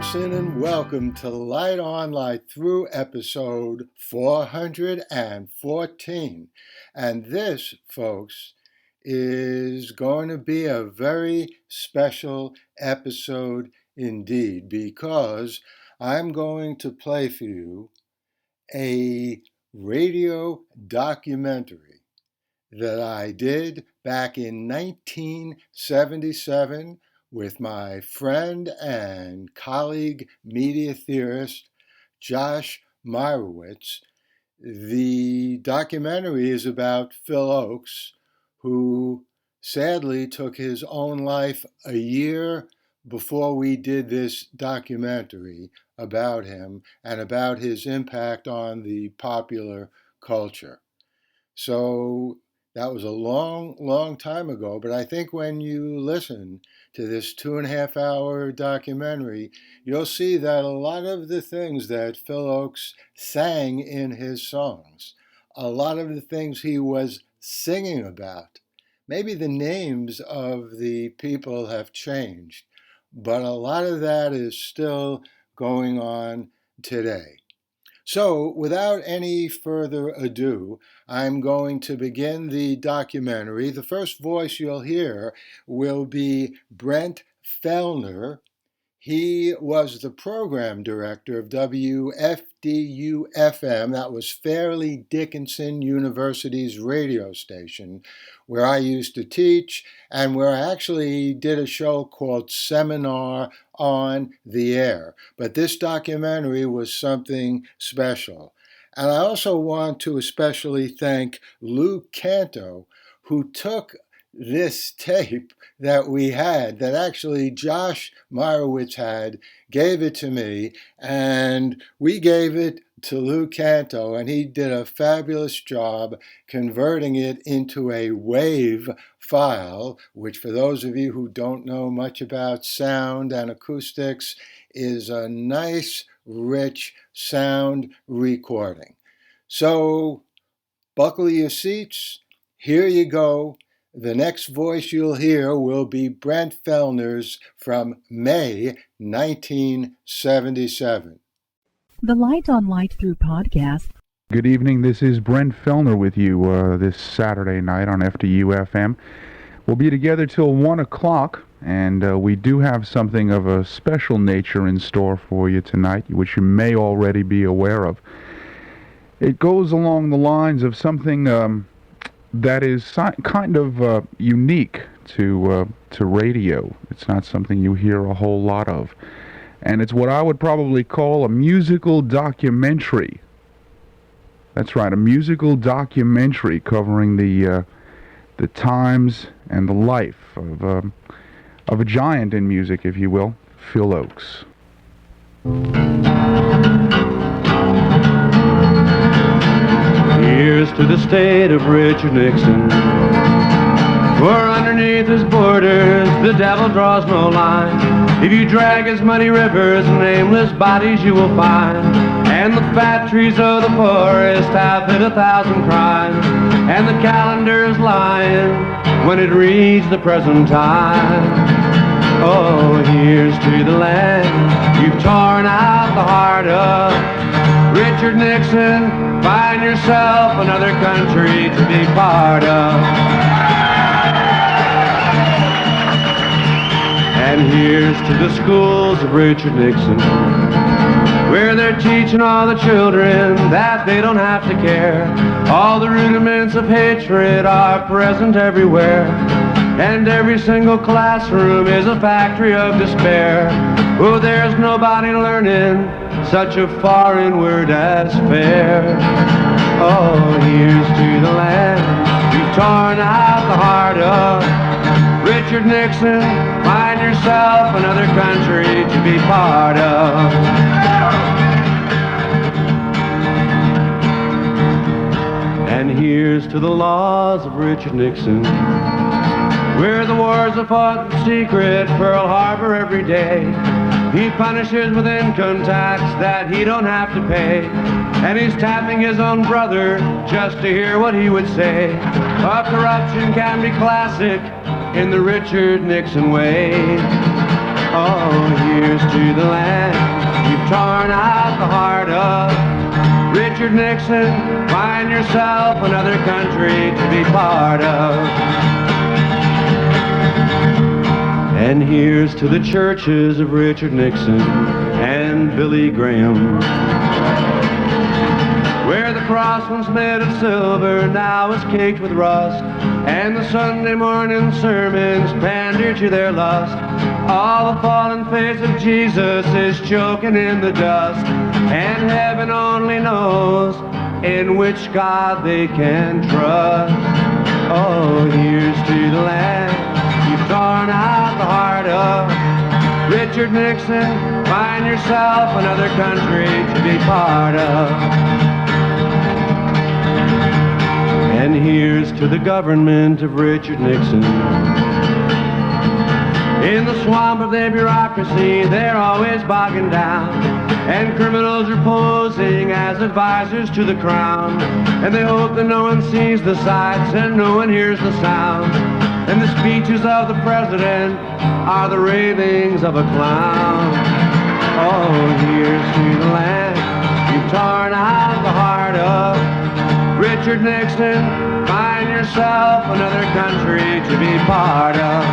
Levinson, and welcome to Light On, Light Through episode 414. And this, folks, is going to be a very special episode indeed, because I'm going to play for you a radio documentary that I did back in 1977 with my friend and colleague media theorist Josh Meyrowitz. The documentary is about Phil Ochs, who sadly took his own life a year before we did this documentary about him and about his impact on the popular culture. So that was a long time ago, but I think when you listen to this 2.5 hour documentary, you'll see that a lot of the things that Phil Ochs sang in his songs, a lot of the things he was singing about, maybe the names of the people have changed, but a lot of that is still going on today. So, without any further ado, I'm going to begin the documentary. The first voice you'll hear will be Brent Fellner. He was the program director of WFDU-FM, that was Fairleigh Dickinson University's radio station, where I used to teach and where I actually did a show called Seminar on the Air. But this documentary was something special. And I also want to especially thank Lou Canto, who took this tape that we had, that actually Josh Meyrowitz had, gave it to me, and we gave it to Lou Canto, and he did a fabulous job converting it into a WAV file, which for those of you who don't know much about sound and acoustics, is a nice, rich sound recording. So buckle your seats, here you go. The next voice you'll hear will be Brent Fellner's from May 1977. The Light on Light Through podcast. Good evening, this is Brent Fellner with you this Saturday night on WFDU-FM. We'll be together till 1 o'clock, and we do have something of a special nature in store for you tonight, which you may already be aware of. It goes along the lines of something that is kind of unique to radio. It's not something you hear a whole lot of. And it's what I would probably call a musical documentary. That's right, a musical documentary covering the times and the life of a giant in music, if you will, Phil Ochs. Here's to the state of Richard Nixon, for underneath his borders the devil draws no line. If you drag his muddy rivers, nameless bodies you will find, and the fat trees of the forest have hid 1,000 crimes, and the calendar's lying when it reads the present time. Oh, here's to the land you've torn out the heart of, Richard Nixon. Find yourself another country to be part of. And here's to the schools of Richard Nixon, where they're teaching all the children that they don't have to care. All the rudiments of hatred are present everywhere, and every single classroom is a factory of despair. Oh, there's nobody learning such a foreign word as fair. Oh, here's to the land you've torn out the heart of, Richard Nixon. Find yourself another country to be part of. And here's to the laws of Richard Nixon, where the wars are fought in secret, Pearl Harbor every day. He punishes with income tax that he don't have to pay, and he's tapping his own brother just to hear what he would say. Corruption can be classic in the Richard Nixon way. Oh, here's to the land Nixon, find yourself another country to be part of. And here's to the churches of Richard Nixon and Billy Graham, where the cross once made of silver now is caked with rust, and the Sunday morning sermons pander to their lust. All the fallen face of Jesus is choking in the dust, and heaven only knows in which God they can trust. Oh, here's to the land you've torn out the heart of. Richard Nixon, find yourself another country to be part of. And here's to the government of Richard Nixon. In the swamp of their bureaucracy, they're always bogging down, and criminals are posing as advisors to the crown, and they hope that no one sees the sights and no one hears the sound, and the speeches of the president are the ravings of a clown. Oh, here's to the land you've torn out the heart of. Richard Nixon, find yourself another country to be part of.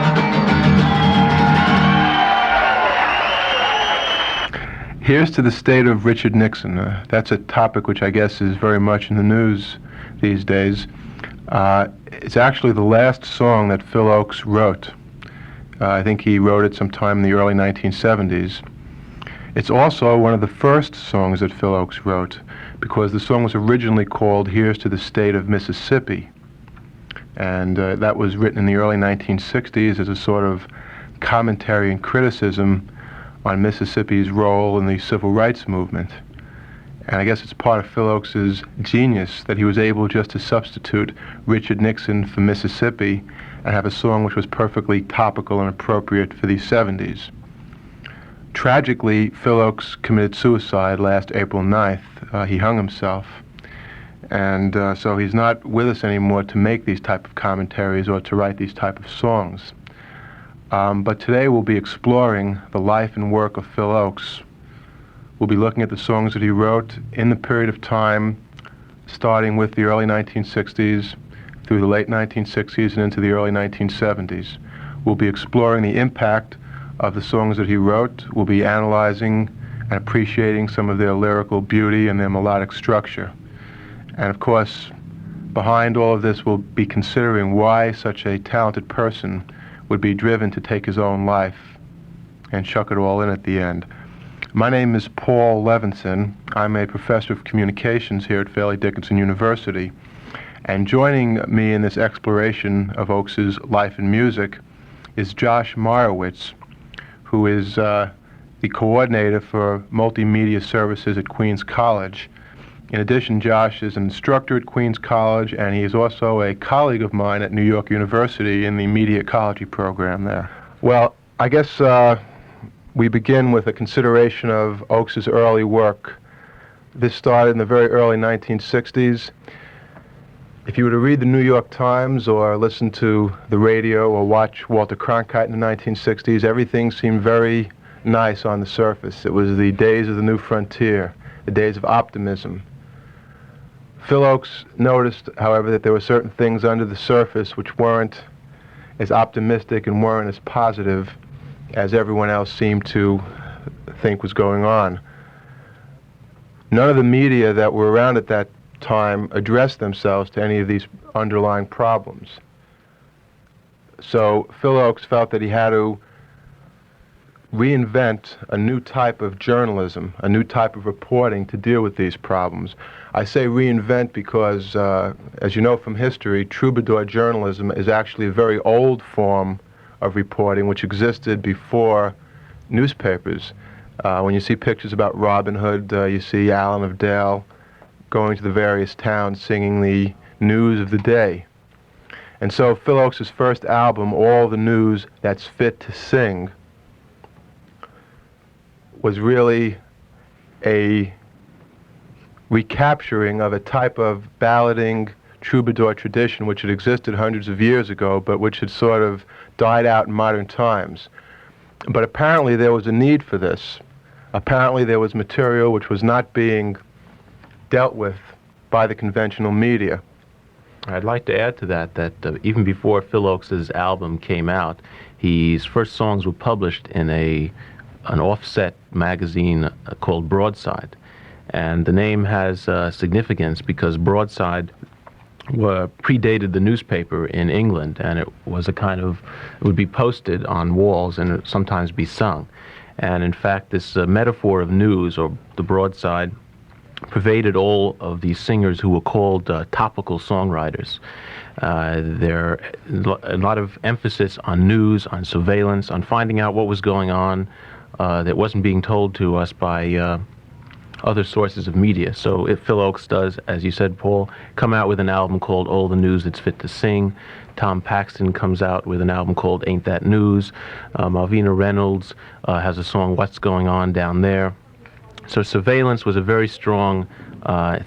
Here's to the state of Richard Nixon. That's a topic which I guess is very much in the news these days. It's actually the last song that Phil Ochs wrote. I think he wrote it sometime in the early 1970s. It's also one of the first songs that Phil Ochs wrote, because the song was originally called Here's to the State of Mississippi. And that was written in the early 1960s as a sort of commentary and criticism on Mississippi's role in the civil rights movement. And I guess it's part of Phil Ochs' genius that he was able just to substitute Richard Nixon for Mississippi and have a song which was perfectly topical and appropriate for the 70s. Tragically, Phil Ochs committed suicide last April 9th. He hung himself. And so he's not with us anymore to make these type of commentaries or to write these type of songs. But today we'll be exploring the life and work of Phil Ochs. We'll be looking at the songs that he wrote in the period of time starting with the early 1960s through the late 1960s and into the early 1970s. We'll be exploring the impact of the songs that he wrote. We'll be analyzing and appreciating some of their lyrical beauty and their melodic structure. And of course, behind all of this, we'll be considering why such a talented person would be driven to take his own life and chuck it all in at the end. My name is Paul Levinson. I'm a professor of communications here at Fairleigh Dickinson University. And joining me in this exploration of Ochs' life and music is Josh Meyrowitz, who is the coordinator for multimedia services at Queens College. In addition, Josh is an instructor at Queens College, and he is also a colleague of mine at New York University in the media ecology program there. Well, I guess we begin with a consideration of Ochs' early work. This started in the very early 1960s. If you were to read the New York Times or listen to the radio or watch Walter Cronkite in the 1960s, everything seemed very nice on the surface. It was the days of the new frontier, the days of optimism. Phil Ochs noticed, however, that there were certain things under the surface which weren't as optimistic and weren't as positive as everyone else seemed to think was going on. None of the media that were around at that time addressed themselves to any of these underlying problems. So Phil Ochs felt that he had to reinvent a new type of journalism, a new type of reporting to deal with these problems. I say reinvent because, as you know from history, troubadour journalism is actually a very old form of reporting which existed before newspapers. When you see pictures about Robin Hood, you see Allen of Dale going to the various towns singing the news of the day. And so Phil Ochs' first album, All the News That's Fit to Sing, was really a recapturing of a type of ballading troubadour tradition which had existed hundreds of years ago, but which had sort of died out in modern times. But apparently there was a need for this. Apparently there was material which was not being dealt with by the conventional media. I'd like to add to that even before Phil Ochs' album came out, his first songs were published in an offset magazine called Broadside. And the name has significance because Broadside predated the newspaper in England, and it would be posted on walls and it would sometimes be sung. And in fact, this metaphor of news, or the broadside, pervaded all of these singers who were called topical songwriters. There a lot of emphasis on news, on surveillance, on finding out what was going on that wasn't being told to us by other sources of media. So if Phil Ochs does, as you said, Paul, come out with an album called All the News That's Fit to Sing. Tom Paxton comes out with an album called Ain't That News. Malvina Reynolds has a song, What's Going On Down There. So surveillance was a very strong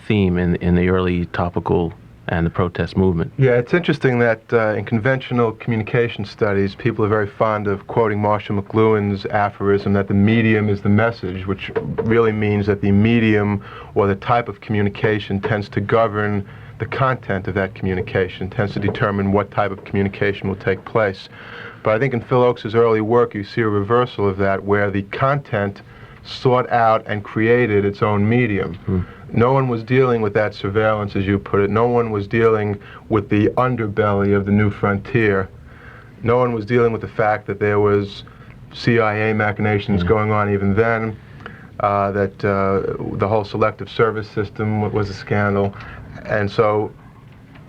theme in the early topical and the protest movement. Yeah, it's interesting that in conventional communication studies, people are very fond of quoting Marshall McLuhan's aphorism that the medium is the message, which really means that the medium or the type of communication tends to govern the content of that communication, tends to determine what type of communication will take place. But I think in Phil Ochs' early work, you see a reversal of that, where the content sought out and created its own medium. No one was dealing with that surveillance, as you put it. No one was dealing with the underbelly of the new frontier. No one was dealing with the fact that there was CIA machinations going on even then, that the whole selective service system was a scandal. And so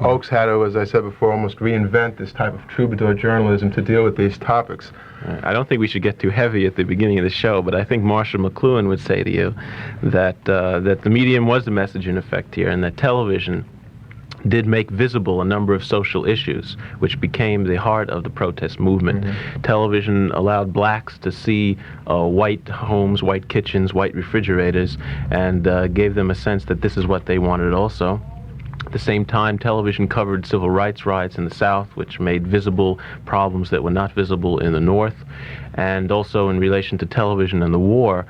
Ochs had to, as I said before, almost reinvent this type of troubadour journalism to deal with these topics. I don't think we should get too heavy at the beginning of the show, but I think Marshall McLuhan would say to you that the medium was the message in effect here, and that television did make visible a number of social issues, which became the heart of the protest movement. Television allowed blacks to see white homes, white kitchens, white refrigerators, and gave them a sense that this is what they wanted also. At the same time, television covered civil rights riots in the South, which made visible problems that were not visible in the North. And also in relation to television and the war,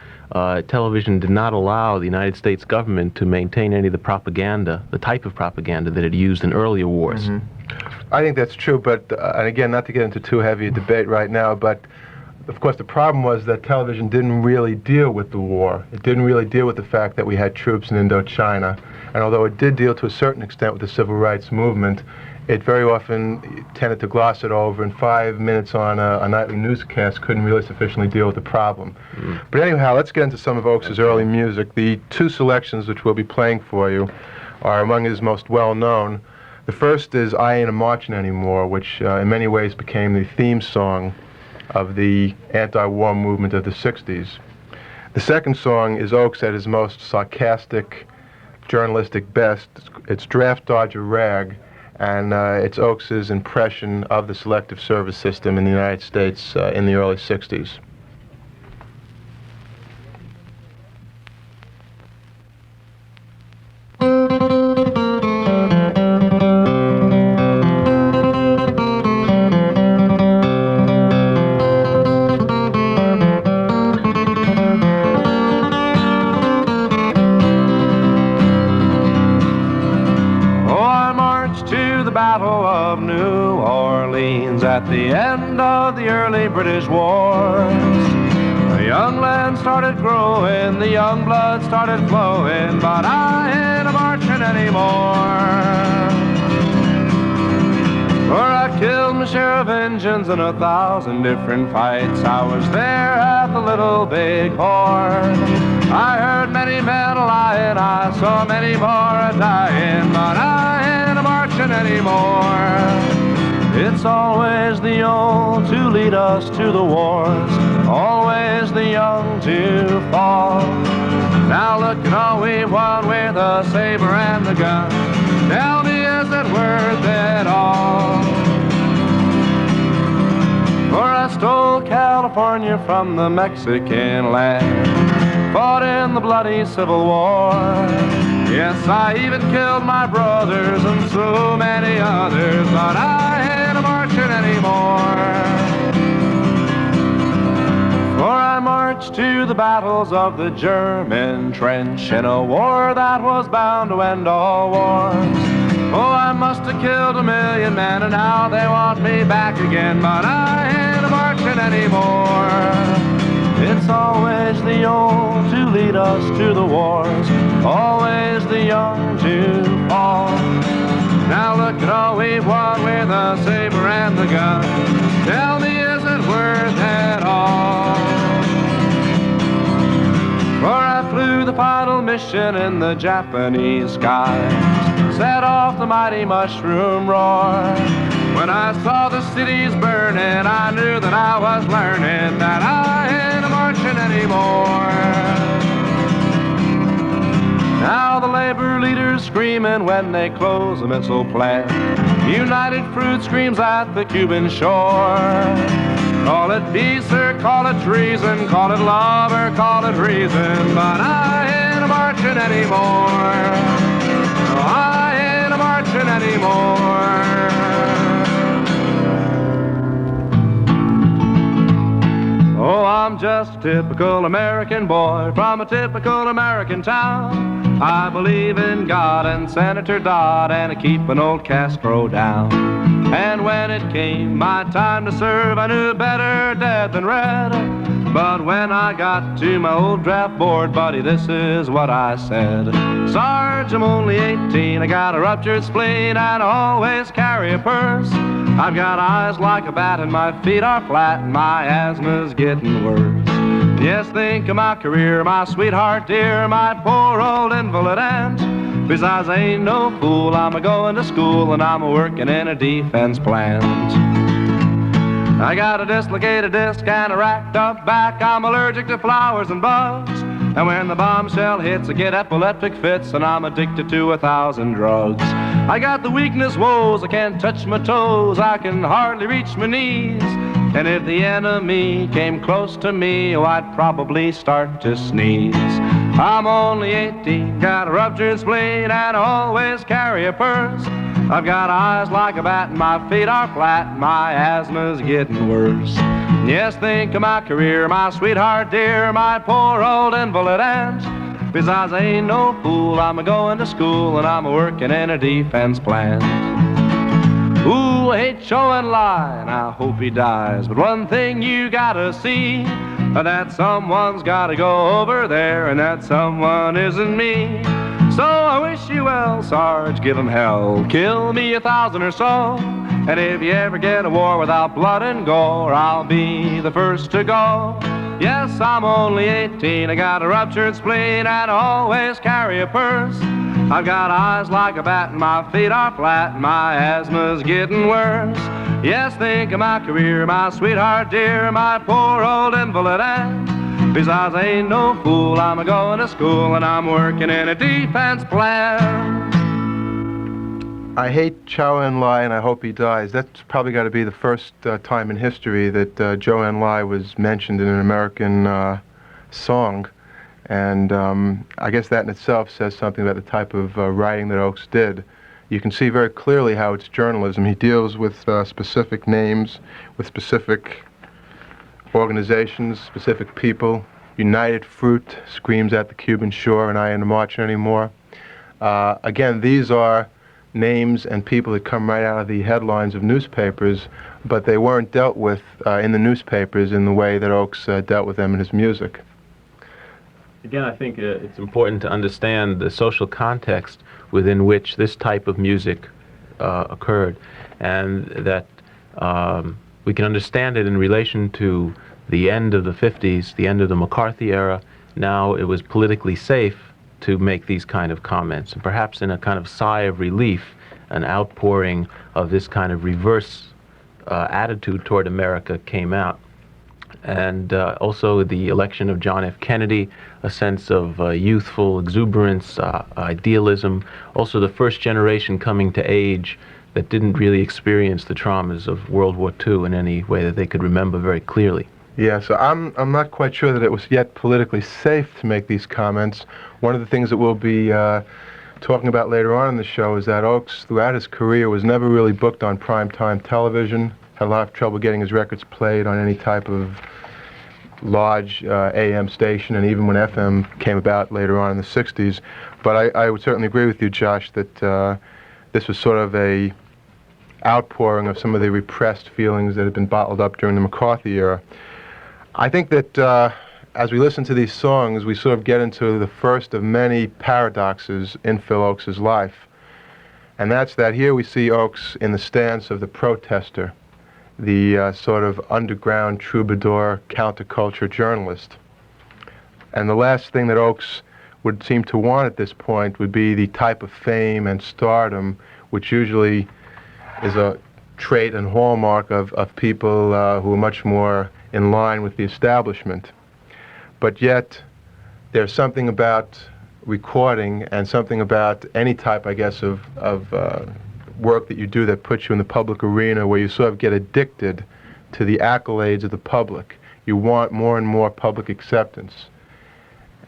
television did not allow the United States government to maintain any of the propaganda, the type of propaganda that it used in earlier wars. I think that's true, but, and again, not to get into too heavy a debate right now, but of course the problem was that television didn't really deal with the war. It didn't really deal with the fact that we had troops in Indochina. And although it did deal to a certain extent with the civil rights movement, it very often tended to gloss it over, and 5 minutes on a nightly newscast couldn't really sufficiently deal with the problem. But anyhow, let's get into some of Ochs' early music. The two selections which we'll be playing for you are among his most well-known. The first is I Ain't A-Marchin' Anymore, which in many ways became the theme song of the anti-war movement of the 60s. The second song is Ochs at his most sarcastic, journalistic best. It's Draft Dodger Rag, and it's Ochs' impression of the selective service system in the United States in the early 60s. At the end of the early British wars, the young land started growing, the young blood started flowing, but I ain't a-marching anymore. For I killed my share of Injuns in 1,000 different fights. I was there at the Little Big Horn. I heard many men lying, I saw many more a-dying, but I ain't a-marching anymore. It's always the old to lead us to the wars, always the young to fall. Now look at all we've won with the saber and the gun. Tell me, is it worth it all? For I stole California from the Mexican land, fought in the bloody Civil War. Yes, I even killed my brothers and so many others, but I ain't a-marching anymore. For I marched to the battles of the German trench in a war that was bound to end all wars. Oh, I must have killed 1,000,000 men, and now they want me back again, but I ain't marching anymore. It's always the old to lead us to the wars, always the young to fall. Now look at all we've won with the saber and the gun. Tell me, is it worth it all? For I flew the final mission in the Japanese skies, set off the mighty mushroom roar. When I saw the cities burning, I knew that I was learning that I ain't marching anymore. Now the labor leaders screaming when they close a missile plant. United Fruit screams at the Cuban shore. Call it peace or call it treason, call it love or call it reason, but I ain't marching anymore. No, I ain't marching anymore. Oh, I'm just a typical American boy from a typical American town. I believe in God and Senator Dodd, and I keep an old Castro down. And when it came my time to serve, I knew better dead than red. But when I got to my old draft board, buddy, this is what I said. Sarge, I'm only 18, I got a ruptured spleen, and I always carry a purse. I've got eyes like a bat and my feet are flat and my asthma's getting worse. Yes, think of my career, my sweetheart dear, my poor old invalid aunt. Besides, I ain't no fool, I'm a-going to school and I'm a-working in a defense plant. I got a dislocated disc and a racked up back, I'm allergic to flowers and bugs. And when the bombshell hits, I get epileptic fits and I'm addicted to 1,000 drugs. I got the weakness woes, I can't touch my toes, I can hardly reach my knees. And if the enemy came close to me, oh, I'd probably start to sneeze. I'm only 18, got a ruptured spleen, and I always carry a purse. I've got eyes like a bat, and my feet are flat, and my asthma's getting worse. Yes, think of my career, my sweetheart dear, my poor old invalid aunt. Besides, I ain't no fool, I'm a-going to school, and I'm a-working in a defense plant. Ooh, I hate show and lie, and I hope he dies. But one thing you gotta see, that someone's gotta go over there, and that someone isn't me. So I wish you well, Sarge, give him hell. Kill me 1,000 or so. And if you ever get a war without blood and gore, I'll be the first to go. Yes, I'm only 18, I got a ruptured spleen, and I always carry a purse. I've got eyes like a bat, and my feet are flat, and my asthma's getting worse. Yes, think of my career, my sweetheart dear, my poor old invalid aunt. Besides, I ain't no fool, I'm a-going to school, and I'm working in a defense plant. I hate Chow En Lai, and I hope he dies. That's probably got to be the first time in history that Joe En Lai was mentioned in an American song. And I guess that in itself says something about the type of writing that Ochs did. You can see very clearly how it's journalism. He deals with specific names, with specific organizations, specific people. United Fruit screams at the Cuban shore, and I ain't marching anymore. Again, these are names and people that come right out of the headlines of newspapers, but they weren't dealt with in the newspapers in the way that Ochs dealt with them in his music. Again, I think it's important to understand the social context within which this type of music occurred, and that we can understand it in relation to the end of the 50s, the end of the McCarthy era. Now it was politically safe to make these kind of comments, and perhaps in a kind of sigh of relief, an outpouring of this kind of reverse attitude toward America came out. And also the election of John F. Kennedy, a sense of youthful exuberance, idealism, also the first generation coming to age that didn't really experience the traumas of World War II in any way that they could remember very clearly. Yeah, so I'm not quite sure that it was yet politically safe to make these comments. One of the things that we'll be talking about later on in the show is that Ochs, throughout his career, was never really booked on primetime television, had a lot of trouble getting his records played on any type of large AM station, and even when FM came about later on in the 60s. But I would certainly agree with you, Josh, that this was sort of a outpouring of some of the repressed feelings that had been bottled up during the McCarthy era. I think that as we listen to these songs, we sort of get into the first of many paradoxes in Phil Ochs' life. And that's that here we see Ochs in the stance of the protester, the sort of underground troubadour, counterculture journalist. And the last thing that Ochs would seem to want at this point would be the type of fame and stardom which usually is a trait and hallmark of people who are much more in line with the establishment. But yet, there's something about recording and something about any type, I guess, of work that you do that puts you in the public arena where you sort of get addicted to the accolades of the public. You want more and more public acceptance.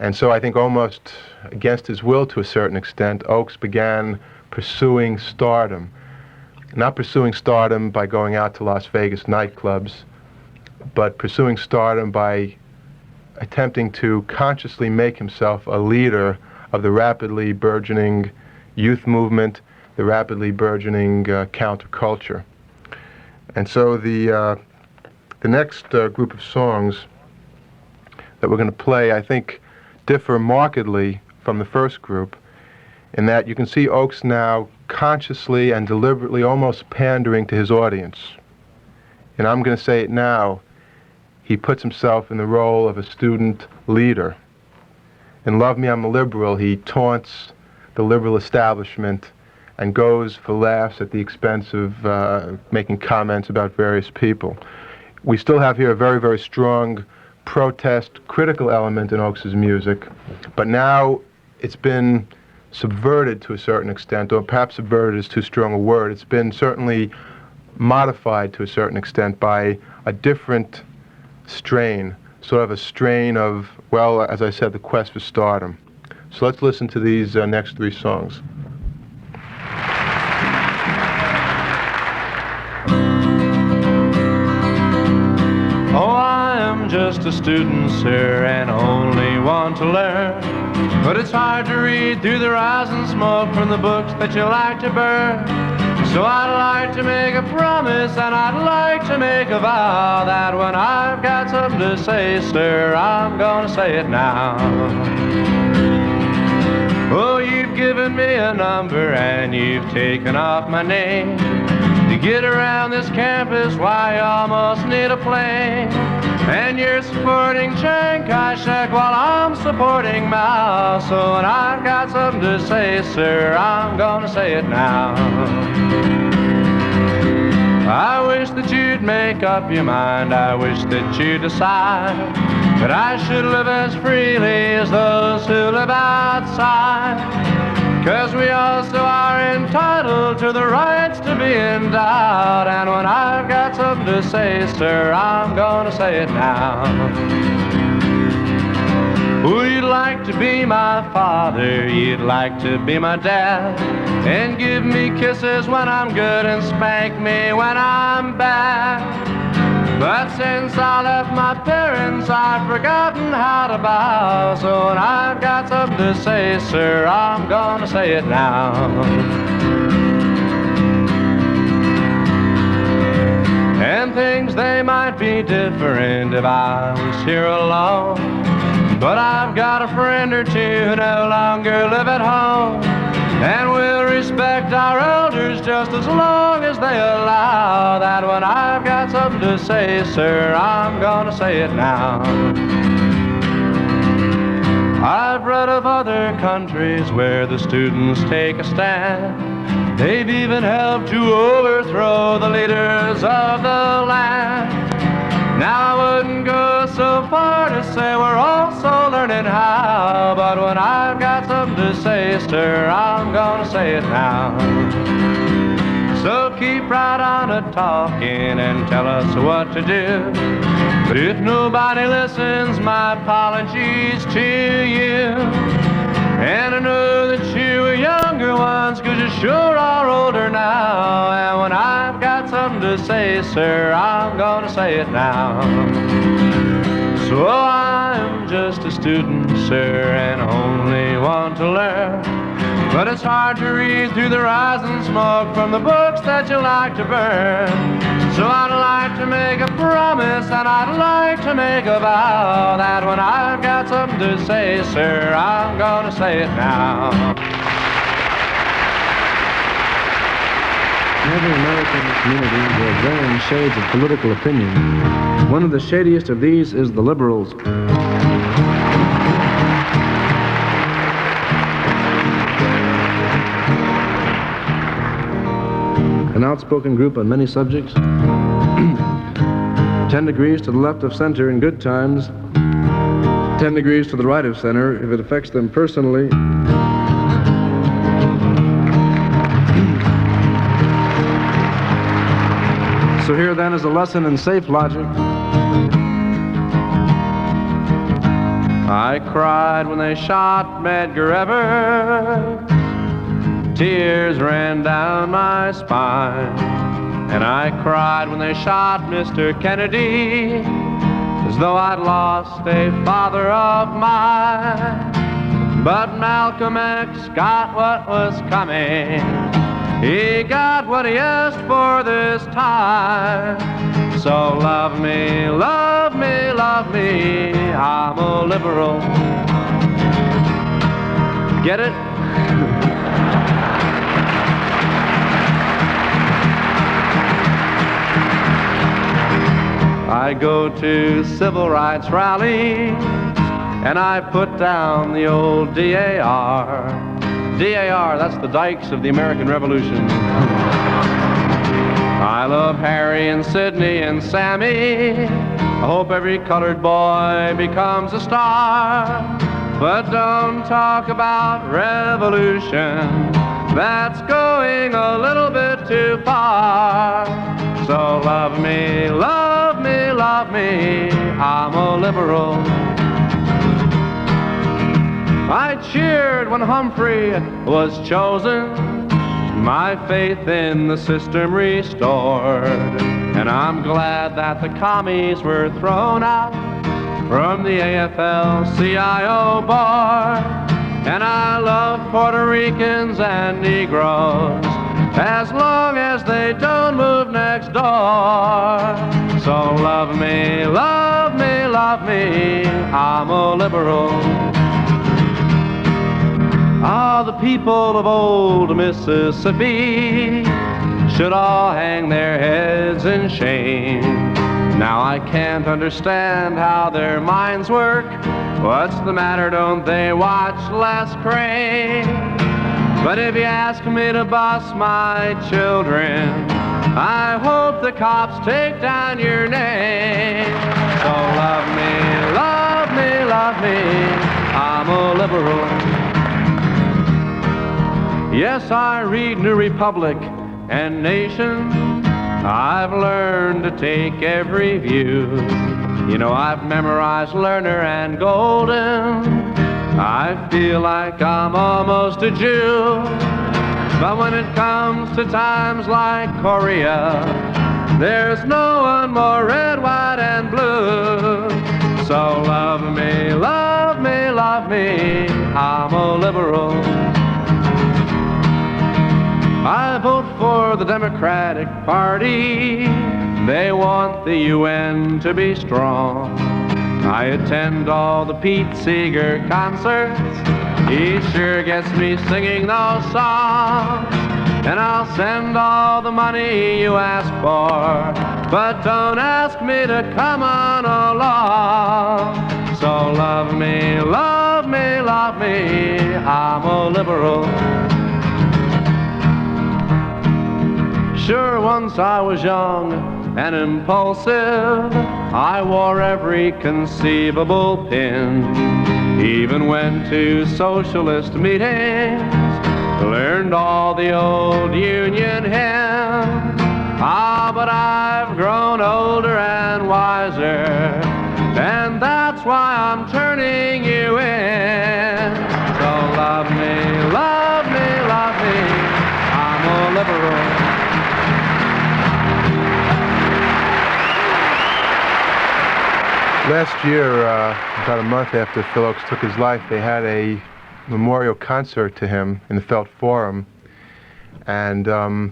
And so I think almost against his will to a certain extent, Ochs began pursuing stardom. Not pursuing stardom by going out to Las Vegas nightclubs, but pursuing stardom by attempting to consciously make himself a leader of the rapidly burgeoning youth movement, the rapidly burgeoning counterculture. And so the next group of songs that we're going to play, I think, differ markedly from the first group in that you can see Ochs now consciously and deliberately almost pandering to his audience. And I'm going to say it now, he puts himself in the role of a student leader. In Love Me, I'm a Liberal, he taunts the liberal establishment and goes for laughs at the expense of making comments about various people. We still have here a very, very strong protest, critical element in Ochs' music, but now it's been subverted to a certain extent, or perhaps subverted is too strong a word. It's been certainly modified to a certain extent by a different strain, sort of a strain of, well, as I said, the quest for stardom. So let's listen to these next three songs. Oh, I am just a student, sir, and only want to learn. But it's hard to read through the rising smoke from the books that you like to burn. So I'd like to make a promise, and I'd like to make a vow that when I've got something to say, sir, I'm gonna say it now. Oh, you've given me a number and you've taken off my name. To get around this campus, why, you almost need a plane. And you're supporting Chiang Kai-shek while I'm supporting Mao. So when I've got something to say, sir, I'm gonna say it now. I wish that you'd make up your mind. I wish that you'd decide that I should live as freely as those who live outside. 'Cause we also are entitled to the rights to be endowed. And when I've got something to say, sir, I'm gonna say it now. Would you like to be my father? You'd like to be my dad, and give me kisses when I'm good and spank me when I'm bad. But since I left my parents, I've forgotten how to bow. So when I've got something to say, sir, I'm gonna say it now. And things, they might be different if I was here alone. But I've got a friend or two who no longer live at home, and we'll respect our elders just as long as they allow that when I've got something to say, sir, I'm gonna say it now. I've read of other countries where the students take a stand. They've even helped to overthrow the leaders of the land. Now I wouldn't go so far to say we're also learning how, but when I've got something to say, sir, I'm gonna say it now. So keep right on a-talking and tell us what to do. But if nobody listens, my apologies to you. And I know that you are younger ones, 'cause you sure are older now. And when I've got something to say, sir, I'm gonna say it now. So I'm just a student, sir, and only want to learn. But it's hard to read through the rising smoke from the books that you like to burn. So I'd like to make a promise, and I'd like to make a vow, that when I've got something to say, sir, I'm gonna say it now. In every American community, there are varying shades of political opinion. One of the shadiest of these is the liberals. An outspoken group on many subjects. 10 degrees to the left of center in good times, 10 degrees to the right of center if it affects them personally. So here then is a lesson in safe logic. I cried when they shot Medgar Evers. Tears ran down my spine. And I cried when they shot Mr. Kennedy, as though I'd lost a father of mine. But Malcolm X got what was coming. He got what he asked for this time. So love me, love me, love me, I'm a liberal. Get it? I go to civil rights rallies, and I put down the old DAR. DAR, that's the dikes of the American Revolution. I love Harry and Sidney and Sammy. I hope every colored boy becomes a star. But don't talk about revolution. That's going a little bit too far. So love me, love me, love me, I'm a liberal. I cheered when Humphrey was chosen, my faith in the system restored. And I'm glad that the commies were thrown out from the AFL-CIO board. And I love Puerto Ricans and Negroes, as long as they don't move next door. So love me, love me, love me, I'm a liberal. Ah, the people of old Mississippi should all hang their heads in shame. Now I can't understand how their minds work. What's the matter, don't they watch Les Crane? But if you ask me to bus my children, I hope the cops take down your name. So love me, love me, love me, I'm a liberal. Yes, I read New Republic and Nation. I've learned to take every view. You know, I've memorized Lerner and Golden. I feel like I'm almost a Jew. But when it comes to times like Korea, there's no one more red, white, and blue. So love me, love me, love me, I'm a liberal. I vote for the Democratic Party. They want the UN to be strong. I attend all the Pete Seeger concerts. He sure gets me singing those songs. And I'll send all the money you ask for, but don't ask me to come on along. So love me, love me, love me, I'm a liberal. Sure, once I was young and impulsive. I wore every conceivable pin. Even went to socialist meetings. Learned all the old Union hymns. Ah, but I've grown older and wiser, and that's why I'm turning you in. So love me, love me, love me, I'm a liberal. Last year, about a month after Phil Ochs took his life, they had a memorial concert to him in the Felt Forum. And I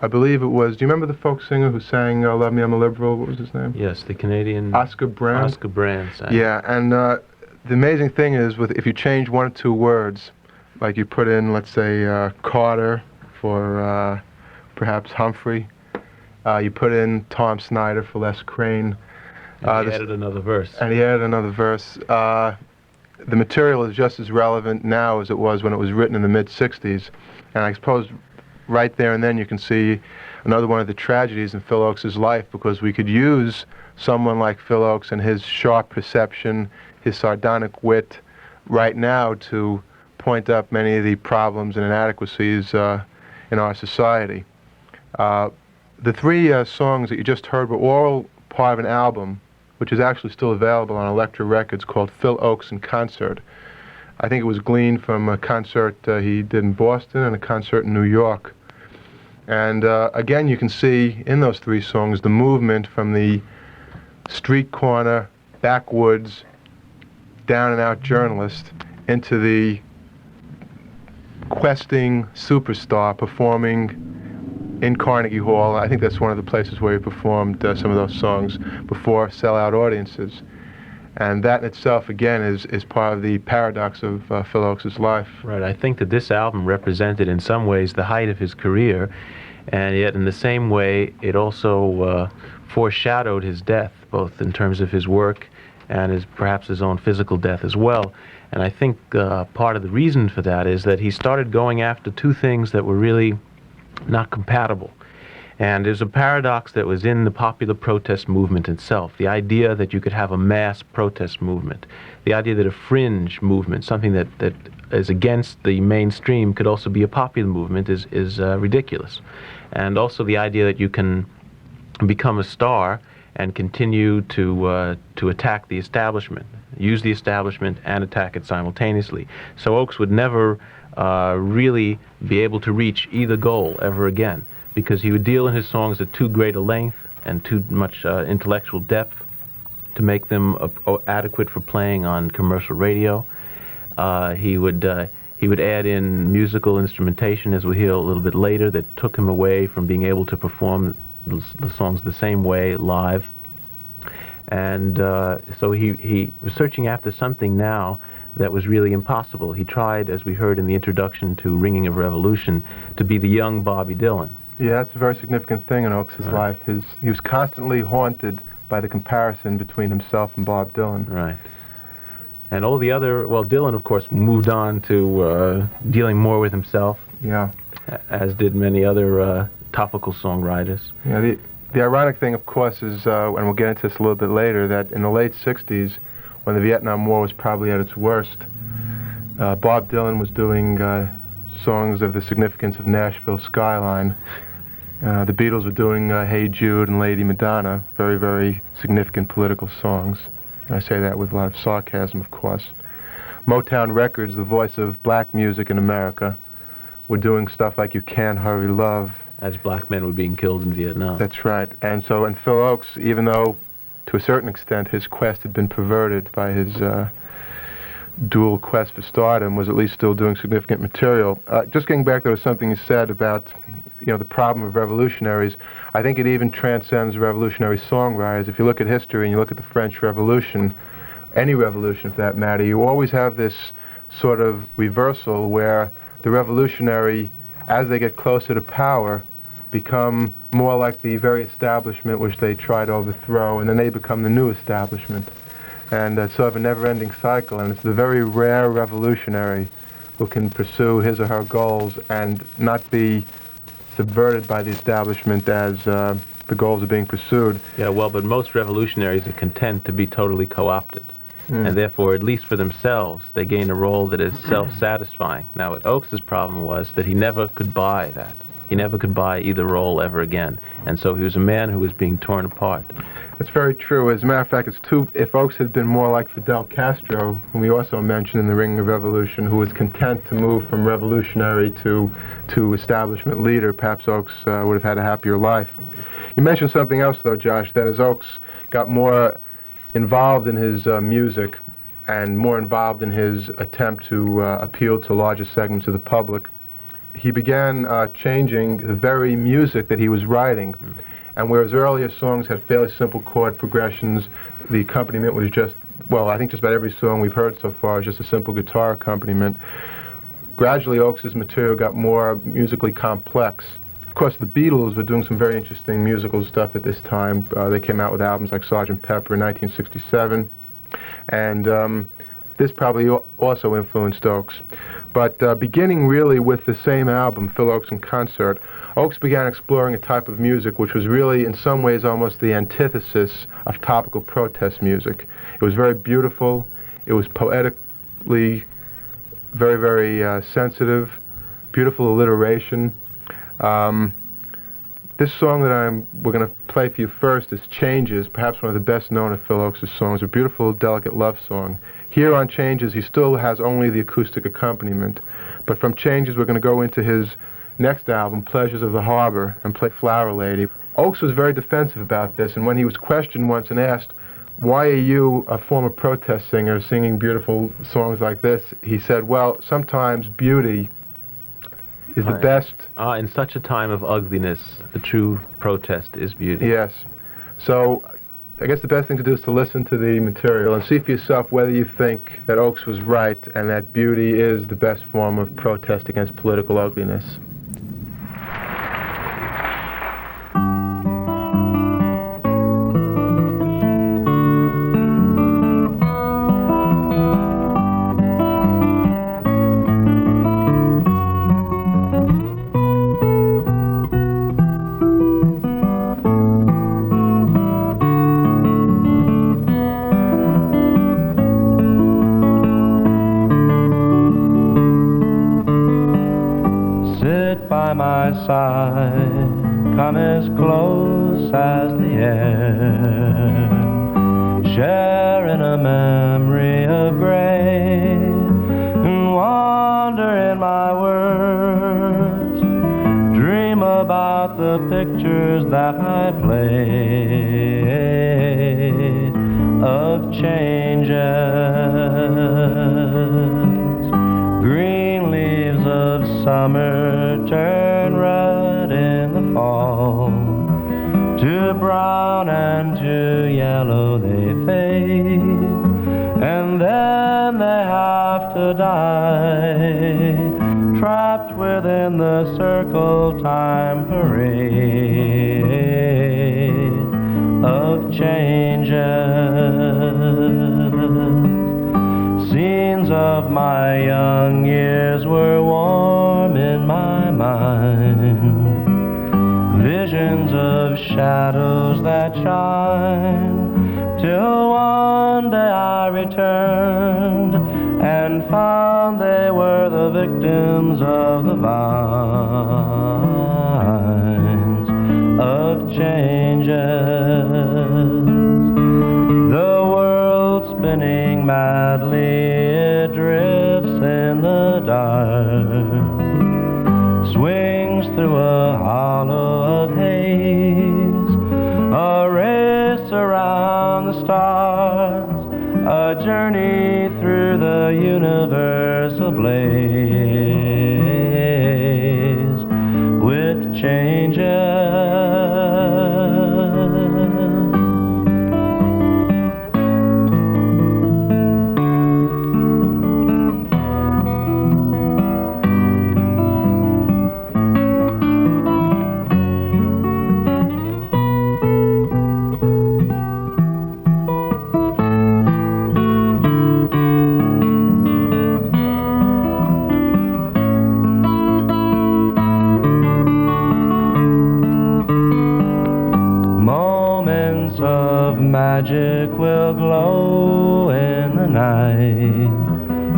believe it was, do you remember the folk singer who sang Love Me, I'm a Liberal? What was his name? Yes, the Canadian... Oscar Brand? Oscar Brand sang. Yeah, and the amazing thing is, if you change one or two words, like you put in, let's say, Carter for perhaps Humphrey, you put in Tom Snyder for Les Crane. And he added another verse. And he added another verse. The material is just as relevant now as it was when it was written in the mid-'60s. And I suppose right there and then you can see another one of the tragedies in Phil Ochs' life, because we could use someone like Phil Ochs and his sharp perception, his sardonic wit, right now to point up many of the problems and inadequacies in our society. The three songs that you just heard were all part of an album, which is actually still available on Elektra Records, called Phil Ochs in Concert. I think it was gleaned from a concert he did in Boston and a concert in New York. And again, you can see in those three songs the movement from the street corner, backwoods, down-and-out journalist into the questing superstar performing in Carnegie Hall. I think that's one of the places where he performed some of those songs before sellout audiences. And that in itself, again, is part of the paradox of Phil Ochs' life. Right. I think that this album represented in some ways the height of his career, and yet in the same way it also foreshadowed his death, both in terms of his work and perhaps his own physical death as well. And I think part of the reason for that is that he started going after two things that were really not compatible. And there's a paradox that was in the popular protest movement itself, the idea that you could have a mass protest movement, the idea that a fringe movement, something that is against the mainstream, could also be a popular movement is ridiculous. And also the idea that you can become a star and continue to attack the establishment, use the establishment and attack it simultaneously. So Ochs would never really be able to reach either goal ever again, because he would deal in his songs at too great a length and too much intellectual depth to make them adequate for playing on commercial radio. He would add in musical instrumentation, as we'll hear a little bit later, that took him away from being able to perform the songs the same way live. And so he was searching after something now that was really impossible. He tried, as we heard in the introduction to Ringing of Revolution, to be the young Bobby Dylan. Yeah, that's a very significant thing in Ochs' life. He was constantly haunted by the comparison between himself and Bob Dylan. Right. And all the other, well, Dylan, of course, moved on to dealing more with himself. Yeah. As did many other topical songwriters. Yeah, the ironic thing, of course, is, and we'll get into this a little bit later, that in the late 60s, when the Vietnam War was probably at its worst, Bob Dylan was doing songs of the significance of Nashville skyline. The Beatles were doing Hey Jude and Lady Madonna, very, very significant political songs. I say that with a lot of sarcasm, of course. Motown Records, the voice of black music in America, were doing stuff like You Can't Hurry Love. As black men were being killed in Vietnam. That's right. And so, and Phil Ochs, even though to a certain extent his quest had been perverted by his dual quest for stardom, was at least still doing significant material. Just getting back to something you said about, the problem of revolutionaries, I think it even transcends revolutionary songwriters. If you look at history and you look at the French Revolution, any revolution for that matter, you always have this sort of reversal where the revolutionary, as they get closer to power, become more like the very establishment which they try to overthrow, and then they become the new establishment. And it's sort of a never-ending cycle, and it's the very rare revolutionary who can pursue his or her goals and not be subverted by the establishment as the goals are being pursued. Yeah, well, but most revolutionaries are content to be totally co-opted. And therefore, at least for themselves, they gain a role that is self-satisfying. Now, what Ochs' problem was that he never could buy that. He never could buy either role ever again. And so he was a man who was being torn apart. That's very true. As a matter of fact, if Ochs had been more like Fidel Castro, whom we also mentioned in the Ringing of Revolution, who was content to move from revolutionary to establishment leader, perhaps Ochs would have had a happier life. You mentioned something else, though, Josh, that as Ochs got more involved in his music and more involved in his attempt to appeal to larger segments of the public, he began changing the very music that he was writing. And whereas earlier songs had fairly simple chord progressions, the accompaniment was just, well, I think just about every song we've heard so far is just a simple guitar accompaniment. Gradually, Ochs's material got more musically complex. Of course, the Beatles were doing some very interesting musical stuff at this time. They came out with albums like Sgt. Pepper in 1967, and this probably also influenced Ochs. But beginning really with the same album, Phil Ochs in Concert, Ochs began exploring a type of music which was really, in some ways, almost the antithesis of topical protest music. It was very beautiful. It was poetically very, very sensitive, beautiful alliteration. This song that we're going to play for you first is Changes, perhaps one of the best known of Phil Ochs' songs, a beautiful, delicate love song. Here on Changes, he still has only the acoustic accompaniment, but from Changes, we're going to go into his next album, Pleasures of the Harbor, and play Flower Lady. Ochs was very defensive about this, and when he was questioned once and asked, "Why are you, a former protest singer, singing beautiful songs like this?" he said, "Well, sometimes beauty is the best." In such a time of ugliness, the true protest is beauty. Yes. So I guess the best thing to do is to listen to the material and see for yourself whether you think that Ochs was right and that beauty is the best form of protest against political ugliness. Come as close as the air, sharing a memory of gray, and wander in my words, dream about the pictures that I played of changes. Green leaves of summer turn red in the fall, to brown and to yellow they fade, and then they have to die, trapped within the circle time parade of changes. Scenes of my young years were warm in my mind, visions of shadows that shine, till one day I returned and found they were the victims of the vines of changes. The world spinning madly, it drifts in the dark, swings through a hollow of haze, a race around the stars, a journey through the universe ablaze with changes. Magic will glow in the night,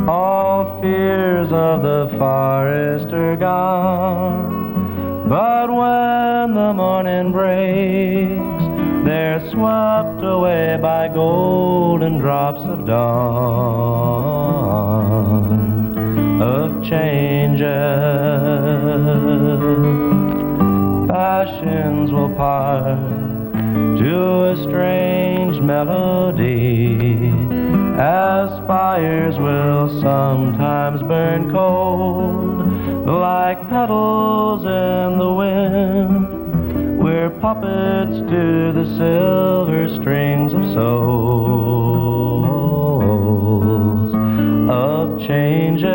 all fears of the forest are gone, but when the morning breaks, they're swept away by golden drops of dawn, of changes. Passions will part to a strange strange melody, as fires will sometimes burn cold, like petals in the wind. We're puppets to the silver strings of souls, of changes.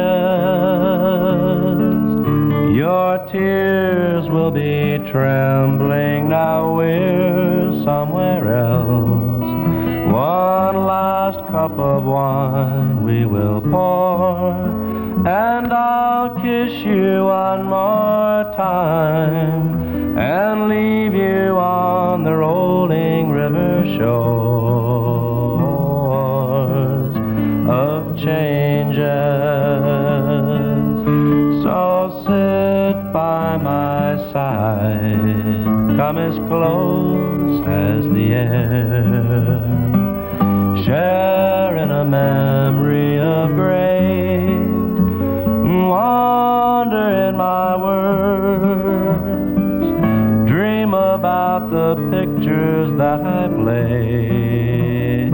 Your tears will be trembling, now we're somewhere else. One last cup of wine we will pour, and I'll kiss you one more time, and leave you on the rolling river shores of changes. So sit by my side, come as close as the air, share in a memory of grace, wander in my words, dream about the pictures that I play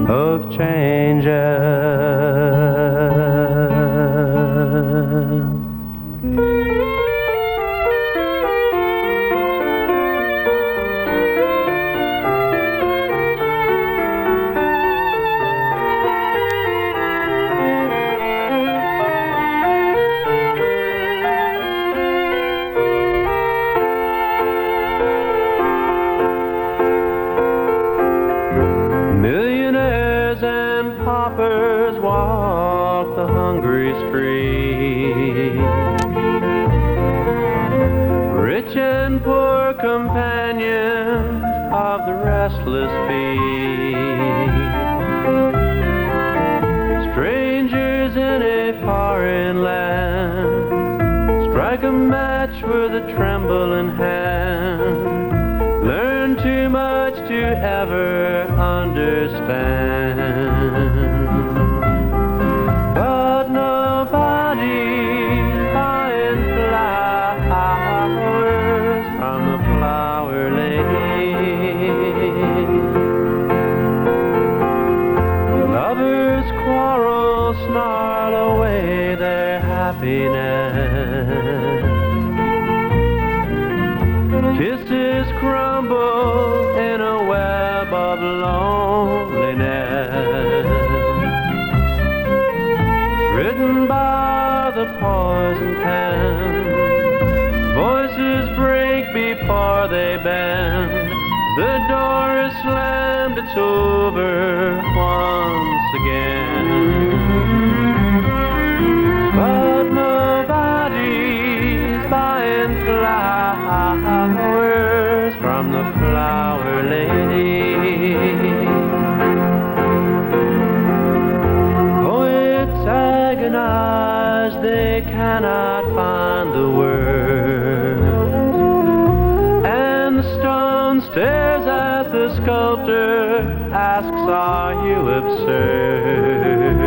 of changes. Millionaires and paupers walk the hungry street, rich and poor companions of the restless feet, strangers in a foreign land, strike a match with a trembling hand. Learn too much to ever understand, but nobody's buying flowers from the flower lane. Lovers quarrel, snarl away their happiness. Kisses crumble in a web of loneliness, written by the poison pen. Voices break before they bend. The door is slammed, it's over once again. But nobody's buying flowers from the flower lady. Poets agonize, they cannot find the words, and the stone stares at the sculptor, asks, are you absurd?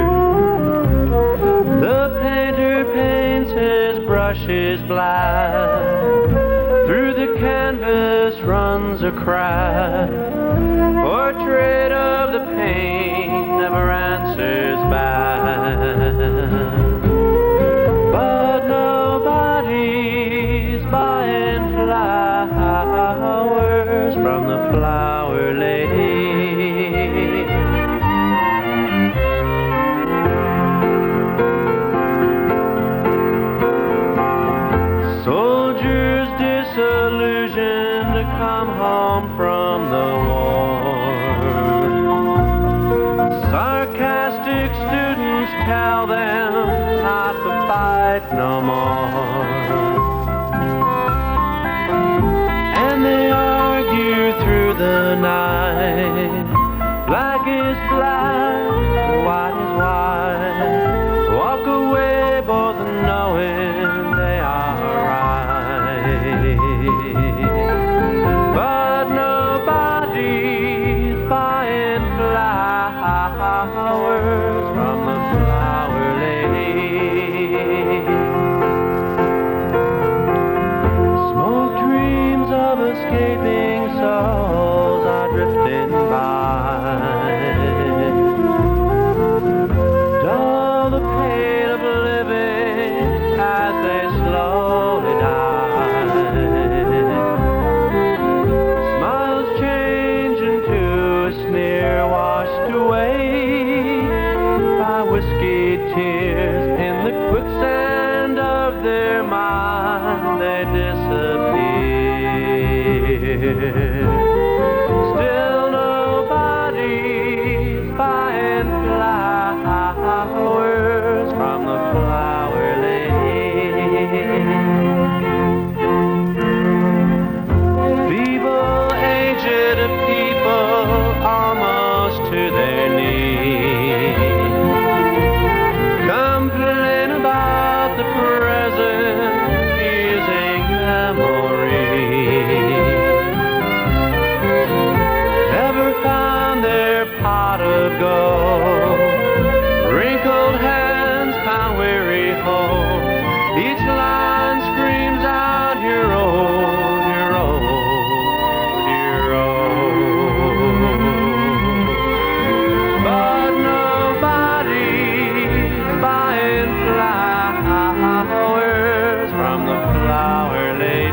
The painter paints, his brush is black, through the canvas runs a cry. Portrait of the pain never answers back, but nobody's buying flowers from the flower lady. Soldiers disillusioned to come home from the war. Sarcastic students tell them not to fight no more, and they argue through the night. Black is black, white is white. Walk away both knowing they are right, but nobody's buying flowers from the flower lady. Smoke dreams of escaping souls whiskey tears, in the quicksand of their mind they disappear. Still nobody's buying flowers from the flower lady. Feeble, aged people almost to their knees complain about the present using memory. Never found their pot of gold, wrinkled hands pound weary holes. Each line screams out, you're old, you're old, you're old. But nobody's buying flowers from the flower lady.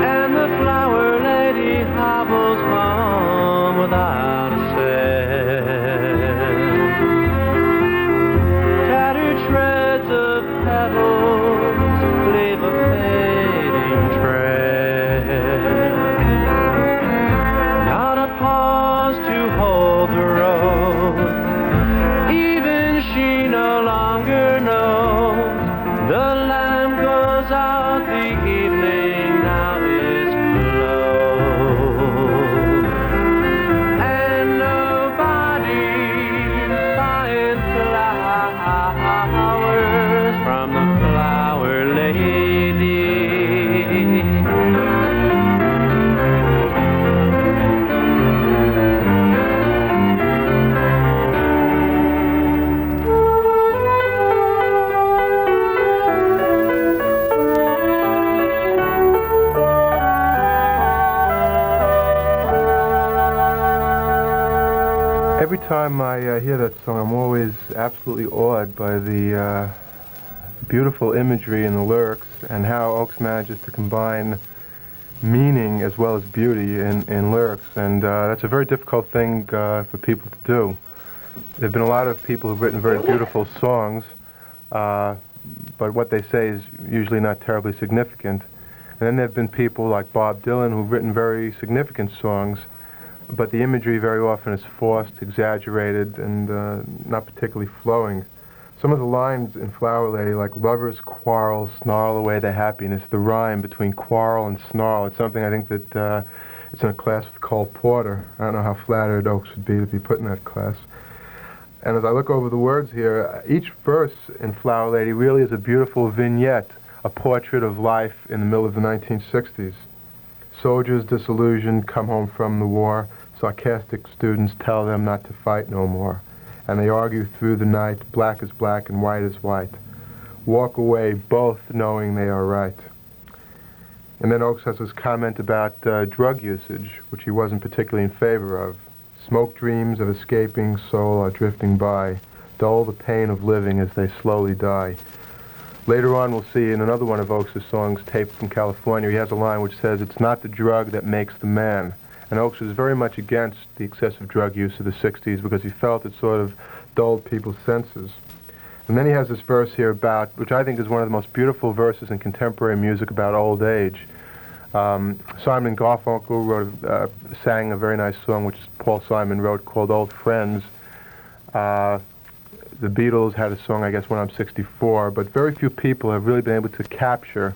And the flower lady hobbles home without a cent. Tattered shreds of petals leave a fading trail. Not a pause to hold the road. Even she no longer knows. The lamp goes out, the evening now is closed. And nobody's buying flowers from the flower lady. Every time I hear that song, I'm always absolutely awed by the beautiful imagery in the lyrics and how Ochs manages to combine meaning as well as beauty in lyrics. And that's a very difficult thing for people to do. There have been a lot of people who've written very beautiful songs, but what they say is usually not terribly significant. And then there have been people like Bob Dylan who've written very significant songs, but the imagery very often is forced, exaggerated, and not particularly flowing. Some of the lines in Flower Lady, like lovers quarrel, snarl away their happiness, the rhyme between quarrel and snarl, it's something I think that it's in a class with Cole Porter. I don't know how flattered Ochs would be to be put in that class. And as I look over the words here, each verse in Flower Lady really is a beautiful vignette, a portrait of life in the middle of the 1960s. Soldiers disillusioned come home from the war. Sarcastic students tell them not to fight no more. And they argue through the night, black is black and white is white. Walk away, both knowing they are right. And then Ochs has this comment about drug usage, which he wasn't particularly in favor of. Smoke dreams of escaping soul are drifting by. Dull the pain of living as they slowly die. Later on, we'll see in another one of Ochs' songs, Taped from California, he has a line which says, it's not the drug that makes the man. And Ochs was very much against the excessive drug use of the 60s because he felt it sort of dulled people's senses. And then he has this verse here about, which I think is one of the most beautiful verses in contemporary music about old age. Simon and Garfunkel sang a very nice song, which Paul Simon wrote, called Old Friends. The Beatles had a song, I guess, When I'm 64, but very few people have really been able to capture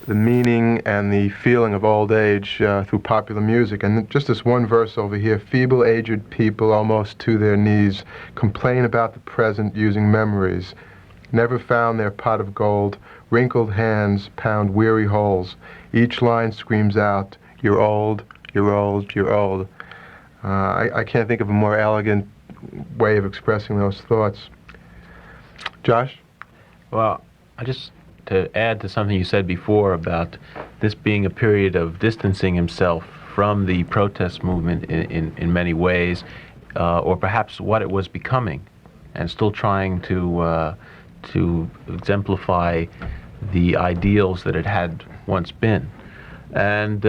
the meaning and the feeling of old age through popular music. And just this one verse over here, feeble, aged people almost to their knees complain about the present using memories. Never found their pot of gold, wrinkled hands pound weary holes. Each line screams out, you're old, you're old, you're old. I can't think of a more elegant way of expressing those thoughts. Josh? Well, to add to something you said before about this being a period of distancing himself from the protest movement in many ways, or perhaps what it was becoming, and still trying to exemplify the ideals that it had once been. And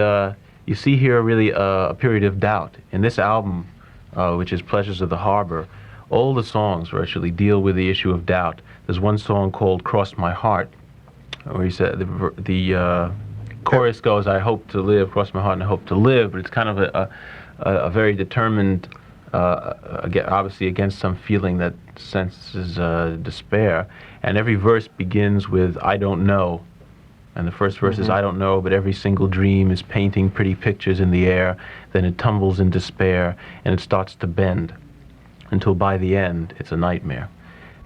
you see here really a period of doubt. In this album, which is Pleasures of the Harbor, all the songs virtually deal with the issue of doubt. There's one song called Cross My Heart, where he said the chorus goes, I hope to live, cross my heart and I hope to live, but it's kind of a very determined, obviously against some feeling that senses despair. And every verse begins with, I don't know. And the first verse is, I don't know, but every single dream is painting pretty pictures in the air. Then it tumbles in despair, and it starts to bend, until by the end, it's a nightmare.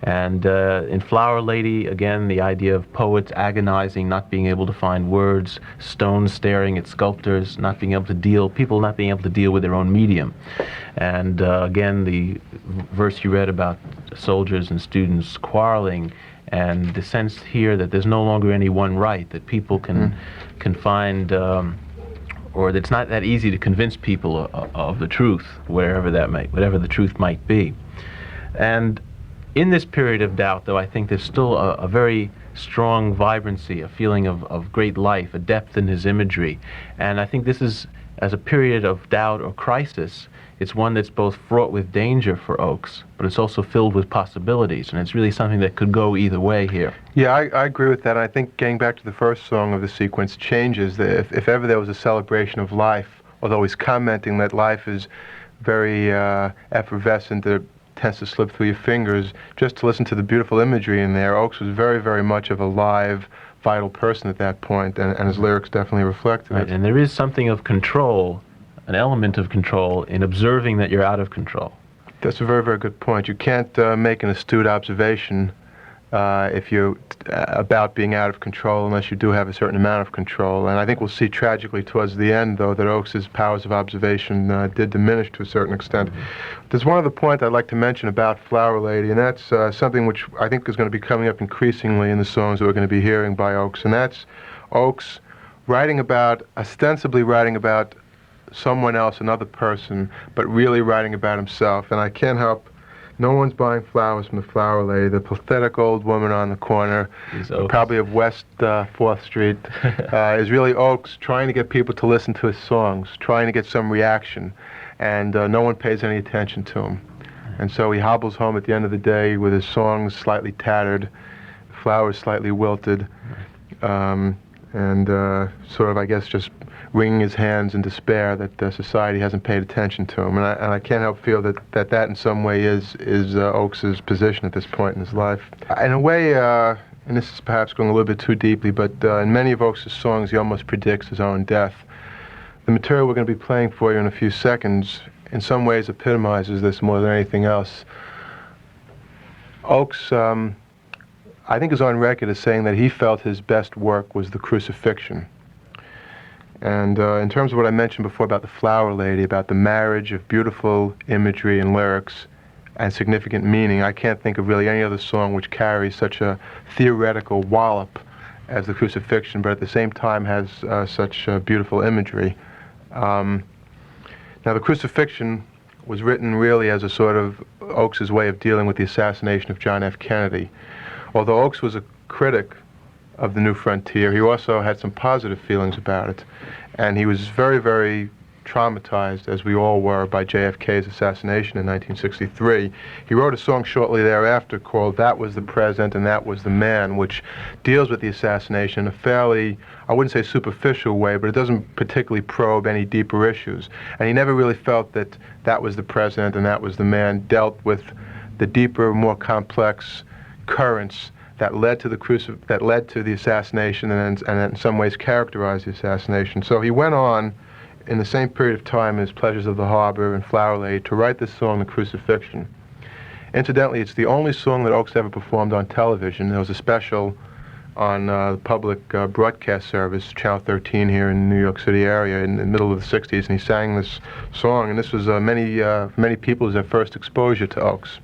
And in Flower Lady, again, the idea of poets agonizing, not being able to find words, stones staring at sculptors, people not being able to deal with their own medium. And again, the verse you read about soldiers and students quarreling, and the sense here that there's no longer any one right, that people can find, or that it's not that easy to convince people of the truth, whatever the truth might be. And in this period of doubt, though, I think there's still a very strong vibrancy, a feeling of great life, a depth in his imagery. And I think this is, as a period of doubt or crisis, it's one that's both fraught with danger for Ochs, but it's also filled with possibilities, and it's really something that could go either way here. Yeah, I agree with that. I think getting back to the first song of the sequence, Changes, that if ever there was a celebration of life, although he's commenting that life is very effervescent, that it tends to slip through your fingers, just to listen to the beautiful imagery in there, Ochs was very, very much of a live, vital person at that point, and his lyrics definitely reflected it. And there is something of control, an element of control, in observing that you're out of control. That's a very, very good point. You can't make an astute observation if you're about being out of control unless you do have a certain amount of control. And I think we'll see tragically towards the end, though, that Ochs's powers of observation did diminish to a certain extent. There's one other point I'd like to mention about Flower Lady, and that's something which I think is going to be coming up increasingly in the songs that we're going to be hearing by Ochs, and that's Ochs ostensibly writing about someone else, another person, but really writing about himself. And I can't help, no one's buying flowers from the Flower Lady, the pathetic old woman on the corner, probably of West 4th Street, is really Ochs trying to get people to listen to his songs, trying to get some reaction, and no one pays any attention to him. And so he hobbles home at the end of the day with his songs slightly tattered, flowers slightly wilted, and sort of, I guess, just wringing his hands in despair that society hasn't paid attention to him. And I can't help feel that in some way is Ochs's position at this point in his life. In a way, and this is perhaps going a little bit too deeply, but in many of Ochs's songs, he almost predicts his own death. The material we're going to be playing for you in a few seconds in some ways epitomizes this more than anything else. Ochs, I think, is on record as saying that he felt his best work was the crucifixion. And in terms of what I mentioned before about the Flower Lady, about the marriage of beautiful imagery and lyrics and significant meaning, I can't think of really any other song which carries such a theoretical wallop as the crucifixion, but at the same time has such beautiful imagery. Now, the crucifixion was written really as a sort of Ochs's way of dealing with the assassination of John F. Kennedy. Although Ochs was a critic of the New Frontier, he also had some positive feelings about it. And he was very, very traumatized, as we all were, by JFK's assassination in 1963. He wrote a song shortly thereafter called That Was the President and That Was the Man, which deals with the assassination in a fairly, I wouldn't say superficial way, but it doesn't particularly probe any deeper issues. And he never really felt that That Was the President and That Was the Man dealt with the deeper, more complex currents that led to the assassination and in some ways characterized the assassination. So he went on in the same period of time as Pleasures of the Harbor and Flower Lady to write this song, The Crucifixion. Incidentally, it's the only song that Ochs ever performed on television. There was a special on the public broadcast service, Channel 13 here in the New York City area in the middle of the 60s, and he sang this song, and this was many people's their first exposure to Ochs.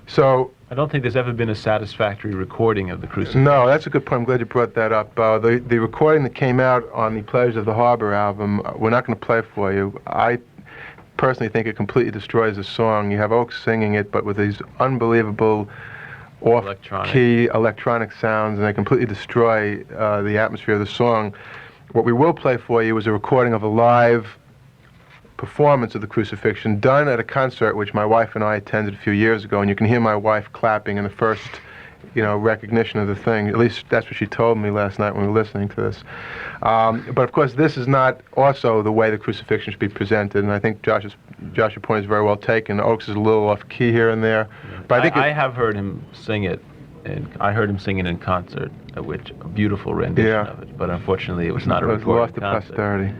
So I don't think there's ever been a satisfactory recording of the crucifixion. No, that's a good point. I'm glad you brought that up. The recording that came out on the Pleasures of the Harbor album, we're not going to play for you. I personally think it completely destroys the song. You have Ochs singing it, but with these unbelievable off-key electronic sounds, and they completely destroy the atmosphere of the song. What we will play for you is a recording of a live performance of the Crucifixion done at a concert which my wife and I attended a few years ago, and you can hear my wife clapping in the first recognition of the thing. At least that's what she told me last night when we were listening to this. But of course, this is not also the way the Crucifixion should be presented, and I think Josh's point is very well taken. Ochs is a little off key here and there, but I think I have heard him sing it, and I heard him sing it in concert, which a beautiful rendition of it. But unfortunately, it was not a recorded concert. Lost to posterity.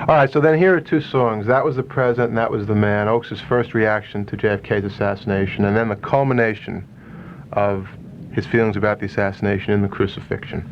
All right, so then here are two songs. That was The President, and that was The Man. Ochs' first reaction to JFK's assassination, and then the culmination of his feelings about the assassination in the Crucifixion.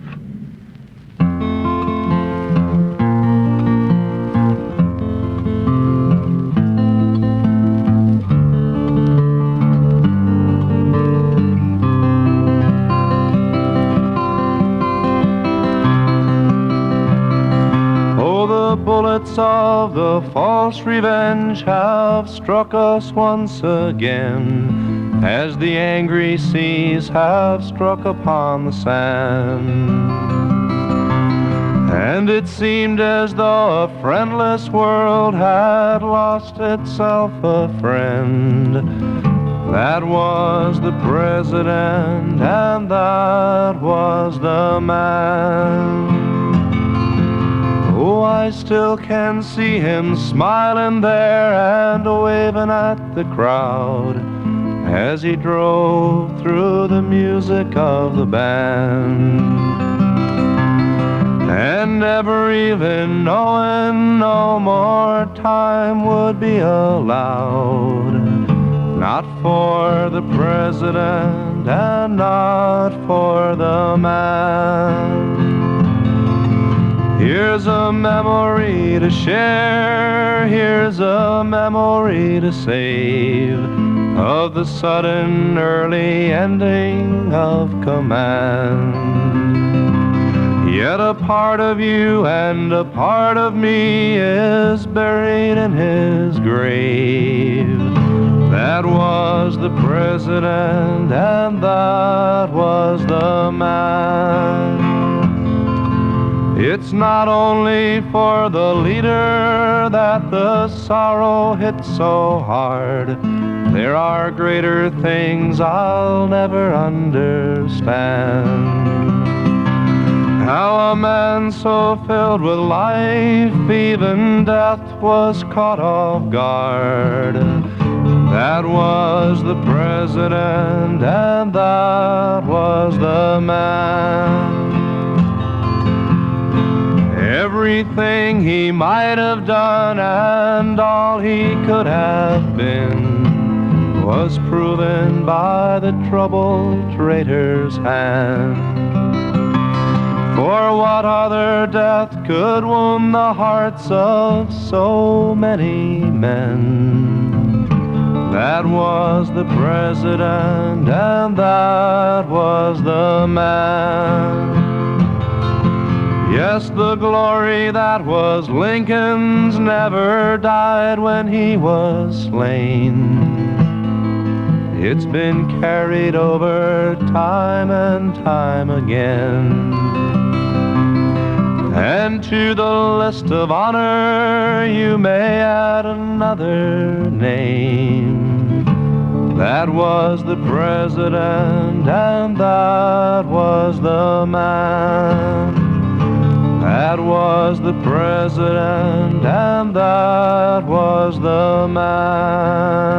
Of the false revenge have struck us once again, as the angry seas have struck upon the sand. And it seemed as though a friendless world had lost itself a friend. That was the President, and that was the man. Oh, I still can see him smiling there and waving at the crowd as he drove through the music of the band. And never even knowing no more time would be allowed, not for the President and not for the man. Here's a memory to share, here's a memory to save, of the sudden early ending of command. Yet a part of you and a part of me is buried in his grave. That was the President, and that was the man. It's not only for the leader that the sorrow hit so hard. There are greater things I'll never understand. How a man so filled with life, even death was caught off guard. That was the President, and that was the man. Everything he might have done and all he could have been was proven by the troubled traitor's hand. For what other death could wound the hearts of so many men? That was the President, and that was the man. Yes, the glory that was Lincoln's never died when he was slain. It's been carried over time and time again. And to the list of honor you may add another name. That was the President, and that was the man. That was the President, and that was the man.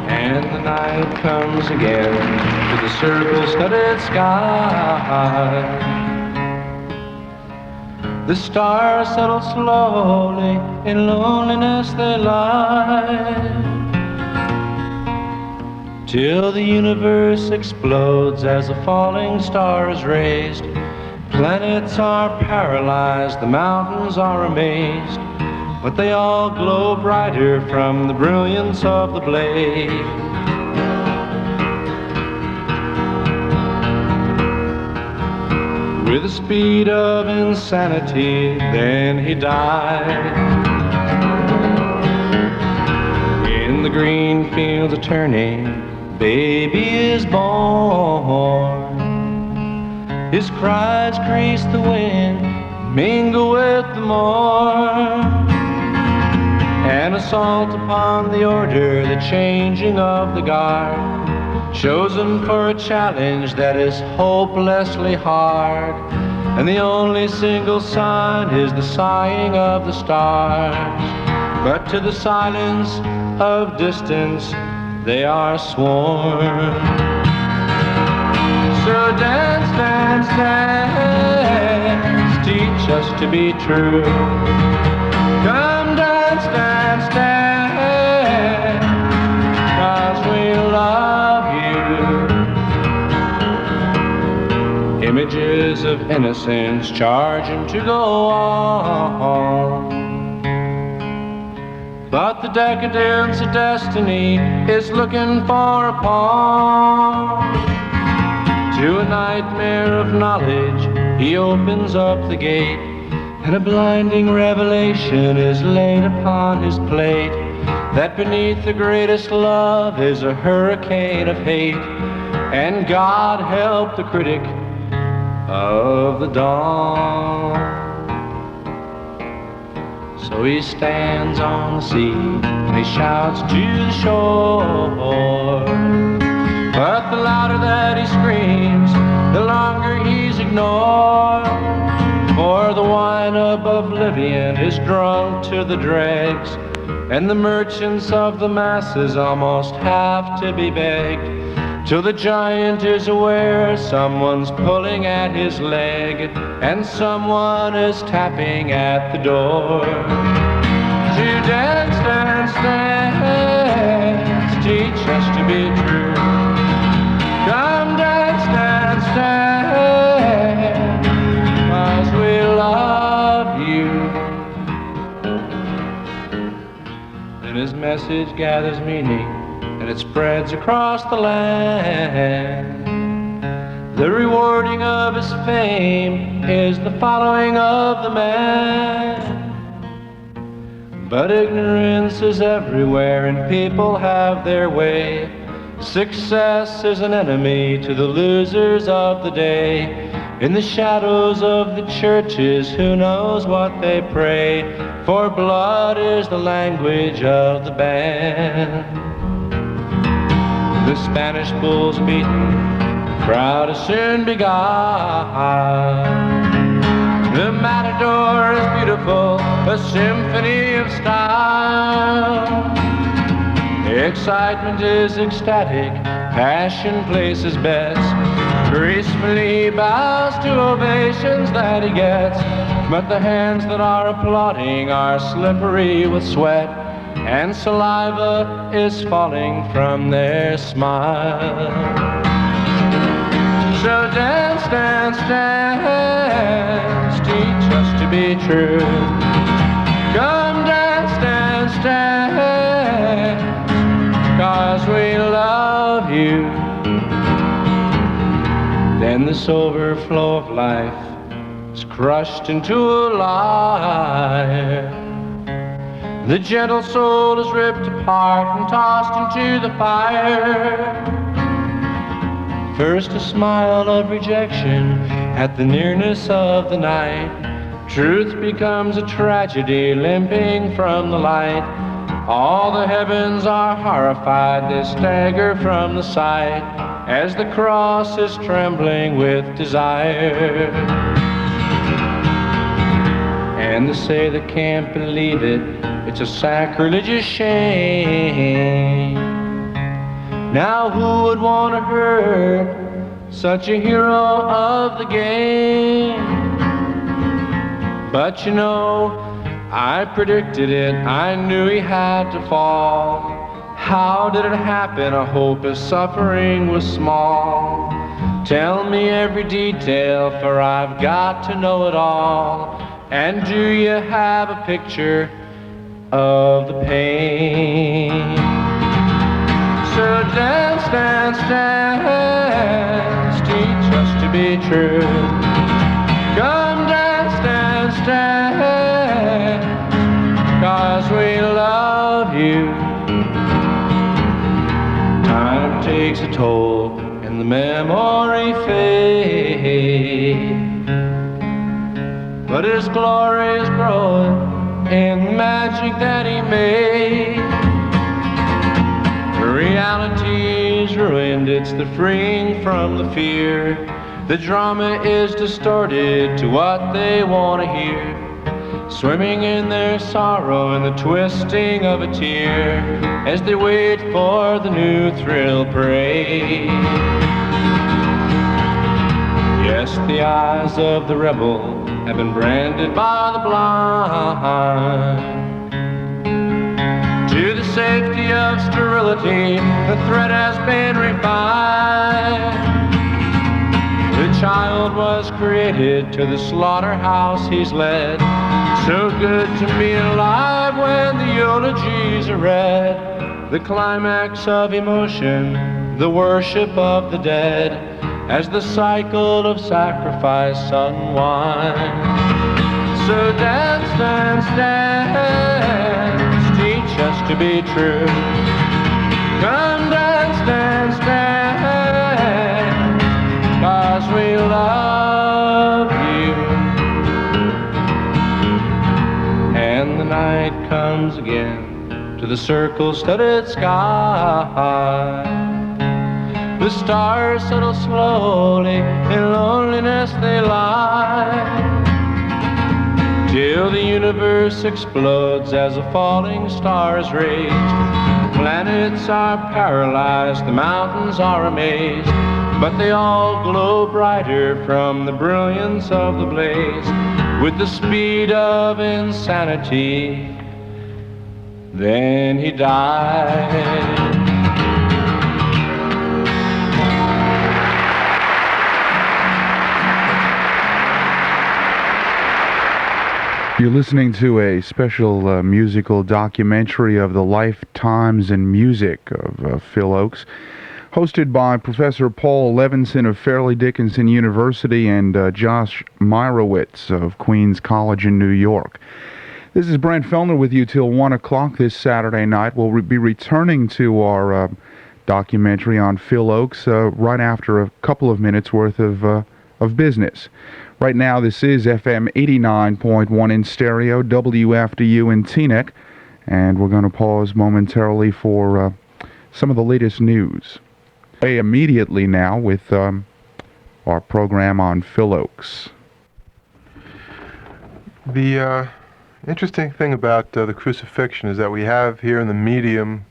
And the night comes again to the circle-studded sky. The stars settle slowly, in loneliness they lie, till the universe explodes as a falling star is raised. Planets are paralyzed, the mountains are amazed, but they all glow brighter from the brilliance of the blaze. with the speed of insanity. Then he died. In the green fields of turning, baby is born. His cries grease the wind, mingle with the morn. An assault upon the order, the changing of the guard, chosen for a challenge that is hopelessly hard. And the only single sign is the sighing of the stars. But to the silence of distance they are sworn. So dance, dance, dance, teach us to be true. Come dance, dance, dance, 'cause we love you. Images of innocence charge him to go on. But the decadence of destiny is looking for a pawn. To a nightmare of knowledge, he opens up the gate, and a blinding revelation is laid upon his plate, that beneath the greatest love is a hurricane of hate, and God help the critic of the dawn. So he stands on the sea, and he shouts to the shore. But the louder that he screams, the longer he's ignored. For the wine of oblivion is drunk to the dregs, and the merchants of the masses almost have to be begged, till the giant is aware someone's pulling at his leg, and someone is tapping at the door. To dance, dance, dance, teach us to be true. Come dance, dance, dance, 'cause we love you. Then his message gathers meaning, and it spreads across the land. The rewarding of his fame is the following of the man. But ignorance is everywhere, and people have their way. Success is an enemy to the losers of the day. In the shadows of the churches, who knows what they pray, for blood is the language of the band. The Spanish bull's beaten, the crowd is soon begun. The matador is beautiful, a symphony of style. Excitement is ecstatic, passion places bets, gracefully bows to ovations that he gets. But the hands that are applauding are slippery with sweat, and saliva is falling from their smile. So dance, dance, dance, teach us to be true. Come dance, dance, dance, 'cause we love you. Then this overflow of life is crushed into a lie. The gentle soul is ripped apart and tossed into the fire. First a smile of rejection at the nearness of the night. Truth becomes a tragedy limping from the light. All the heavens are horrified, they stagger from the sight, as the cross is trembling with desire. And they say they can't believe it, it's a sacrilegious shame. Now who would want to hurt such a hero of the game? But you know, I predicted it, I knew he had to fall. How did it happen? I hope his suffering was small. Tell me every detail, for I've got to know it all. And do you have a picture of the pain? So dance, dance, dance, teach us to be true. takes a toll and the memory fades, but his glory is growing in the magic that he made. Reality's ruined, it's the freeing from the fear. The drama is distorted to what they want to hear, swimming in their sorrow and the twisting of a tear as they wait for the new thrill parade. Yes, the eyes of the rebel have been branded by the blind. To the safety of sterility, the threat has been refined. The child was created to the slaughterhouse he's led. So good to be alive when the eulogies are read. The climax of emotion, the worship of the dead, as the cycle of sacrifice unwinds. So dance, dance, dance, teach us to be true. Come dance, dance, dance, 'cause we love you. And the night comes again to the circle-studded sky. The stars settle slowly, in loneliness they lie, till the universe explodes as a falling star is raised. Planets are paralyzed, the mountains are amazed, but they all glow brighter from the brilliance of the blaze. With the speed of insanity, then he died. You're listening to a special musical documentary of the lifetimes and music of Phil Ochs, hosted by Professor Paul Levinson of Fairleigh Dickinson University and Josh Meyrowitz of Queens College in New York. This is Brent Fellner with you till 1 o'clock this Saturday night. We'll be returning to our documentary on Phil Ochs right after a couple of minutes worth of business. Right now, this is FM 89.1 in stereo, WFDU in Teaneck, and we're going to pause momentarily for some of the latest news. Immediately now with our program on Phil Ochs. The interesting thing about the crucifixion is that we have here in the medium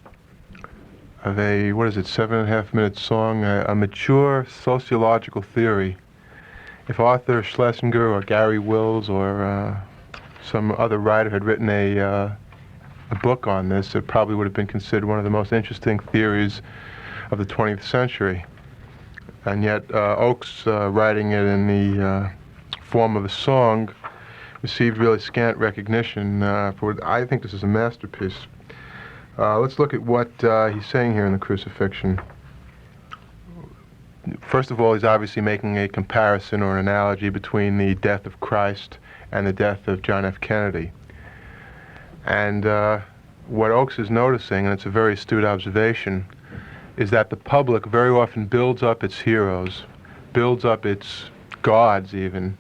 of a, 7.5-minute song, a mature sociological theory. If Arthur Schlesinger or Gary Wills or some other writer had written a book on this, it probably would have been considered one of the most interesting theories of the 20th century. And yet Ochs, writing it in the form of a song, received really scant recognition for it. I think this is a masterpiece. Let's look at what he's saying here in the Crucifixion. First of all, he's obviously making a comparison or an analogy between the death of Christ and the death of John F. Kennedy. And what Ochs is noticing, and it's a very astute observation, is that the public very often builds up its heroes, builds up its gods even,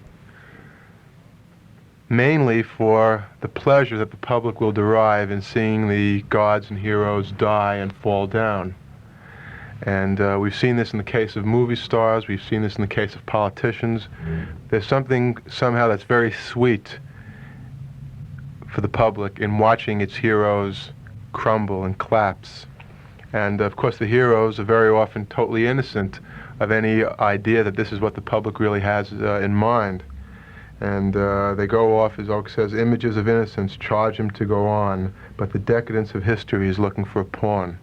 mainly for the pleasure that the public will derive in seeing the gods and heroes die and fall down. And we've seen this in the case of movie stars, we've seen this in the case of politicians. There's something somehow that's very sweet for the public in watching its heroes crumble and collapse. And of course the heroes are very often totally innocent of any idea that this is what the public really has in mind. And they go off, as Ochs says, images of innocence charge him to go on, but the decadence of history is looking for a pawn.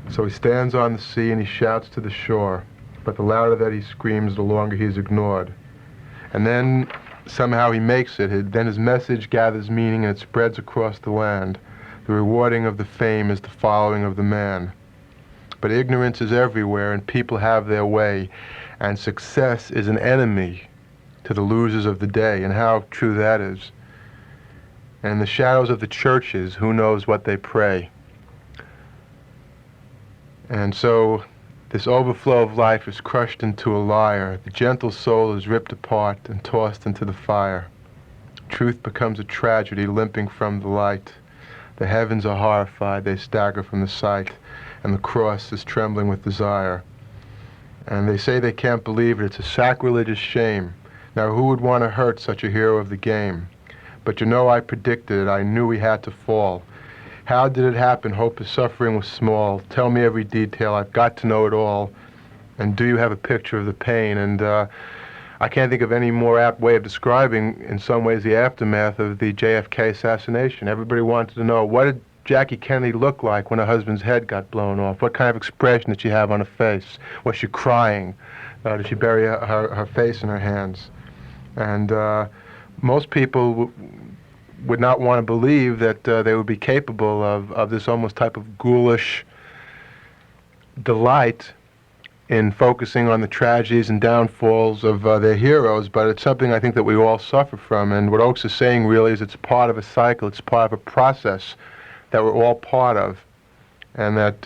So he stands on the sea and he shouts to the shore, but the louder that he screams, the longer he's ignored. And then somehow he makes it. Then his message gathers meaning and it spreads across the land. The rewarding of the fame is the following of the man. But ignorance is everywhere and people have their way, and success is an enemy to the losers of the day, and how true that is. And in the shadows of the churches, who knows what they pray. And so this overflow of life is crushed into a liar. The gentle soul is ripped apart and tossed into the fire. Truth becomes a tragedy, limping from the light. The heavens are horrified, they stagger from the sight, and the cross is trembling with desire. And they say they can't believe it, it's a sacrilegious shame. Now who would want to hurt such a hero of the game? But you know I predicted it, I knew he had to fall. How did it happen? Hope his suffering was small. Tell me every detail, I've got to know it all. And do you have a picture of the pain? And I can't think of any more apt way of describing, in some ways, the aftermath of the JFK assassination. Everybody wanted to know, what did Jackie Kennedy look like when her husband's head got blown off? What kind of expression did she have on her face? Was she crying? Did she bury her face in her hands? And most people would not want to believe that they would be capable of this almost type of ghoulish delight in focusing on the tragedies and downfalls of their heroes, but it's something I think that we all suffer from. And what Ochs is saying really is it's part of a cycle, it's part of a process that we're all part of. And that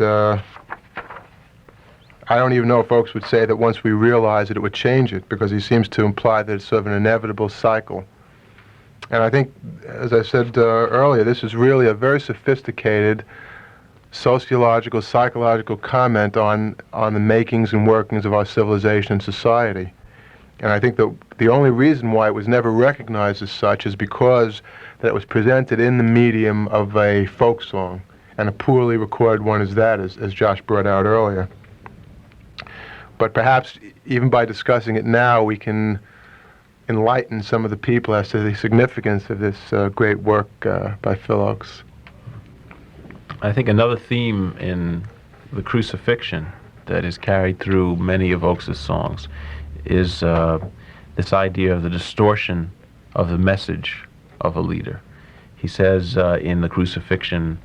I don't even know if Ochs would say that once we realize it, it would change it, because he seems to imply that it's sort of an inevitable cycle. And I think, as I said earlier, this is really a very sophisticated sociological, psychological comment on the makings and workings of our civilization and society. And I think that the only reason why it was never recognized as such is because that it was presented in the medium of a folk song, and a poorly recorded one as that, as Josh brought out earlier. But perhaps even by discussing it now, we can enlighten some of the people as to the significance of this great work by Phil Ochs. I think another theme in the crucifixion that is carried through many of Ochs' songs is this idea of the distortion of the message of a leader. He says in the crucifixion,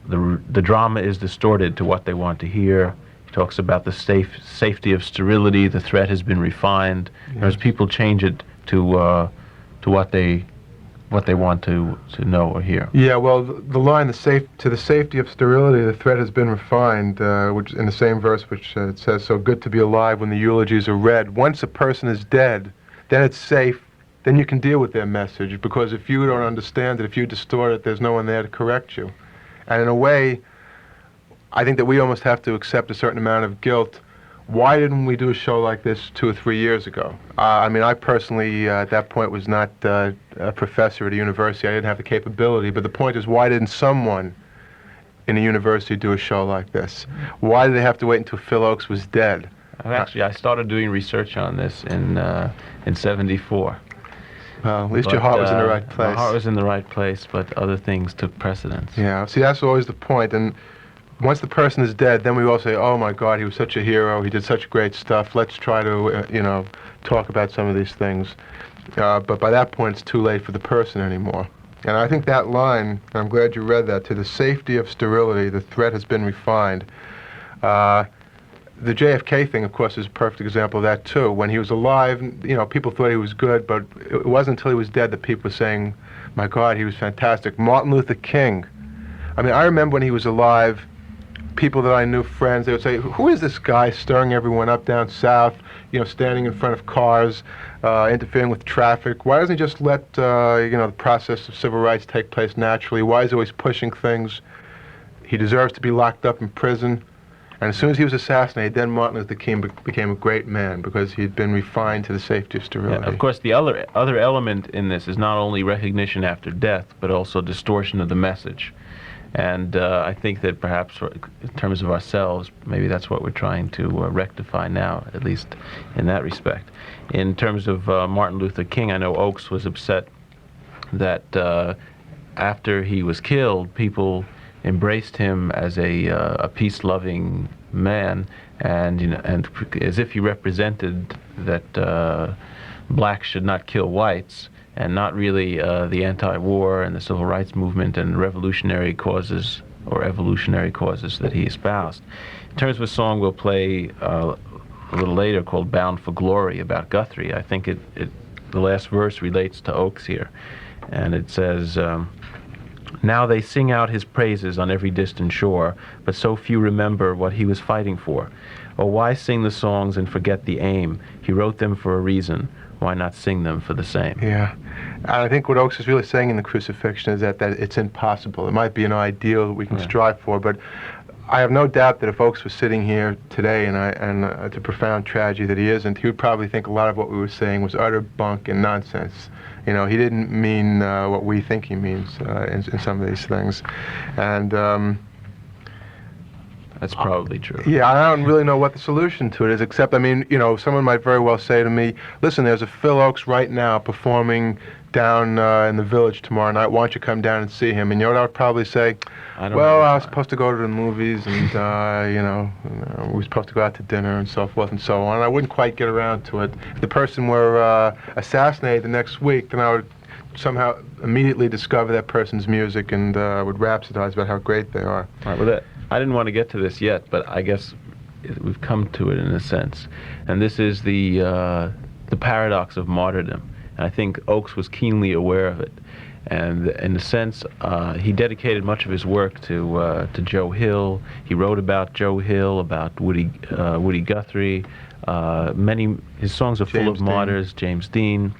the drama is distorted to what they want to hear. He talks about the safety of sterility, the threat has been refined. Yes. As people change it to what they want to know or hear. Yeah, well, the line, to the safety of sterility, the threat has been refined, which in the same verse, which it says, so good to be alive when the eulogies are read. Once a person is dead, then it's safe, then you can deal with their message, because if you don't understand it, if you distort it, there's no one there to correct you. And in a way, I think that we almost have to accept a certain amount of guilt. Why didn't we do a show like this 2 or 3 years ago? I mean, I personally, at that point, was not a professor at a university. I didn't have the capability. But the point is, why didn't someone in a university do a show like this? Why did they have to wait until Phil Ochs was dead? Actually, I started doing research on this in '74. Well, at least your heart was in the right place. My heart was in the right place, but other things took precedence. Yeah, see, that's always the point. And once the person is dead, then we all say, oh my God, he was such a hero, he did such great stuff, let's try to, talk about some of these things. But by that point, it's too late for the person anymore. And I think that line, I'm glad you read that, to the safety of sterility, the threat has been refined. The JFK thing, of course, is a perfect example of that, too. When he was alive, people thought he was good, but it wasn't until he was dead that people were saying, my God, he was fantastic. Martin Luther King. I mean, I remember when he was alive, people that I knew, friends, they would say, who is this guy stirring everyone up down south, standing in front of cars, interfering with traffic? Why doesn't he just let, the process of civil rights take place naturally? Why is he always pushing things? He deserves to be locked up in prison. And as soon as he was assassinated, then Martin Luther King became a great man, because he'd been refined to the safety of sterility. Yeah, of course, the other element in this is not only recognition after death, but also distortion of the message. And I think that perhaps in terms of ourselves, maybe that's what we're trying to rectify now, at least in that respect. In terms of Martin Luther King, I know Ochs was upset that after he was killed, people embraced him as a peace-loving man, and and as if he represented that blacks should not kill whites, and not really the anti-war and the civil rights movement and revolutionary causes or evolutionary causes that he espoused. In terms of a song we'll play a little later called Bound for Glory about Guthrie, I think the last verse relates to Ochs here. And it says, Now they sing out his praises on every distant shore, but so few remember what he was fighting for. Oh, why sing the songs and forget the aim? He wrote them for a reason. Why not sing them for the same? Yeah. And I think what Ochs is really saying in the Crucifixion is that it's impossible. It might be an ideal that we can strive for, but I have no doubt that if Ochs was sitting here today, and it's a profound tragedy that he isn't, he would probably think a lot of what we were saying was utter bunk and nonsense. You know, he didn't mean what we think he means in some of these things. And that's probably true. Yeah, I don't really know what the solution to it is, except, I mean, you know, someone might very well say to me, listen, there's a Phil Ochs right now performing down in the Village tomorrow night. Why don't you come down and see him? And you know what I would probably say? I was supposed to go to the movies, and, we were supposed to go out to dinner and so forth and so on. And I wouldn't quite get around to it. If the person were assassinated the next week, then I would somehow immediately discover that person's music and would rhapsodize about how great they are. All right, well, I didn't want to get to this yet, but I guess we've come to it in a sense. And this is the paradox of martyrdom. And I think Ochs was keenly aware of it. And in a sense, he dedicated much of his work to Joe Hill. He wrote about Joe Hill, about Woody Guthrie. His songs are full of martyrs. James Dean,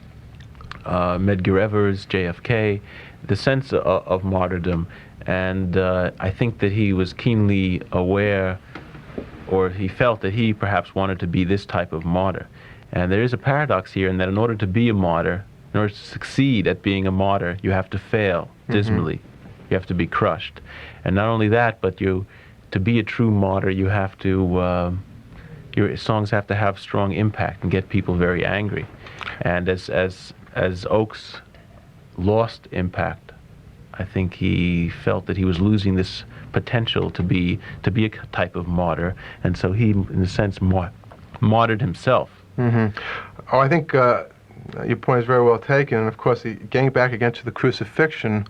Medgar Evers, JFK. The sense of martyrdom. And I think that he was keenly aware, or he felt that he perhaps wanted to be this type of martyr. And there is a paradox here in that in order to be a martyr, in order to succeed at being a martyr, you have to fail dismally. You have to be crushed. And not only that, but to be a true martyr, you have to, your songs have to have strong impact and get people very angry. And as Ochs lost impact, I think he felt that he was losing this potential to be a type of martyr, and so he, in a sense, martyred himself. Oh, I think your point is very well taken, and of course, getting back again to the Crucifixion,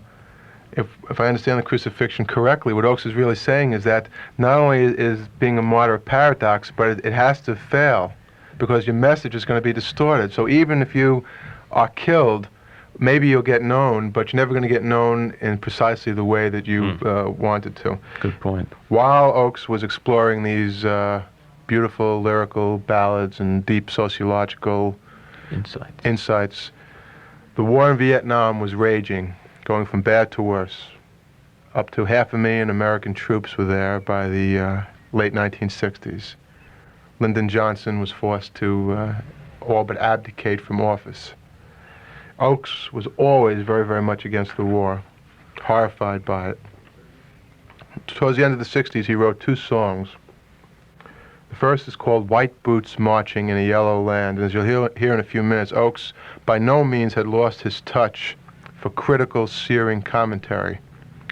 if I understand the Crucifixion correctly, what Ochs is really saying is that not only is being a martyr a paradox, but it has to fail, because your message is going to be distorted. So even if you are killed, maybe you'll get known, but you're never going to get known in precisely the way that you wanted to. Good point. While Ochs was exploring these beautiful lyrical ballads and deep sociological insights, the war in Vietnam was raging, going from bad to worse. Up to 500,000 American troops were there by the late 1960s. Lyndon Johnson was forced to all but abdicate from office. Ochs was always very, very much against the war, horrified by it. Towards the end of the 60s, he wrote 2 songs. The first is called White Boots Marching in a Yellow Land, and as you'll hear in a few minutes, Ochs by no means had lost his touch for critical, searing commentary,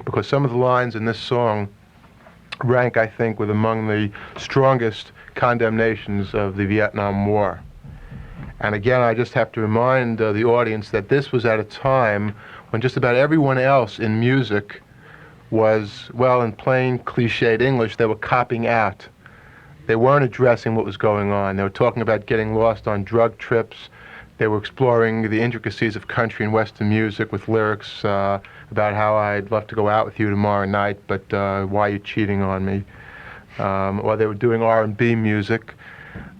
because some of the lines in this song rank, I think, with among the strongest condemnations of the Vietnam War. And again, I just have to remind the audience that this was at a time when just about everyone else in music was, well, in plain cliched English, they were copping out. They weren't addressing what was going on. They were talking about getting lost on drug trips. They were exploring the intricacies of country and Western music with lyrics about how I'd love to go out with you tomorrow night, but why are you cheating on me? Or they were doing R&B music,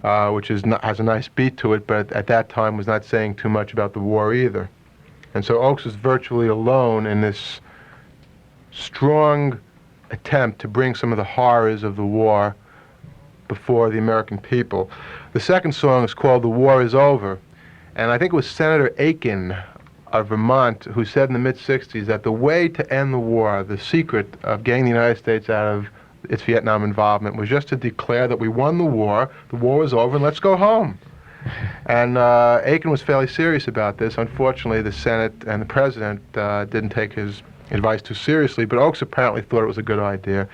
which has a nice beat to it, but at that time was not saying too much about the war either. And so Ochs was virtually alone in this strong attempt to bring some of the horrors of the war before the American people. The second song is called The War Is Over, and I think it was Senator Aiken of Vermont who said in the mid-60s that the way to end the war, the secret of getting the United States out of its Vietnam involvement, was just to declare that we won the war was over, and let's go home. And Aiken was fairly serious about this. Unfortunately, the Senate and the President didn't take his advice too seriously, but Ochs apparently thought it was a good idea.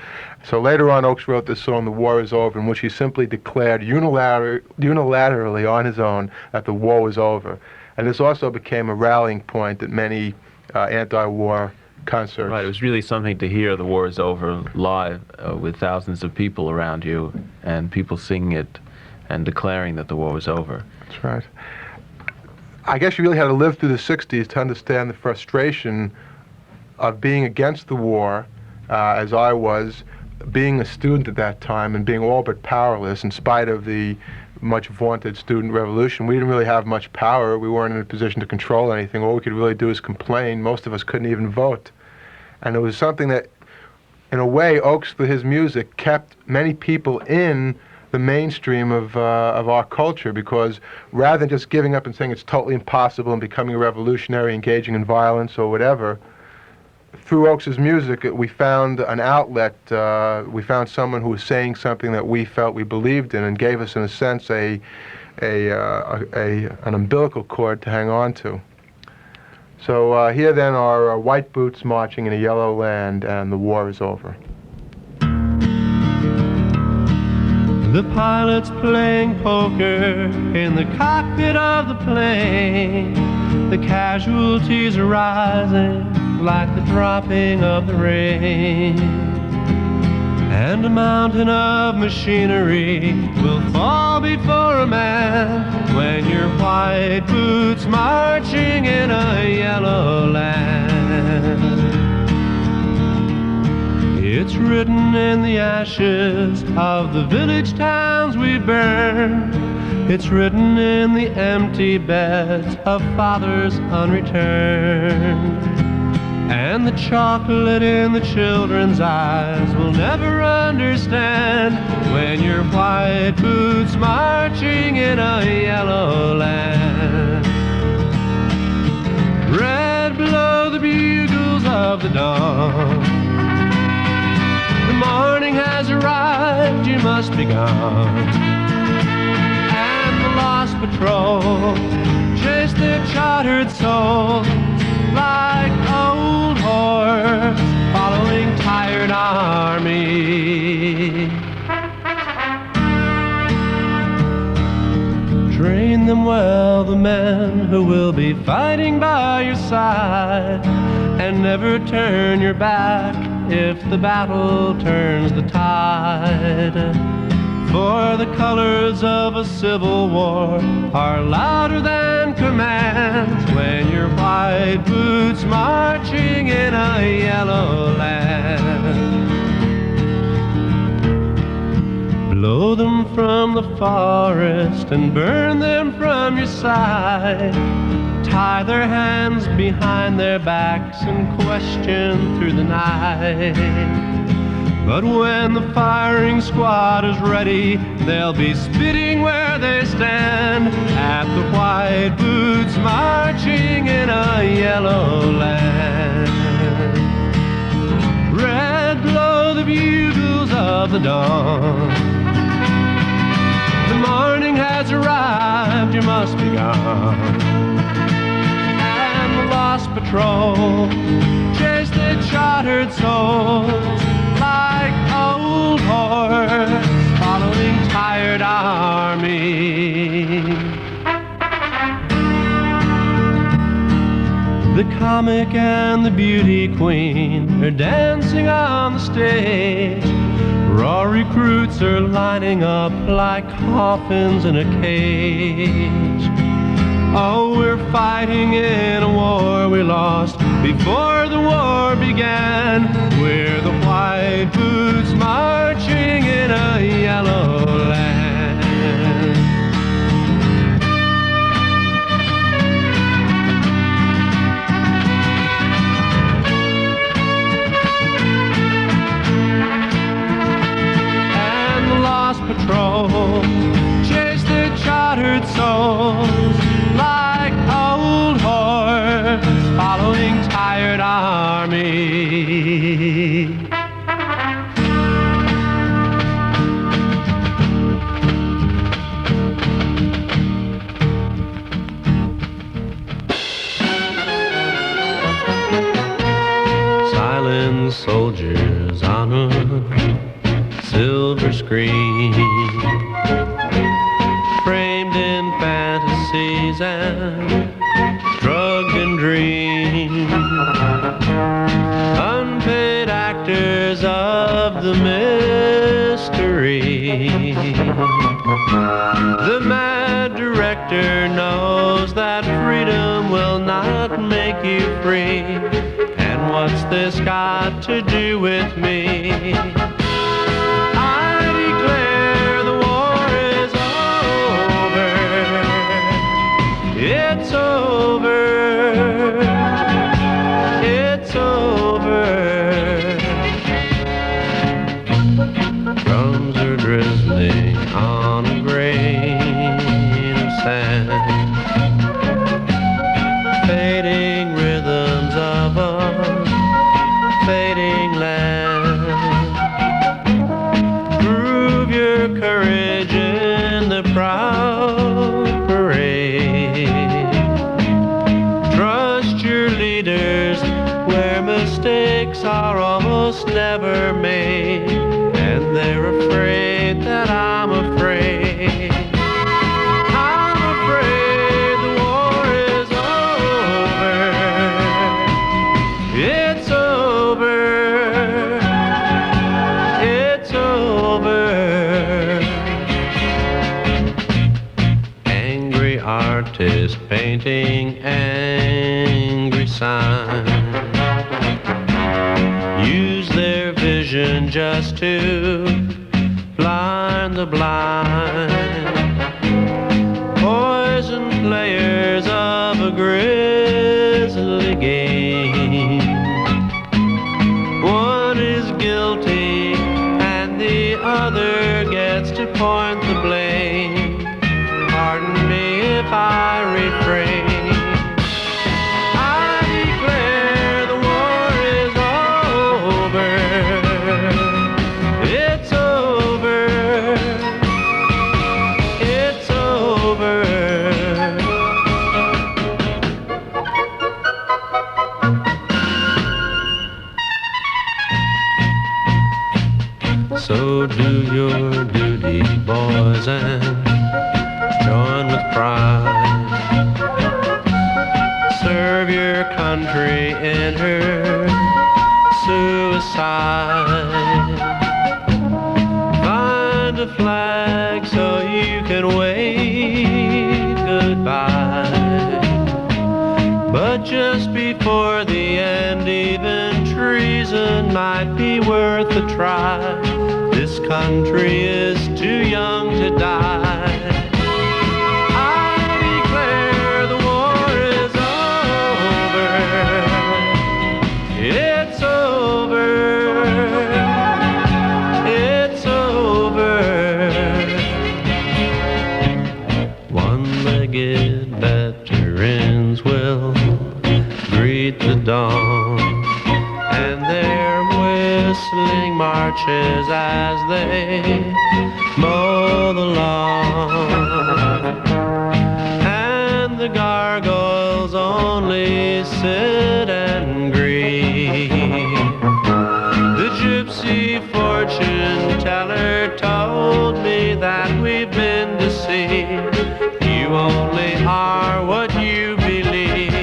So later on, Ochs wrote this song, The War Is Over, in which he simply declared unilaterally on his own that the war was over. And this also became a rallying point at many anti-war concerts. Right, it was really something to hear The War Is Over live with thousands of people around you and people singing it and declaring that the war was over. That's right. I guess you really had to live through the 60s to understand the frustration of being against the war, as I was, being a student at that time and being all but powerless in spite of the much vaunted student revolution. We didn't really have much power. We weren't in a position to control anything. All we could really do is complain. Most of us couldn't even vote. And it was something that, in a way, Ochs, with his music, kept many people in the mainstream of our culture, because rather than just giving up and saying it's totally impossible and becoming a revolutionary, engaging in violence or whatever, through Ochs' music, we found an outlet. We found someone who was saying something that we felt we believed in, and gave us, in a sense, an umbilical cord to hang on to. So here then are white boots marching in a yellow land, and the war is over. The pilot's playing poker in the cockpit of the plane. The casualties are rising like the dropping of the rain. And a mountain of machinery will fall before a man when your white boots marching in a yellow land. It's written in the ashes of the village towns we burn. It's written in the empty beds of fathers unreturned. And the chocolate in the children's eyes will never understand when your white boots marching in a yellow land. Red blow the bugles of the dawn. The morning has arrived, you must be gone. And the lost patrol chase their chartered souls like old horse following tired army. Train them well, the men who will be fighting by your side, and never turn your back if the battle turns the tide. For the colors of a civil war are louder than commands when your white boots marching in a yellow land. Blow them from the forest and burn them from your side. Tie their hands behind their backs and question through the night. But when the firing squad is ready, they'll be spitting where they stand at the white boots marching in a yellow land. Red blow the bugles of the dawn. The morning has arrived, you must be gone. And the lost patrol chase their chartered souls like old horse following tired army. The comic and the beauty queen are dancing on the stage. Raw recruits are lining up like coffins in a cage. Oh, we're fighting in a war we lost before the war began. We're the white boots marching in a yellow land. And the lost patrol chase their chartered souls like old horse following tired army. Silent soldiers on a silver screen, framed in fantasies and drugged in dreams, unpaid actors of the mystery. The mad director knows that freedom will not make you free, and what's this got to do with me? I declare the war is over. It's over. It's over. Drums are drizzling on a grain of sand. Fading rhythms of a fading land. Prove your courage in the proud parade. Trust your leaders where mistakes are almost never made. And they're afraid that I'm afraid. I'm afraid the war is over. It's over. It's over. Angry artists painting angry signs. Use their vision just to blind the blind. Poison players of a grisly game. One is guilty and the other gets to point the blame. Pardon me if I refrain. So do your duty, boys, and join with pride. Serve your country in her suicide. Find a flag so you can wave goodbye. But just before the end, even treason might be worth a try. This country is too young to die. I declare the war is over. It's over. It's over. One-legged veterans will greet the dawn, and their whistling marches as they mow the lawn. And the gargoyles only sit and grieve. The gypsy fortune teller told me that we've been deceived. You only are what you believe.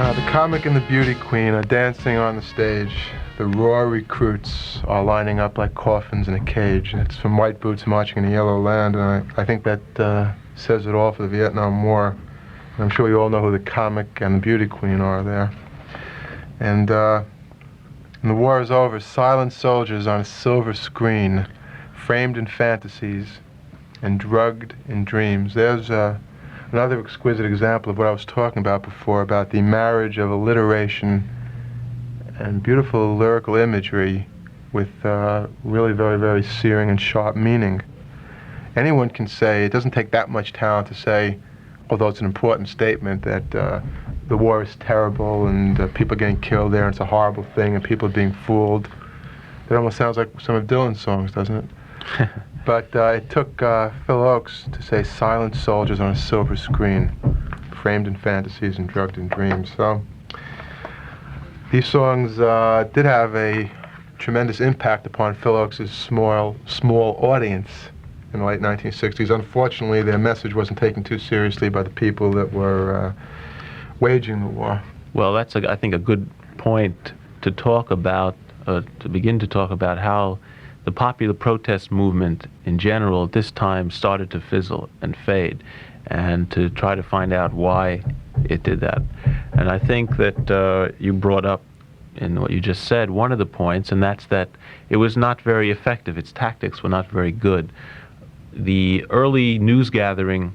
The comic and the beauty queen are dancing on the stage. The raw recruits are lining up like coffins in a cage. It's from White Boots Marching in a Yellow Land, and I think that says it all for the Vietnam War. And I'm sure you all know who the comic and the beauty queen are there. And when the war is over, silent soldiers on a silver screen, framed in fantasies and drugged in dreams. There's another exquisite example of what I was talking about before, about the marriage of alliteration and beautiful lyrical imagery with really very, very searing and sharp meaning. Anyone can say, it doesn't take that much talent to say, although it's an important statement, that the war is terrible and people are getting killed there and it's a horrible thing and people are being fooled. It almost sounds like some of Dylan's songs, doesn't it? But it took Phil Ochs to say silent soldiers on a silver screen, framed in fantasies and drugged in dreams. So these songs did have a tremendous impact upon Phil Ochs' small audience in the late 1960s. Unfortunately, their message wasn't taken too seriously by the people that were waging the war. Well, that's, I think, a good point to talk about, to begin to talk about how the popular protest movement in general at this time started to fizzle and fade, and to try to find out why it did that. And I think that you brought up in what you just said one of the points, and that's that it was not very effective. Its tactics were not very good. The early news gathering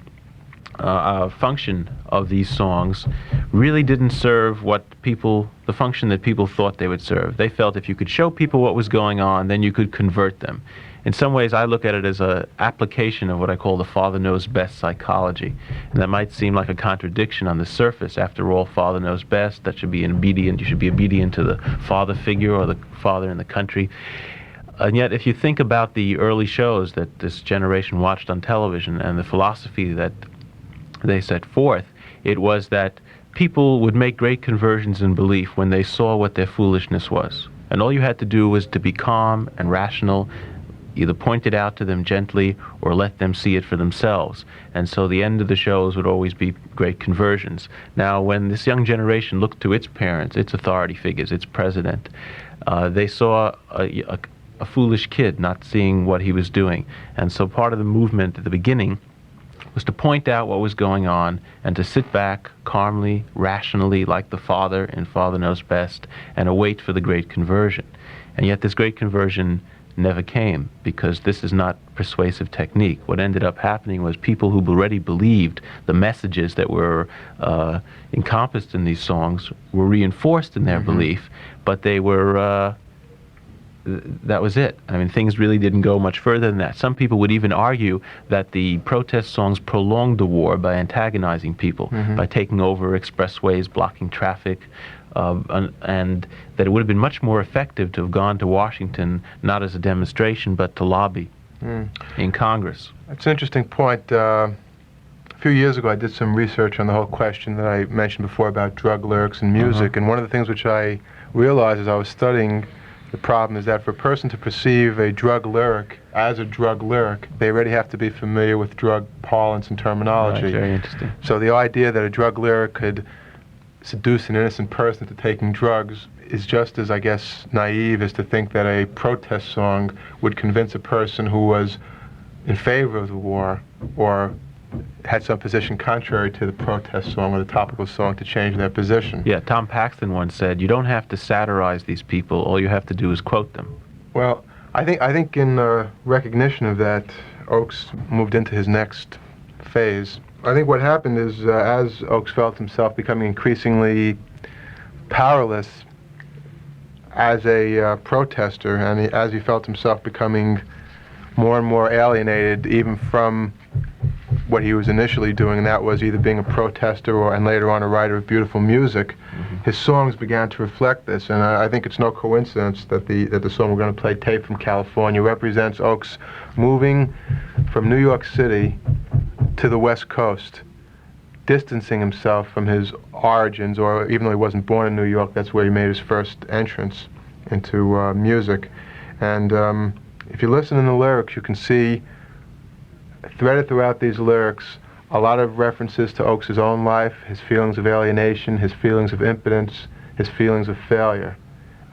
function of these songs really didn't serve the function that people thought they would serve. They felt if you could show people what was going on, then you could convert them. In some ways, I look at it as an application of what I call the Father Knows Best psychology. And that might seem like a contradiction on the surface. After all, Father knows best. That should be obedient. You should be obedient to the father figure or the father in the country. And yet, if you think about the early shows that this generation watched on television and the philosophy that they set forth, it was that people would make great conversions in belief when they saw what their foolishness was. And all you had to do was to be calm and rational, either point it out to them gently or let them see it for themselves. And so the end of the shows would always be great conversions. Now, when this young generation looked to its parents, its authority figures, its president, they saw a foolish kid not seeing what he was doing. And so part of the movement at the beginning was to point out what was going on and to sit back calmly, rationally, like the Father in Father Knows Best, and await for the great conversion. And yet this great conversion never came, because this is not persuasive technique. What ended up happening was people who already believed the messages that were encompassed in these songs were reinforced in their belief, but they were that was it. I mean, things really didn't go much further than that. Some people would even argue that the protest songs prolonged the war by antagonizing people, by taking over expressways, blocking traffic, and that it would have been much more effective to have gone to Washington, not as a demonstration, but to lobby in Congress. That's an interesting point. A few years ago, I did some research on the whole question that I mentioned before about drug lyrics and music, and one of the things which I realized as I was studying the problem is that for a person to perceive a drug lyric as a drug lyric, they already have to be familiar with drug parlance and terminology. Right, very interesting. So the idea that a drug lyric could seduce an innocent person to taking drugs is just as, I guess, naive as to think that a protest song would convince a person who was in favor of the war or had some position contrary to the protest song or the topical song to change their position. Yeah, Tom Paxton once said, you don't have to satirize these people, all you have to do is quote them. Well, I think in recognition of that, Ochs moved into his next phase. I think what happened is, as Ochs felt himself becoming increasingly powerless as a protester, and as he felt himself becoming more and more alienated even from what he was initially doing, and that was either being a protester and later on a writer of beautiful music, his songs began to reflect this. And I think it's no coincidence that the song we're going to play, Tape from California, represents Ochs moving from New York City to the West Coast, distancing himself from his origins, or even though he wasn't born in New York, that's where he made his first entrance into music. And if you listen in the lyrics, you can see threaded throughout these lyrics a lot of references to Ochs' own life, his feelings of alienation, his feelings of impotence, his feelings of failure.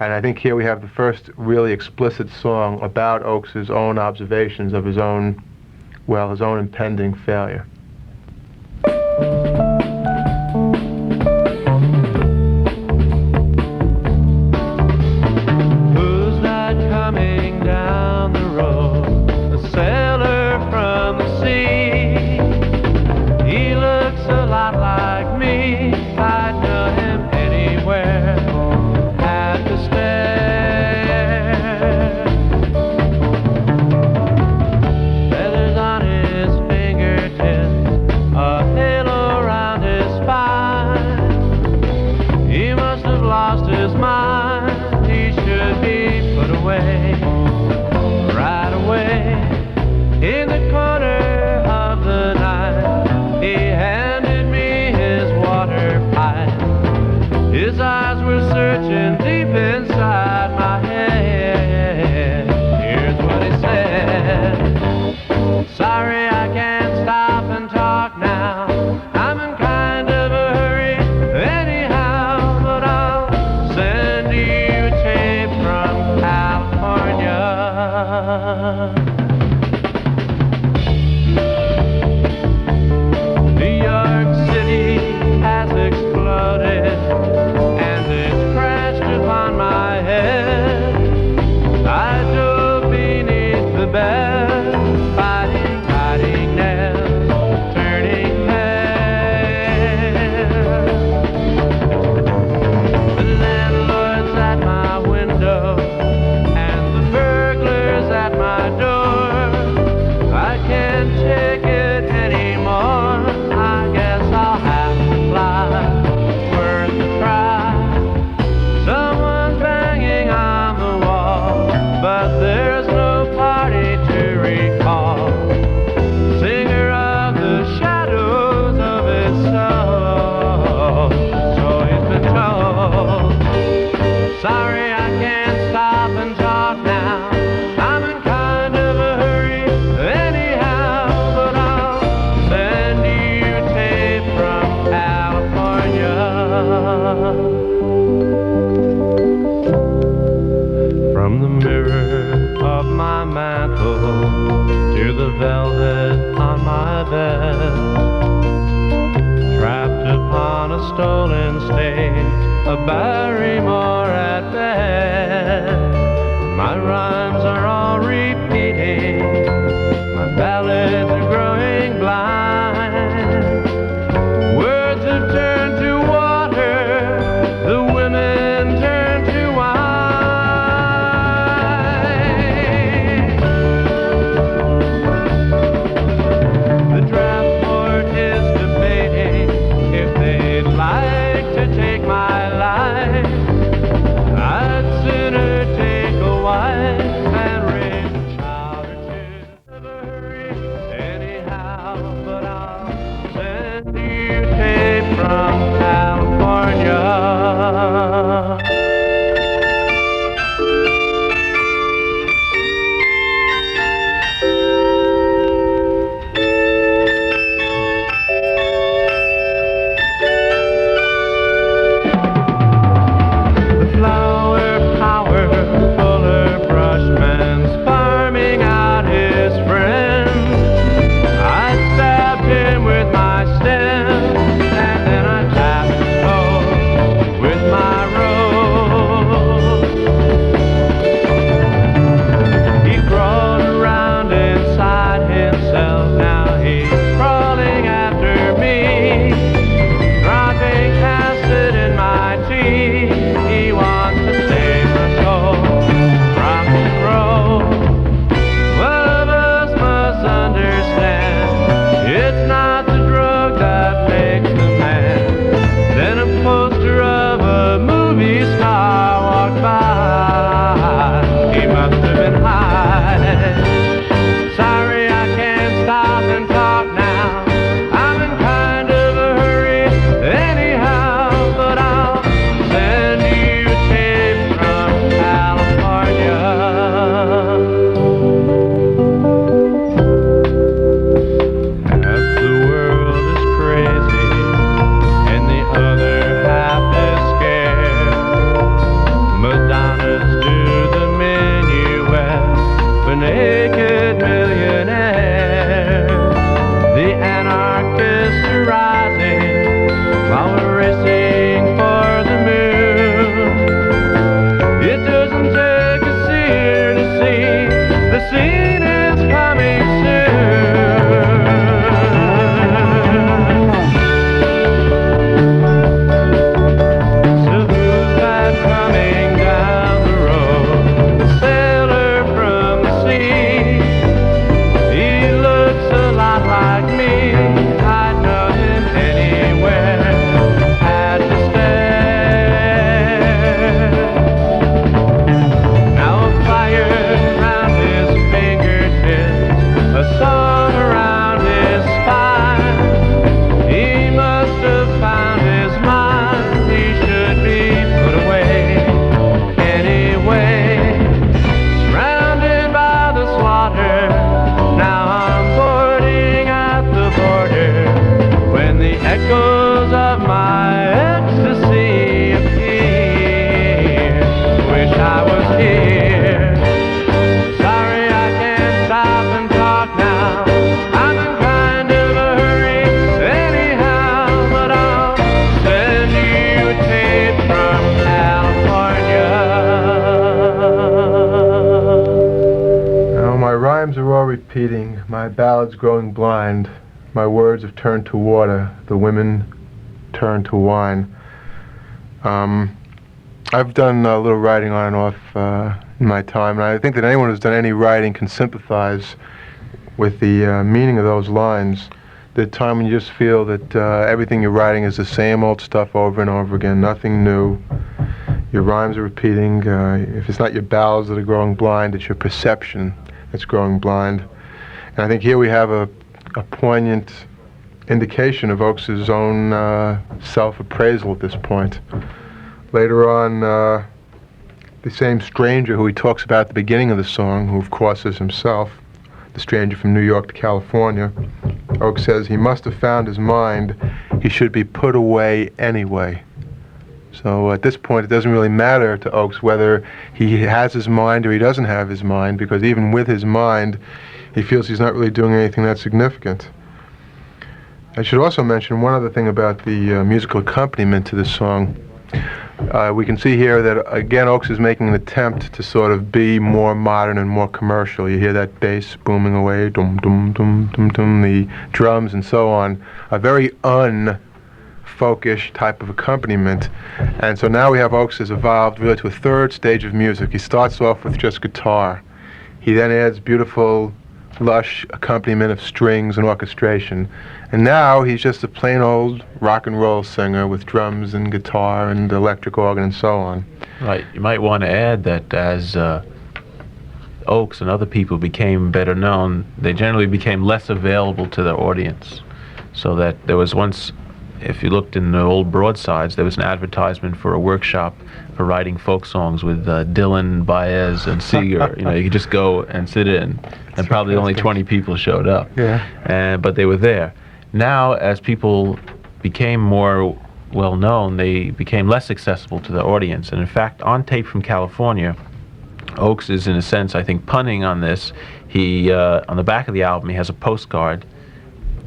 And I think here we have the first really explicit song about Ochs' own observations of his own impending failure. Who's that coming down the road? A sailor from the sea. He looks a lot like me. I'd know him anywhere. Had to stare. Feathers on his fingertips, a halo around his spine. He must have lost his mind. He should be put away right away. In the corner of the night, he handed me his water pipe. His eyes were searching deep inside my head. New York City has exploded and it's crashed upon my head. I dove beneath the bed, fighting nails, turning pale. The landlord's at my window and the burglar's at my door. I can't take it anymore. I guess I'll have to fly. Worth the try. Someone's banging on the wall, but there's no party to recall. Singer of the shadows of his soul, so he's been told. Sorry, I can't stop and talk now. I'm in kind of a hurry anyhow, but I'll send you tape from California. From the mirror of my mantle to the velvet on my bed, trapped upon a stolen stage, a Barrymore at bed. My rhymes are all repeating, my ballads are growing blind. Words have turned to water, the women turn to wine. The draft board is debating if they'd like to take my life. I'd sooner take a wife and raise a child or two. Never hurry anyhow, but I'll send you tape from California. The flower power fuller brushman's farming out his friends. I stabbed him with my stem, and then I tapped his toe with my rose. He crawled around inside himself, now he's crawling after me, dropping acid in my tea. He wants to save my soul, rock and roll. One of us must understand, it's not the drug that makes the man. Then a poster of a movie star walked by. He must have been high. Sorry, I can't stop and talk now. I'm in kind of a hurry anyhow, but I'll send you tape from California. Half the world is crazy and the other half is scared. Madonnas do the minuet are all repeating, my ballad's growing blind, my words have turned to water, the women turn to wine. I've done a little writing on and off in my time, and I think that anyone who's done any writing can sympathize with the meaning of those lines. The time when you just feel that everything you're writing is the same old stuff over and over again, nothing new. Your rhymes are repeating. If it's not your ballads that are growing blind, it's your perception that's growing blind. And I think here we have a poignant indication of Ochs' own self-appraisal at this point. Later on, the same stranger who he talks about at the beginning of the song, who of course is himself, the stranger from New York to California, Ochs says he must have found his mind, he should be put away anyway. So at this point, it doesn't really matter to Ochs whether he has his mind or he doesn't have his mind, because even with his mind, he feels he's not really doing anything that significant. I should also mention one other thing about the musical accompaniment to this song. We can see here that, again, Ochs is making an attempt to sort of be more modern and more commercial. You hear that bass booming away, dum dum dum dum dum, the drums and so on. A very folk-ish type of accompaniment. And so now we have Ochs has evolved really to a third stage of music. He starts off with just guitar. He then adds beautiful, lush accompaniment of strings and orchestration. And now he's just a plain old rock and roll singer with drums and guitar and electric organ and so on. Right. You might want to add that as Ochs and other people became better known, they generally became less available to their audience. So that there was once, if you looked in the old broadsides, there was an advertisement for a workshop for writing folk songs with Dylan, Baez, and Seeger. You could just go and sit in, and probably only 20 people showed up. Yeah. But they were there. Now, as people became more well-known, they became less accessible to the audience. And in fact, on Tape from California, Ochs is, in a sense, I think, punning on this. He, on the back of the album, he has a postcard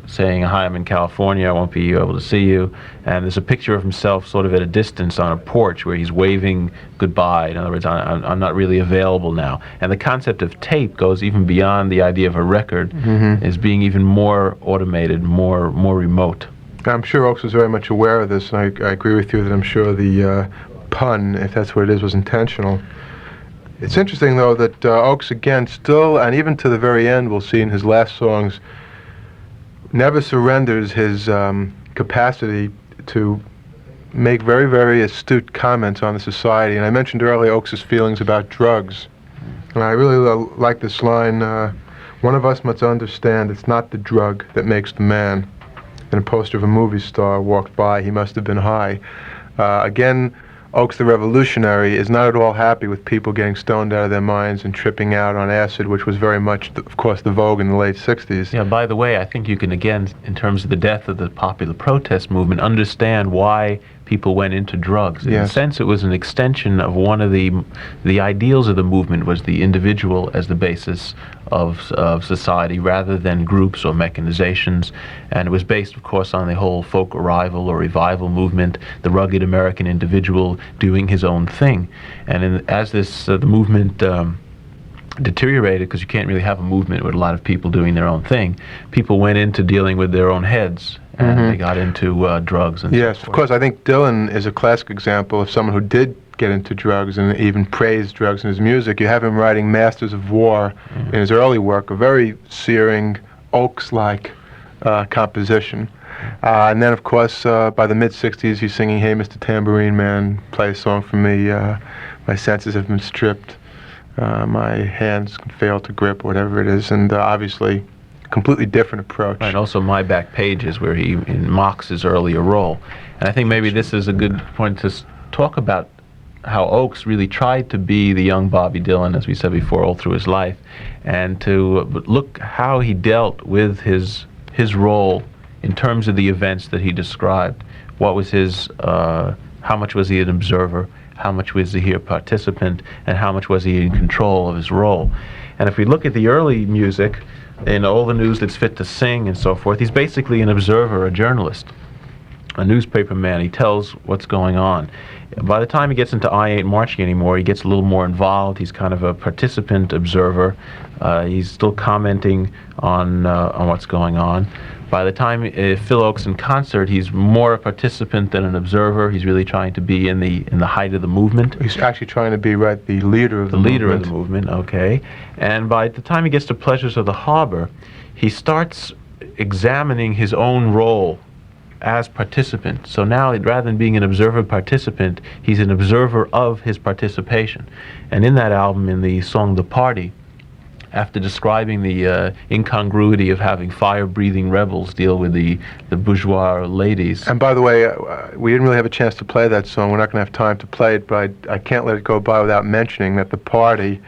saying, "Hi, I'm in California, I won't be able to see you." And there's a picture of himself sort of at a distance on a porch where he's waving goodbye. In other words, I'm not really available now. And the concept of tape goes even beyond the idea of a record, as being even more automated, more remote. I'm sure Ochs was very much aware of this, and I agree with you that I'm sure the pun, if that's what it is, was intentional. It's interesting, though, that Ochs, again, still, and even to the very end, we'll see in his last songs, never surrenders his capacity to make very, very astute comments on the society. And I mentioned earlier Ochs' feelings about drugs. And I really like this line, one of us must understand it's not the drug that makes the man. And a poster of a movie star walked by, he must have been high. Again, Ochs the revolutionary is not at all happy with people getting stoned out of their minds and tripping out on acid, which was very much, of course, the vogue in the late 60s. Yeah, by the way, I think you can, again, in terms of the death of the popular protest movement, understand why people went into drugs. In a sense, it was an extension of one of the ideals of the movement was the individual as the basis of society rather than groups or mechanizations. And it was based, of course, on the whole folk arrival or revival movement, the rugged American individual doing his own thing. And as the movement deteriorated, because you can't really have a movement with a lot of people doing their own thing, people went into dealing with their own heads, and they got into drugs and yes, so forth. Of course, I think Dylan is a classic example of someone who did get into drugs and even praised drugs in his music. You have him writing Masters of War in his early work, a very searing, Ochs-like composition. And then, of course, by the mid-'60s, he's singing, "Hey, Mr. Tambourine Man, play a song for me, my senses have been stripped, my hands can fail to grip," or whatever it is, and obviously completely different approach. And also My Back Pages, where he mocks his earlier role. And I think maybe this is a good point to talk about how Ochs really tried to be the young Bobby Dylan, as we said before, all through his life, and to look how he dealt with his role in terms of the events that he described. What was his, how much was he an observer, how much was he a participant, and how much was he in control of his role. And if we look at the early music, in All the News That's Fit to Sing and so forth, he's basically an observer, a journalist. a newspaper man. He tells what's going on. By the time he gets into I Ain't Marching Anymore, he gets a little more involved. He's kind of a participant observer. He's still commenting on what's going on. By the time Phil Ochs in concert, he's more a participant than an observer. He's really trying to be in the height of the movement. He's actually trying to be the leader of the movement. Leader of the movement, okay. And by the time he gets to Pleasures of the Harbor, he starts examining his own role as participant. So now, rather than being an observer participant, he's an observer of his participation. And in that album, in the song The Party, after describing the incongruity of having fire-breathing rebels deal with the bourgeois ladies. And by the way, we didn't really have a chance to play that song. We're not going to have time to play it, but I can't let it go by without mentioning that The Party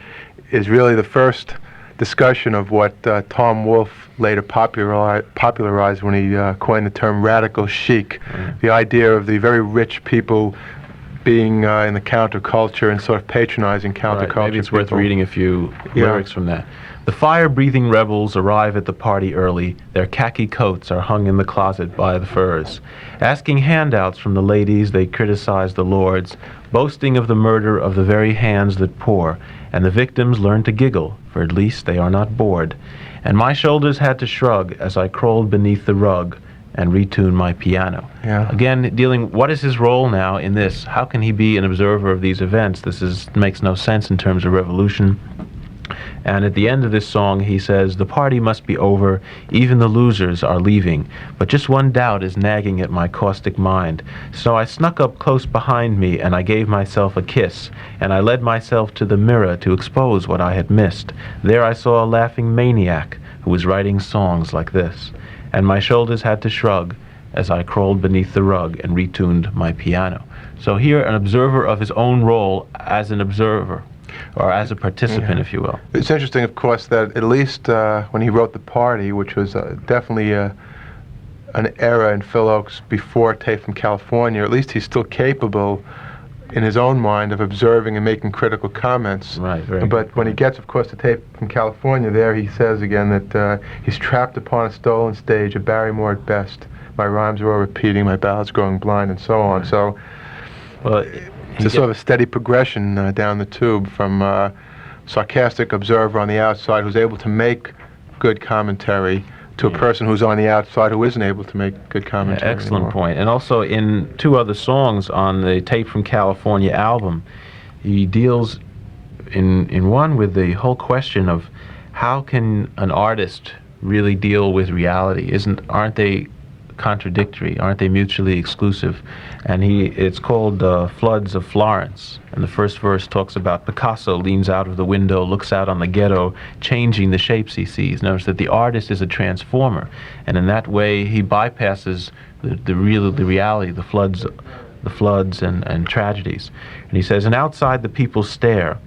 is really the first discussion of what Tom Wolfe later popularized when he coined the term radical chic, the idea of the very rich people being in the counterculture and sort of patronizing counterculture. Right, maybe it's worth reading a few lyrics from that. The fire-breathing rebels arrive at the party early. Their khaki coats are hung in the closet by the furs. Asking handouts from the ladies, they criticize the lords, boasting of the murder of the very hands that pour, and the victims learn to giggle, for at least they are not bored. And my shoulders had to shrug as I crawled beneath the rug and retune my piano. Yeah. Again, dealing, what is his role now in this? How can he be an observer of these events? This makes no sense in terms of revolution. And at the end of this song, he says, the party must be over, even the losers are leaving, but just one doubt is nagging at my caustic mind. So I snuck up close behind me, and I gave myself a kiss, and I led myself to the mirror to expose what I had missed. There I saw a laughing maniac who was writing songs like this, and my shoulders had to shrug as I crawled beneath the rug and retuned my piano. So here, an observer of his own role as an observer, or as a participant, if you will. It's interesting, of course, that at least when he wrote The Party, which was definitely an era in Phil Ochs before Tape from California, at least he's still capable in his own mind of observing and making critical comments. Right, but when he gets, of course, to Tape from California, there he says again that he's trapped upon a stolen stage, a Barrymore at best. My rhymes are all repeating, my ballads growing blind, and so on. So, well, it's a sort of a steady progression down the tube from sarcastic observer on the outside who's able to make good commentary to a person who's on the outside who isn't able to make good commentary. Excellent anymore. point. And also in two other songs on the Tape from California album, he deals in one with the whole question of how can an artist really deal with reality? Aren't they contradictory? Aren't they mutually exclusive? And it's called Floods of Florence. And the first verse talks about Picasso leans out of the window, looks out on the ghetto, changing the shapes he sees. Notice that the artist is a transformer, and in that way he bypasses the reality, the floods and tragedies. And he says, and outside the people stare,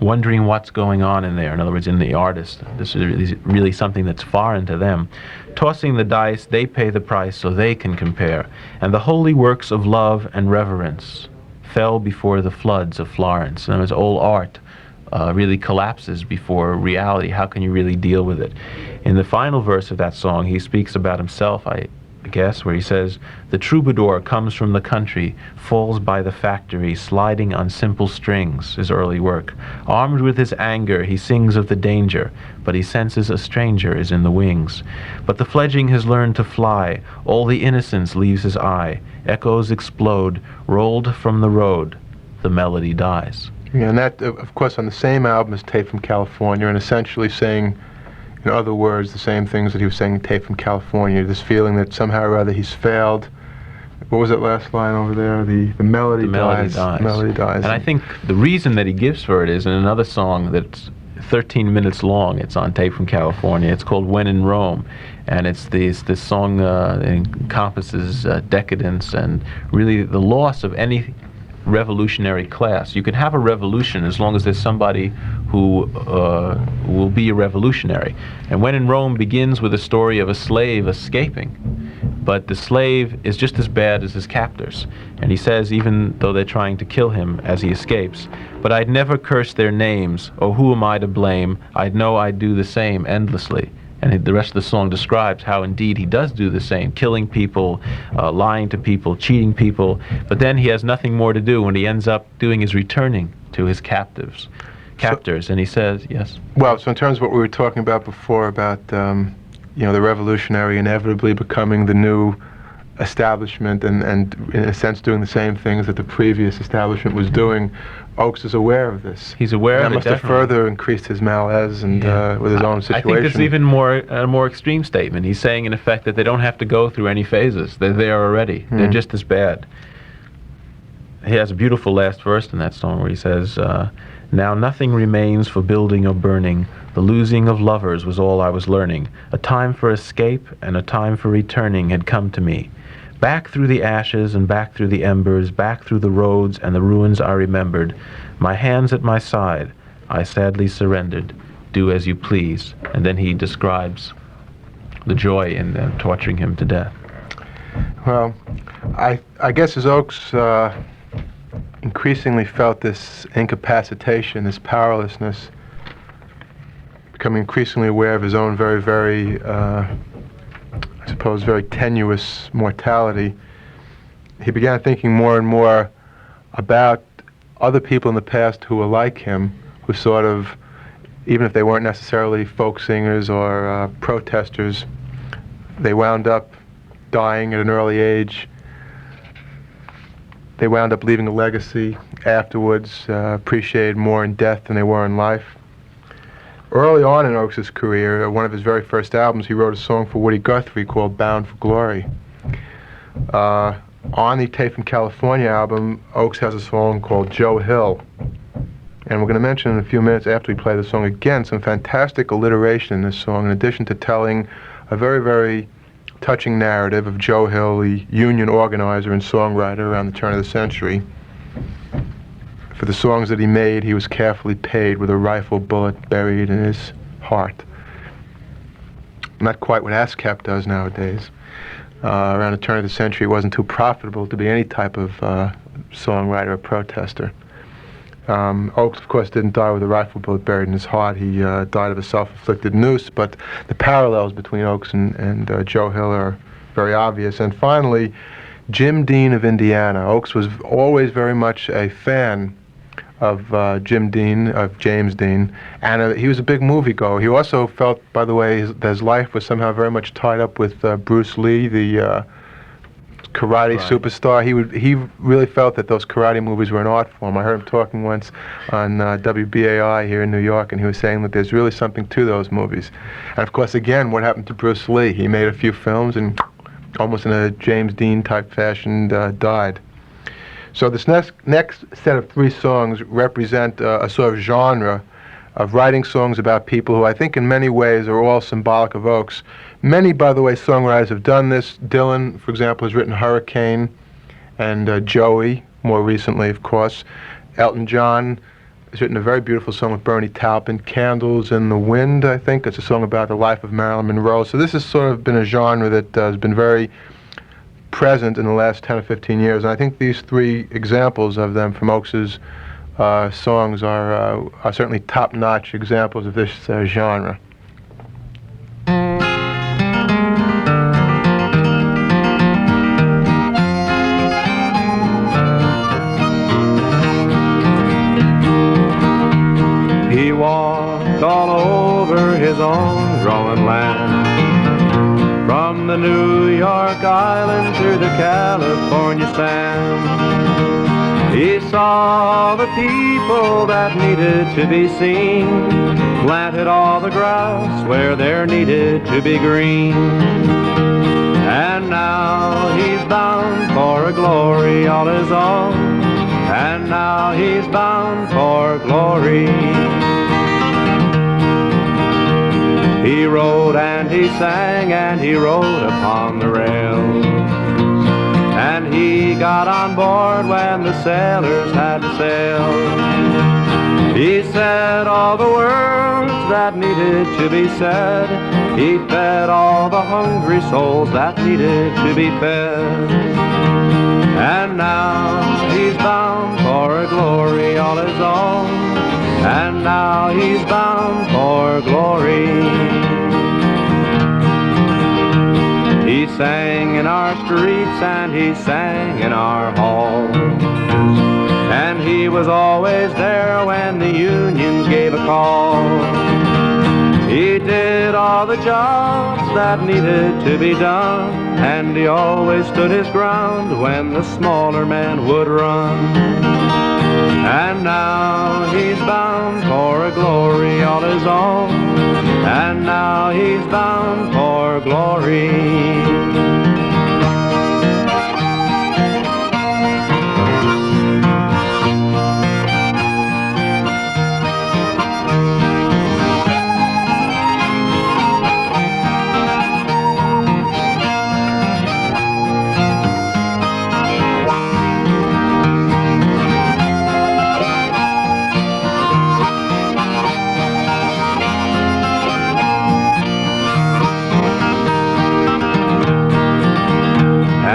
wondering what's going on in there. In other words, in the artist. This is really something that's foreign to them. Tossing the dice, they pay the price so they can compare. And the holy works of love and reverence fell before the floods of Florence. In other words, all art really collapses before reality. How can you really deal with it? In the final verse of that song, he speaks about himself, I guess, where he says, the troubadour comes from the country, falls by the factory, sliding on simple strings, his early work. Armed with his anger, he sings of the danger, but he senses a stranger is in the wings. But the fledgling has learned to fly, all the innocence leaves his eye, echoes explode, rolled from the road, the melody dies. Yeah, and that, of course, on the same album as Tape from California, and essentially saying, in other words, the same things that he was saying in Tape from California, this feeling that somehow or other he's failed. What was that last line over there? The melody dies. The melody dies. And I think the reason that he gives for it is in another song that's 13 minutes long. It's on Tape from California. It's called When in Rome. And it's this song encompasses decadence and really the loss of any revolutionary class. You can have a revolution as long as there's somebody who will be a revolutionary. And When in Rome begins with a story of a slave escaping, but the slave is just as bad as his captors. And he says, even though they're trying to kill him as he escapes, but I'd never curse their names, oh, who am I to blame? I'd know I'd do the same endlessly, And the rest of the song describes how indeed he does do the same, killing people, lying to people, cheating people. But then he has nothing more to do. When he ends up doing is returning to his captors. And he says, yes. Well, so in terms of what we were talking about before about, the revolutionary inevitably becoming the new establishment and in a sense doing the same things that the previous establishment was doing, Ochs is aware of this. He's aware of it. That must have further increased his malaise and with his own situation. I think this is even a more extreme statement. He's saying, in effect, that they don't have to go through any phases. They're there already. They're just as bad. He has a beautiful last verse in that song where he says, now nothing remains for building or burning. The losing of lovers was all I was learning. A time for escape and a time for returning had come to me. Back through the ashes and back through the embers, back through the roads and the ruins I remembered. My hands at my side, I sadly surrendered. Do as you please. And then he describes the joy in them torturing him to death. Well, I guess as Ochs increasingly felt this incapacitation, this powerlessness, becoming increasingly aware of his own very, very I suppose, very tenuous mortality, he began thinking more and more about other people in the past who were like him, who sort of, even if they weren't necessarily folk singers or protesters, they wound up dying at an early age. They wound up leaving a legacy afterwards, appreciated more in death than they were in life. Early on in Ochs' career, one of his very first albums, he wrote a song for Woody Guthrie called Bound for Glory. On the Tape from California album, Ochs has a song called Joe Hill. And we're going to mention in a few minutes after we play the song again some fantastic alliteration in this song, in addition to telling a very, very touching narrative of Joe Hill, the union organizer and songwriter around the turn of the century. For the songs that he made, he was carefully paid with a rifle bullet buried in his heart. Not quite what ASCAP does nowadays. Around the turn of the century, it wasn't too profitable to be any type of songwriter or protester. Ochs, of course, didn't die with a rifle bullet buried in his heart. He died of a self-inflicted noose, but the parallels between Ochs and Joe Hill are very obvious. And finally, Jim Dean of Indiana. Ochs was always very much a fan of James Dean, and he was a big moviegoer. He also felt, by the way, that his life was somehow very much tied up with Bruce Lee, the karate superstar. He really felt that those karate movies were an art form. I heard him talking once on WBAI here in New York, and he was saying that there's really something to those movies. And of course, again, what happened to Bruce Lee? He made a few films and almost in a James Dean type fashion died. So this next set of three songs represent a sort of genre of writing songs about people who I think in many ways are all symbolic of Ochs. Many, by the way, songwriters have done this. Dylan, for example, has written Hurricane, and Joey, more recently, of course. Elton John has written a very beautiful song with Bernie Taupin, Candles in the Wind, I think. It's a song about the life of Marilyn Monroe. So this has sort of been a genre that has been very present in the last 10 or 15 years. And I think these three examples of them from Ochs' songs are certainly top-notch examples of this genre. He walked all over his own growing land, from the New York Island to the California sand. He saw the people that needed to be seen, planted all the grass where there needed to be green. And now he's bound for a glory all his own, and now he's bound for glory. He rode and he sang and he rode upon the rails, and he got on board when the sailors had to sail. He said all the words that needed to be said. He fed all the hungry souls that needed to be fed. And now he's bound for a glory all his own, and now he's bound for glory. He sang in our streets and he sang in our halls. And he was always there when the unions gave a call. He did all the jobs that needed to be done, and he always stood his ground when the smaller man would run. And now he's bound for a glory all his own, and now he's bound for glory.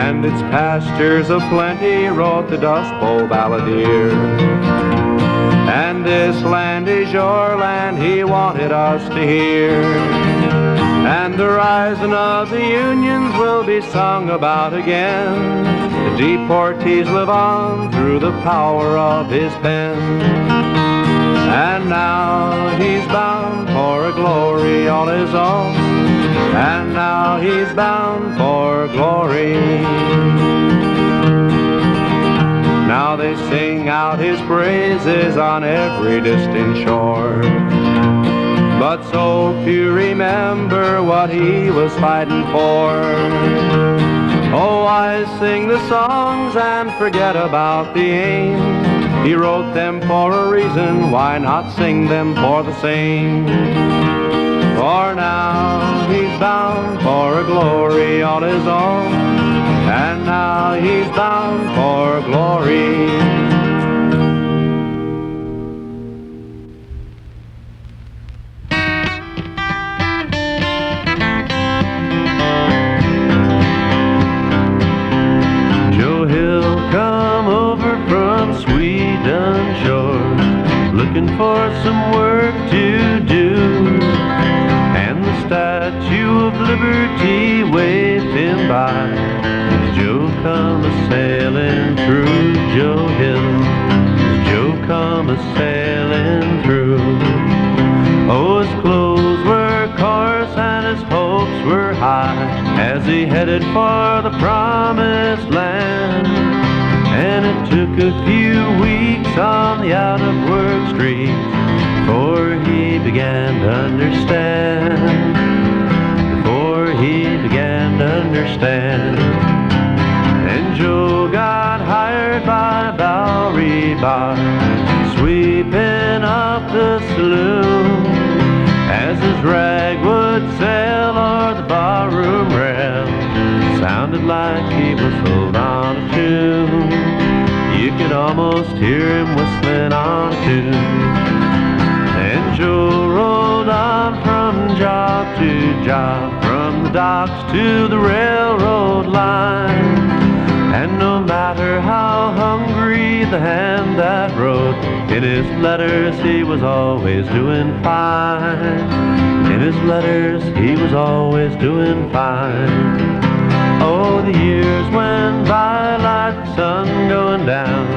And its pastures of plenty wrote the Dust Bowl balladeer. And this land is your land, he wanted us to hear. And the rising of the unions will be sung about again. The deportees live on through the power of his pen. And now he's bound for a glory all his own, and now he's bound for glory. Now they sing out his praises on every distant shore, but so few remember what he was fighting for. Oh, why sing the songs and forget about the aim? He wrote them for a reason, why not sing them for the same? For now he's bound for a glory all his own, and now he's bound for glory. Joe Hill come over from Sweden shore, looking for some work to do. Statue of Liberty waved him by. Joe come a-sailing through Joe Hill. Joe come a-sailing through. Oh, his clothes were coarse and his hopes were high as he headed for the promised land. And it took a few weeks on the out-of-work streets before he began to understand. He began to understand. And Joe got hired by Bowery Bar, sweeping up the saloon, as his rag would sail or the barroom rail sounded like he whistled on a tune. You could almost hear him whistling on a tune. And Joe rolled on from job to job, from the docks to the railroad line. And no matter how hungry the hand that wrote, in his letters he was always doing fine. In his letters he was always doing fine. Oh, the years went by like the sun going down,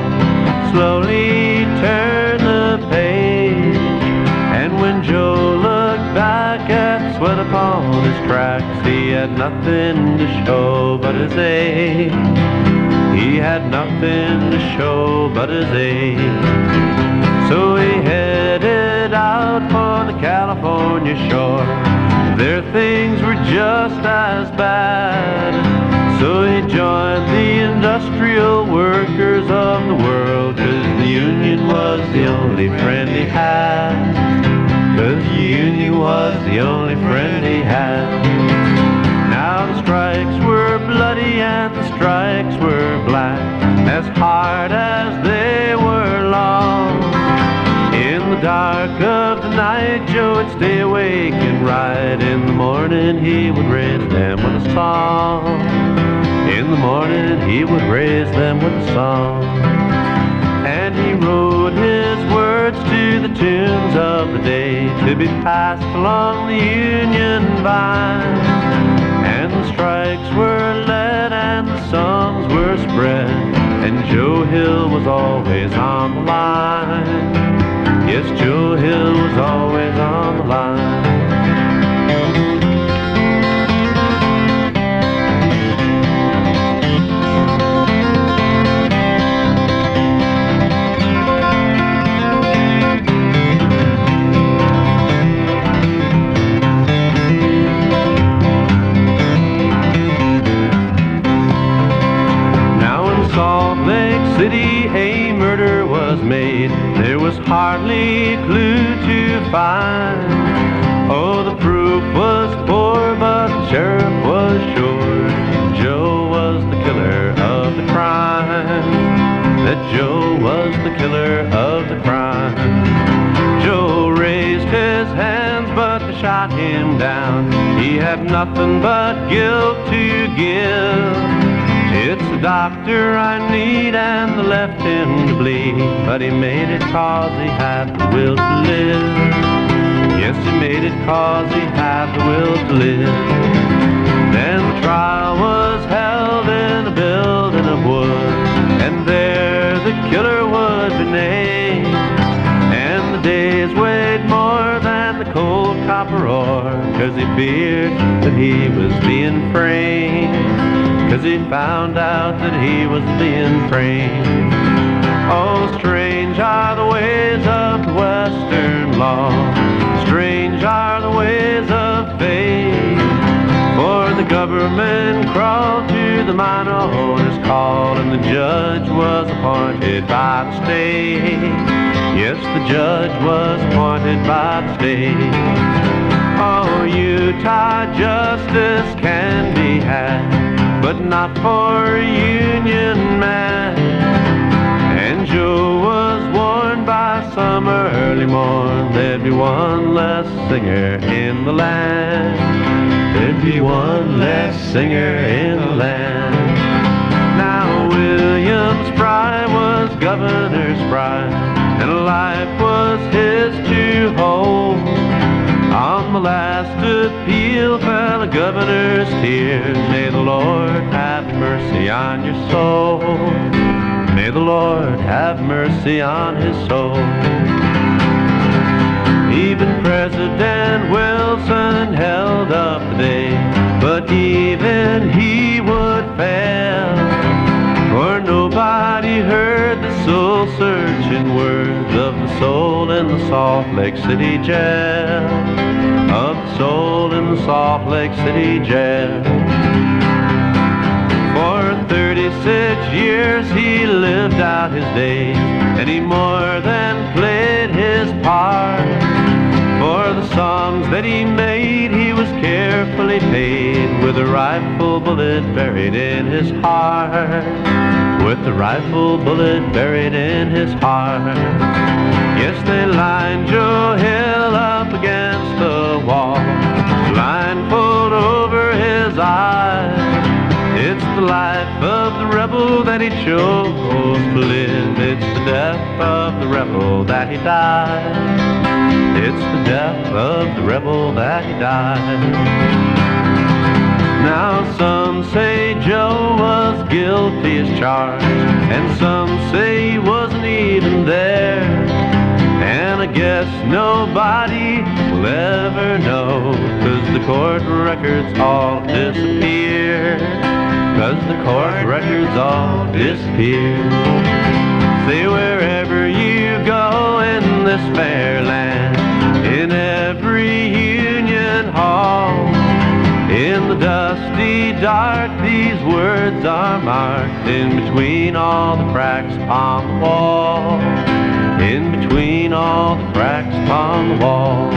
slowly turned the page. And when Joe looked back at sweat upon his tracks, he had nothing to show but his age. He had nothing to show but his age. So he headed out for the California shore. There things were just as bad. So he joined the industrial workers of the world, 'cause the union was the only friend he had. 'Cause the union was the only friend he had. Now the strikes were bloody and the strikes were black, as hard as they were long. In the dark of the night, Joe would stay awake and ride. In the morning he would raise them with a song. In the morning he would raise them with a song. And he wrote his words to the tunes of the day, to be passed along the Union vine. And and the strikes were led and the songs were spread, and Joe Hill was always on the line. Yes, Joe Hill was always on the line. Salt Lake City a murder was made. There was hardly a clue to find. Oh, the proof was poor, but the sheriff was sure Joe was the killer of the crime. That Joe was the killer of the crime. Joe raised his hands, but they shot him down. He had nothing but guilt to give. It's the doctor I need and the left him to bleed, but he made it 'cause he had the will to live. Yes, he made it 'cause he had the will to live. Then the trial was held in a building of wood, and there the killer would be named. And the days weighed more than the cold copper ore, 'cause he feared that he was being framed. 'Cause he found out that he was being framed. Oh, strange are the ways of the Western law. Strange are the ways of fate. For the government crawled to the mine owner's call, and the judge was appointed by the state. Yes, the judge was appointed by the state. Oh, Utah justice can be had, but not for a Union man. And Joe was warned by some early morn, there'd be one less singer in the land. There'd be one less singer in the land. Now William Spry was governor's bride, and life was his to hold. On the last appeal fell a governor's tears. May the Lord have mercy on your soul. May the Lord have mercy on his soul. Even President Wilson held up the day, but even he would fail. For nobody heard the soul-searching words of the soul in the Salt Lake City jail. Of the soul in the Salt Lake City jail. For 36 years he lived out his days, and he more than played his part. For the songs that he made, he was carefully paid, with a rifle bullet buried in his heart. With a rifle bullet buried in his heart. Yes, they lined Joe Hill up against the wall, blindfold over his eyes. It's the life of the rebel that he chose to live. It's the death of the rebel that he died. It's the death of the rebel that he died. Now some say Joe was guilty as charged, and some say he wasn't even there. And I guess nobody will ever know, 'cause the court records all disappear. 'Cause the court records all disappear. Say wherever you go in this fair land, in every Union hall, in the dusty dark, these words are marked in between all the cracks upon the wall. In between all the cracks upon the wall.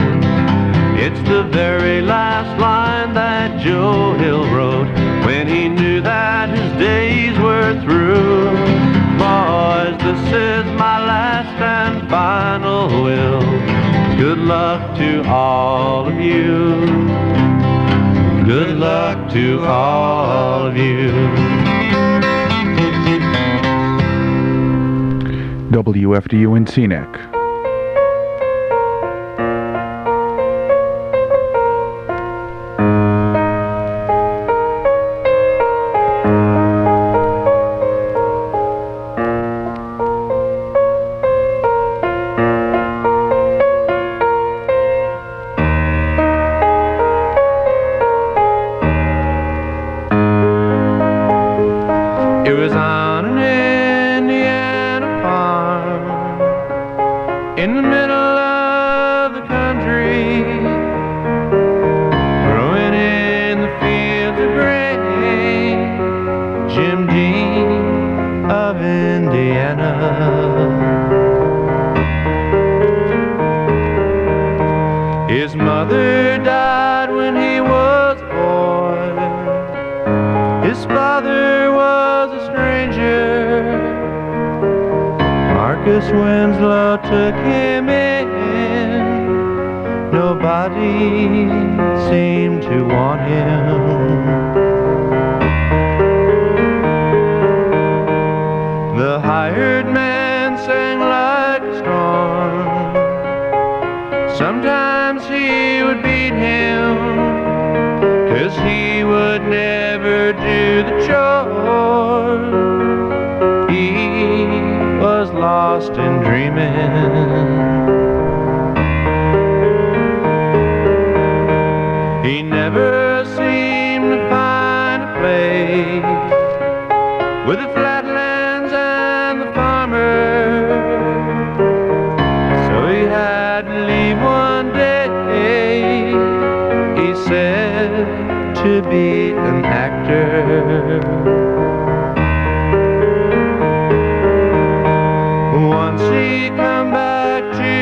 It's the very last line that Joe Hill wrote when he knew that his days were through. Boys, this is my last and final will. Good luck to all of you. Good luck to all of you. WFDU in Teaneck. His mother died when he was a boy. His father was a stranger. Marcus Winslow took him in. Nobody seemed to want him. The hired man sang like a storm. Sometimes he would beat him, 'cause he would never do the chores. He was lost in dreaming. He never seemed to find a place with the flatlands and the farmer. So he had to leave one day, he said, to be an actor. Once he come back to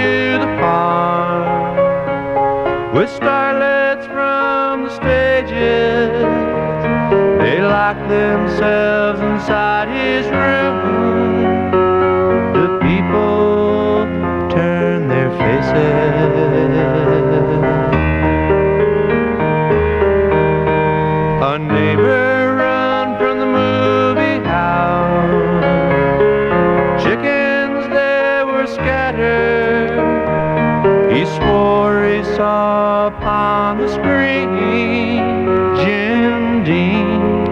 the farm with starlets from the stages. They locked themselves inside his room. The people turned their faces. A neighbor run from the movie house. Chickens they were scattered. He swore he saw upon the screen Jim Dean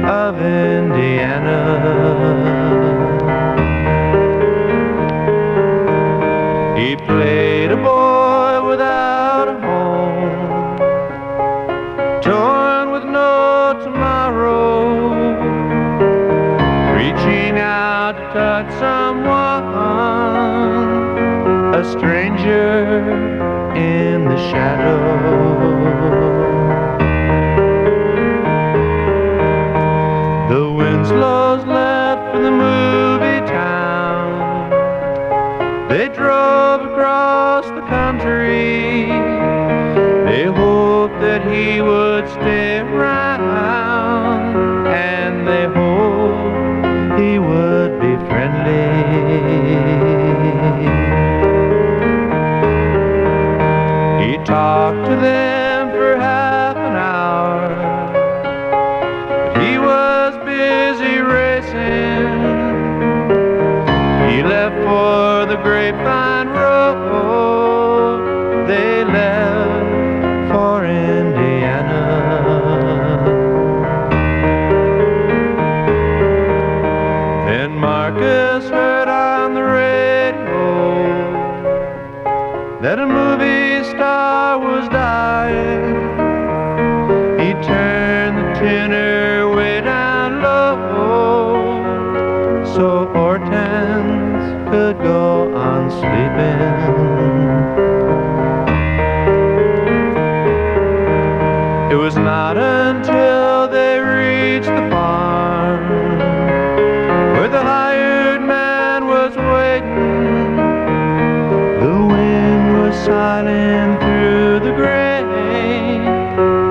of Indiana. He played a boy without a home, torn with no tomorrow, reaching out to touch someone, a stranger in the shadow. The Winslows left for the movie town. They drove across the country. They hoped that he would stay around, and they hoped he would be friendly. He talked to them for half an hour, but he was busy racing. He left for the Grapevine Road. They left for Indiana. Then Marcus heard on the radio that a movie star was dying. He turned the tenor way down low, so Hortense could go on sleeping. It was not until they reached the farm where the hired man was waiting. The wind was silent through the grain.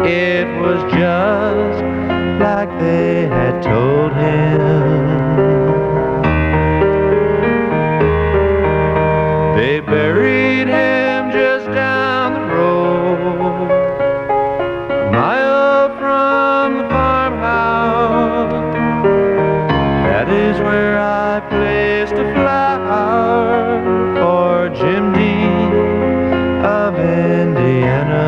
It was just like they had told him. They buried him just down the road, a mile from the farmhouse. That is where I placed a flower for Jim Dean of Indiana.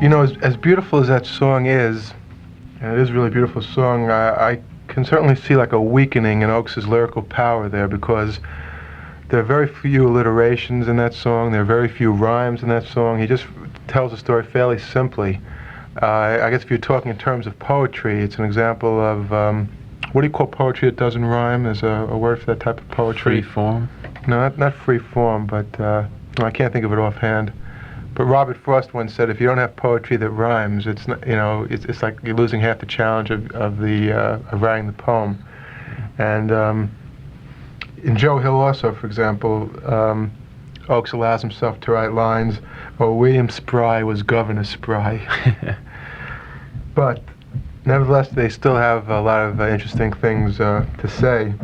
You know, as beautiful as that song is, and it is a really beautiful song, I can certainly see like a weakening in Ochs' lyrical power there, because there are very few alliterations in that song, there are very few rhymes in that song. He just tells the story fairly simply. I guess if you're talking in terms of poetry, it's an example of, what do you call poetry that doesn't rhyme? There's a word for that type of poetry. Free form? No, not free form, but I can't think of it offhand. But Robert Frost once said, if you don't have poetry that rhymes, it's not, it's like you're losing half the challenge of writing the poem. And in Joe Hill also, for example, Ochs allows himself to write lines, "Oh, William Spry was Governor Spry." But nevertheless, they still have a lot of interesting things to say.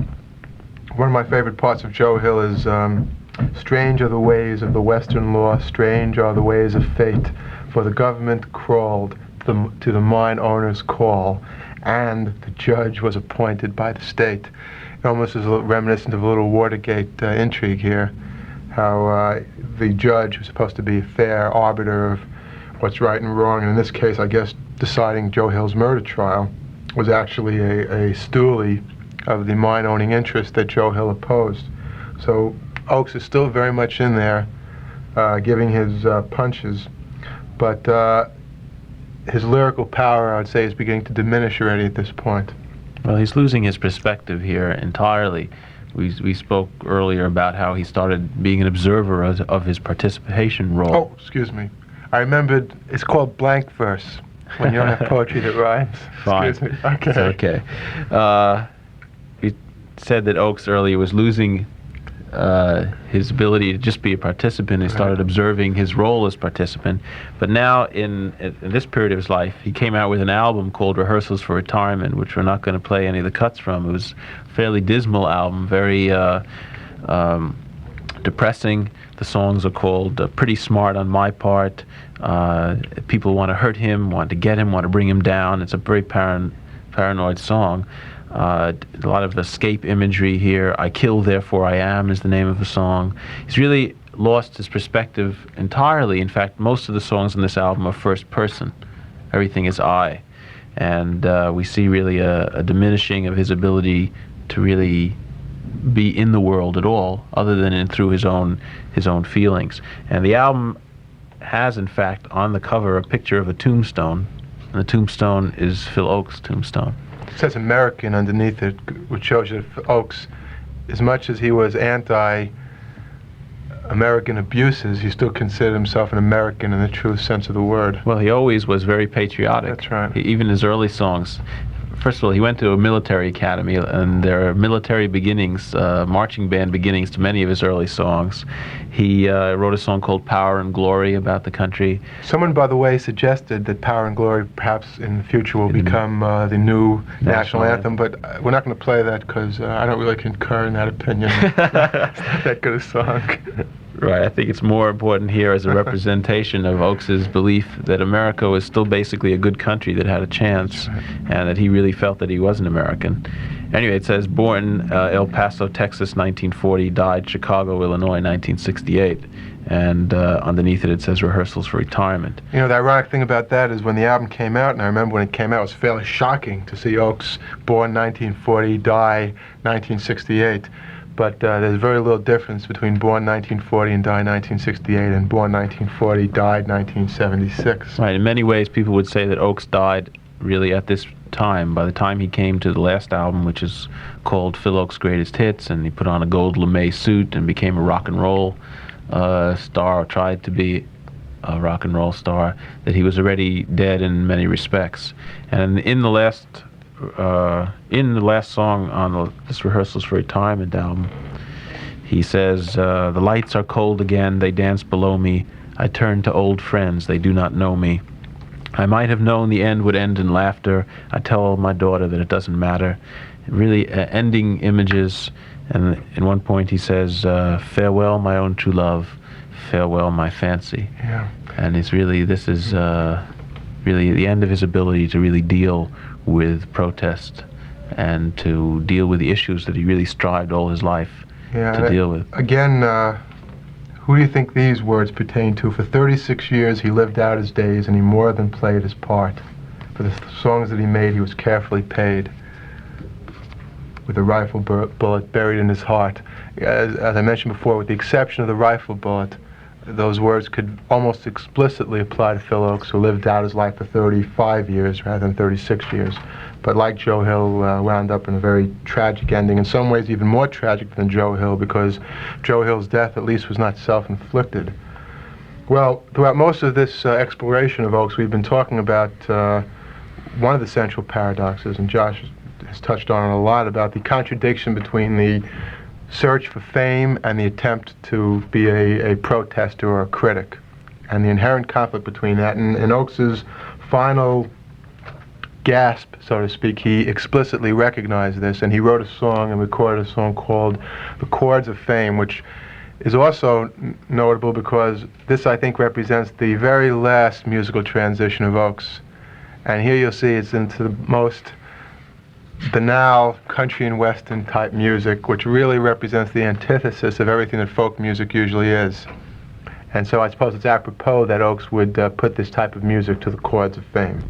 One of my favorite parts of Joe Hill is, "Strange are the ways of the Western law, strange are the ways of fate, for the government crawled to the mine owner's call, and the judge was appointed by the state." It almost is a little reminiscent of a little Watergate intrigue here, how the judge was supposed to be a fair arbiter of what's right and wrong, and in this case, I guess, deciding Joe Hill's murder trial, was actually a stoolie of the mine-owning interest that Joe Hill opposed. So Ochs is still very much in there, giving his punches, but his lyrical power, I would say, is beginning to diminish already at this point. Well, he's losing his perspective here entirely. We spoke earlier about how he started being an observer of his participation role. Oh, excuse me. I remembered, it's called blank verse, when you don't have poetry that rhymes. Fine. Excuse me. Okay. It's okay. He said that Ochs earlier was losing his ability to just be a participant. He started observing his role as participant. But now, in this period of his life, he came out with an album called Rehearsals for Retirement, which we're not going to play any of the cuts from. It was a fairly dismal album, very depressing. The songs are called Pretty Smart on My Part. People want to hurt him, want to get him, want to bring him down. It's a very paranoid song. A lot of escape imagery here. I Kill, Therefore I Am is the name of the song. He's really lost his perspective entirely. In fact, most of the songs on this album are first person. Everything is I. And we see really a diminishing of his ability to really be in the world at all, other than through his own feelings. And the album has, in fact, on the cover a picture of a tombstone, and the tombstone is Phil Ochs' tombstone. It says American underneath it, which shows you that Ochs, as much as he was anti-American abuses, he still considered himself an American in the true sense of the word. Well, he always was very patriotic. That's right. Even his early songs. First of all, he went to a military academy, and there are military beginnings, marching band beginnings to many of his early songs. He wrote a song called Power and Glory about the country. Someone, by the way, suggested that Power and Glory perhaps in the future will become the new national anthem, but we're not going to play that because I don't really concur in that opinion. It's not that good a song. Right, I think it's more important here as a representation of Ochs' belief that America was still basically a good country that had a chance, and that he really felt that he was an American. Anyway, it says, born El Paso, Texas, 1940, died Chicago, Illinois, 1968. And underneath it says Rehearsals for Retirement. You know, the ironic thing about that is when the album came out, and I remember when it came out, it was fairly shocking to see Ochs, born 1940, die 1968. But there's very little difference between born 1940 and died 1968 and born 1940, died 1976. Right, in many ways people would say that Ochs died really at this time. By the time he came to the last album, which is called Phil Ochs' Greatest Hits, and he put on a gold lame suit and became a rock and roll star, or tried to be a rock and roll star, that he was already dead in many respects. And in the last song on this Rehearsals for Retirement album, he says, the lights are cold again, they dance below me. I turn to old friends, they do not know me. I might have known the end would end in laughter. I tell my daughter that it doesn't matter. Really ending images. And in one point he says, farewell, my own true love. Farewell, my fancy. Yeah. And it's really, this is really the end of his ability to really deal with protest and to deal with the issues that he really strived all his life to deal with. Again, who do you think these words pertain to? For 36 years he lived out his days and he more than played his part. For the songs that he made, he was carefully paid, with a rifle bullet buried in his heart. As I mentioned before, with the exception of the rifle bullet, those words could almost explicitly apply to Phil Ochs, who lived out his life for 35 years rather than 36 years. But like Joe Hill, wound up in a very tragic ending, in some ways even more tragic than Joe Hill, because Joe Hill's death at least was not self-inflicted. Well, throughout most of this exploration of Ochs, we've been talking about one of the central paradoxes, and Josh has touched on it a lot, about the contradiction between the search for fame and the attempt to be a protester or a critic, and the inherent conflict between that. And in Ochs's final gasp, so to speak, he explicitly recognized this, and he wrote a song and recorded a song called "The Chords of Fame," which is also notable because this, I think, represents the very last musical transition of Ochs. And here you'll see it's into the most banal country and western type music, which really represents the antithesis of everything that folk music usually is. And so I suppose it's apropos that Ochs would put this type of music to the chords of fame.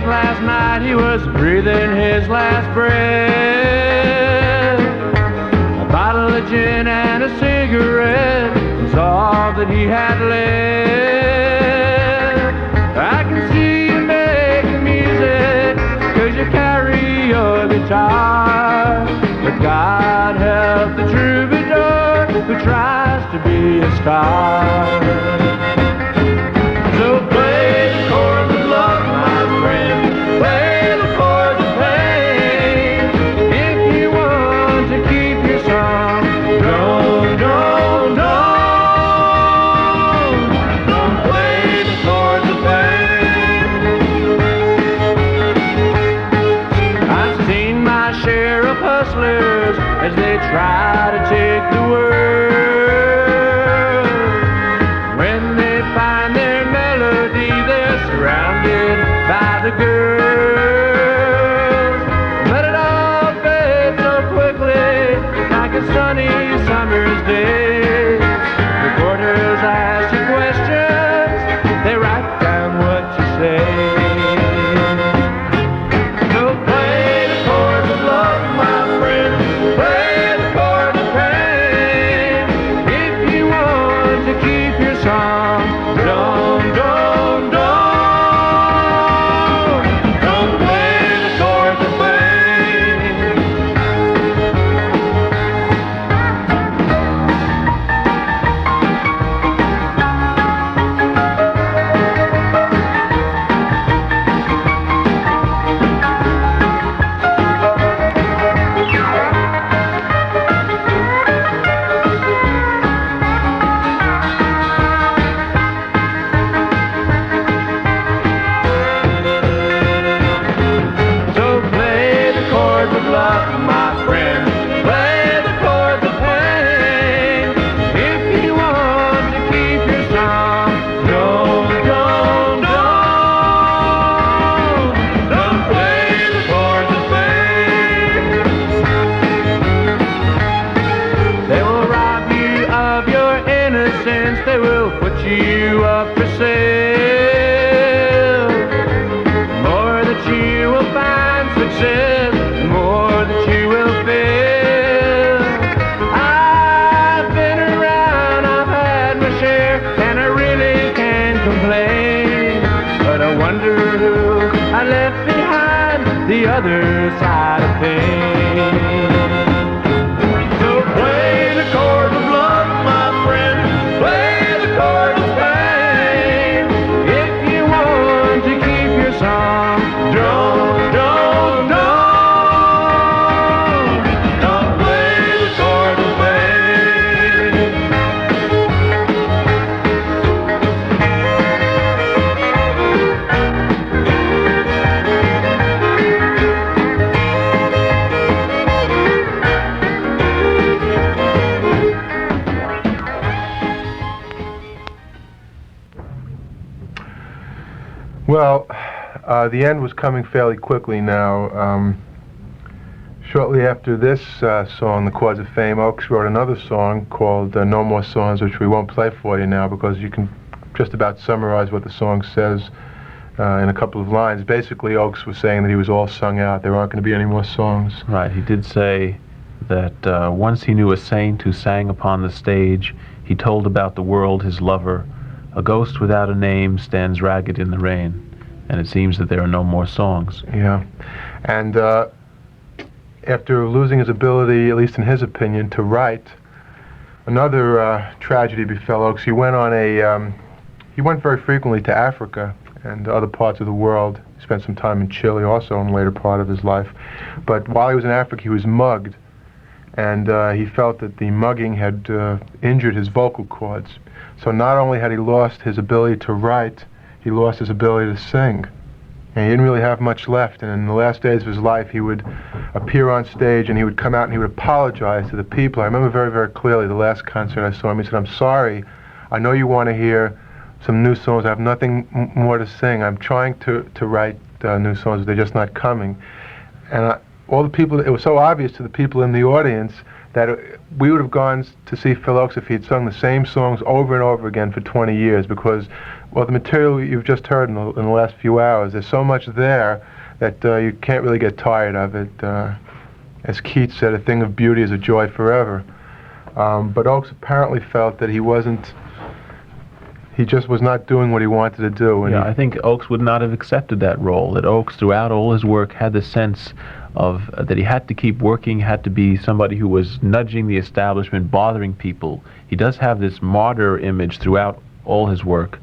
Last night he was breathing his last breath. A bottle of gin and a cigarette was all that he had left. I can see you making music 'cause you carry your guitar, but God help the troubadour who tries to be a star. So play the chords of love, my friend. Play the chords of pain. If you want to keep your song, don't play the chords of pain. I've seen my share of hustlers as they try to take the world. When they find their melody, they're surrounded by the girls. But it all fades so quickly, like a sunny summer's day. Reporters ask you questions, they write down what you say. So play the chords of love, my friend. Play the chords of pain. If you want to keep your song, don't play the chords of pain. So play the chords of love, my friend. Play the chords of pain. If you want to keep your song, don't play the chords of pain. They will rob you of your innocence. They will put you up for sale. The more that you will find success, the more that you will fail. I've been around, I've had my share, and I really can't complain. But I wonder who I left behind the other side of pain. So play the chords of love, my friend. Play the chords of pain. If you want to keep your song, don't play the chords of pain. Well, the end was coming fairly quickly now. Shortly after this song, The Chords of Fame, Ochs wrote another song called No More Songs, which we won't play for you now because you can just about summarize what the song says in a couple of lines. Basically, Ochs was saying that he was all sung out. There aren't going to be any more songs. Right, he did say that once he knew a saint who sang upon the stage, He told about the world, his lover. A ghost without a name stands ragged in the rain. And it seems that there are no more songs. Yeah. And after losing his ability, at least in his opinion, to write, another tragedy befell Ochs. He went very frequently to Africa and other parts of the world. He spent some time in Chile also in the later part of his life. But while he was in Africa, he was mugged. And he felt that the mugging had injured his vocal cords. So not only had he lost his ability to write, he lost his ability to sing. And he didn't really have much left. And in the last days of his life, he would appear on stage and he would come out and he would apologize to the people. I remember very, very clearly the last concert I saw him. He said, "I'm sorry. I know you want to hear some new songs. I have nothing more to sing. I'm trying to write new songs, but they're just not coming." And all the people, it was so obvious to the people in the audience that we would have gone to see Phil Ochs if he had sung the same songs over and over again for 20 years because, well, the material you've just heard in the last few hours, there's so much there that you can't really get tired of it. As Keats said, a thing of beauty is a joy forever. But Ochs apparently felt that he just was not doing what he wanted to do. And I think Ochs would not have accepted that role. That Ochs, throughout all his work, had the sense of that he had to keep working, had to be somebody who was nudging the establishment, bothering people. He does have this martyr image throughout all his work.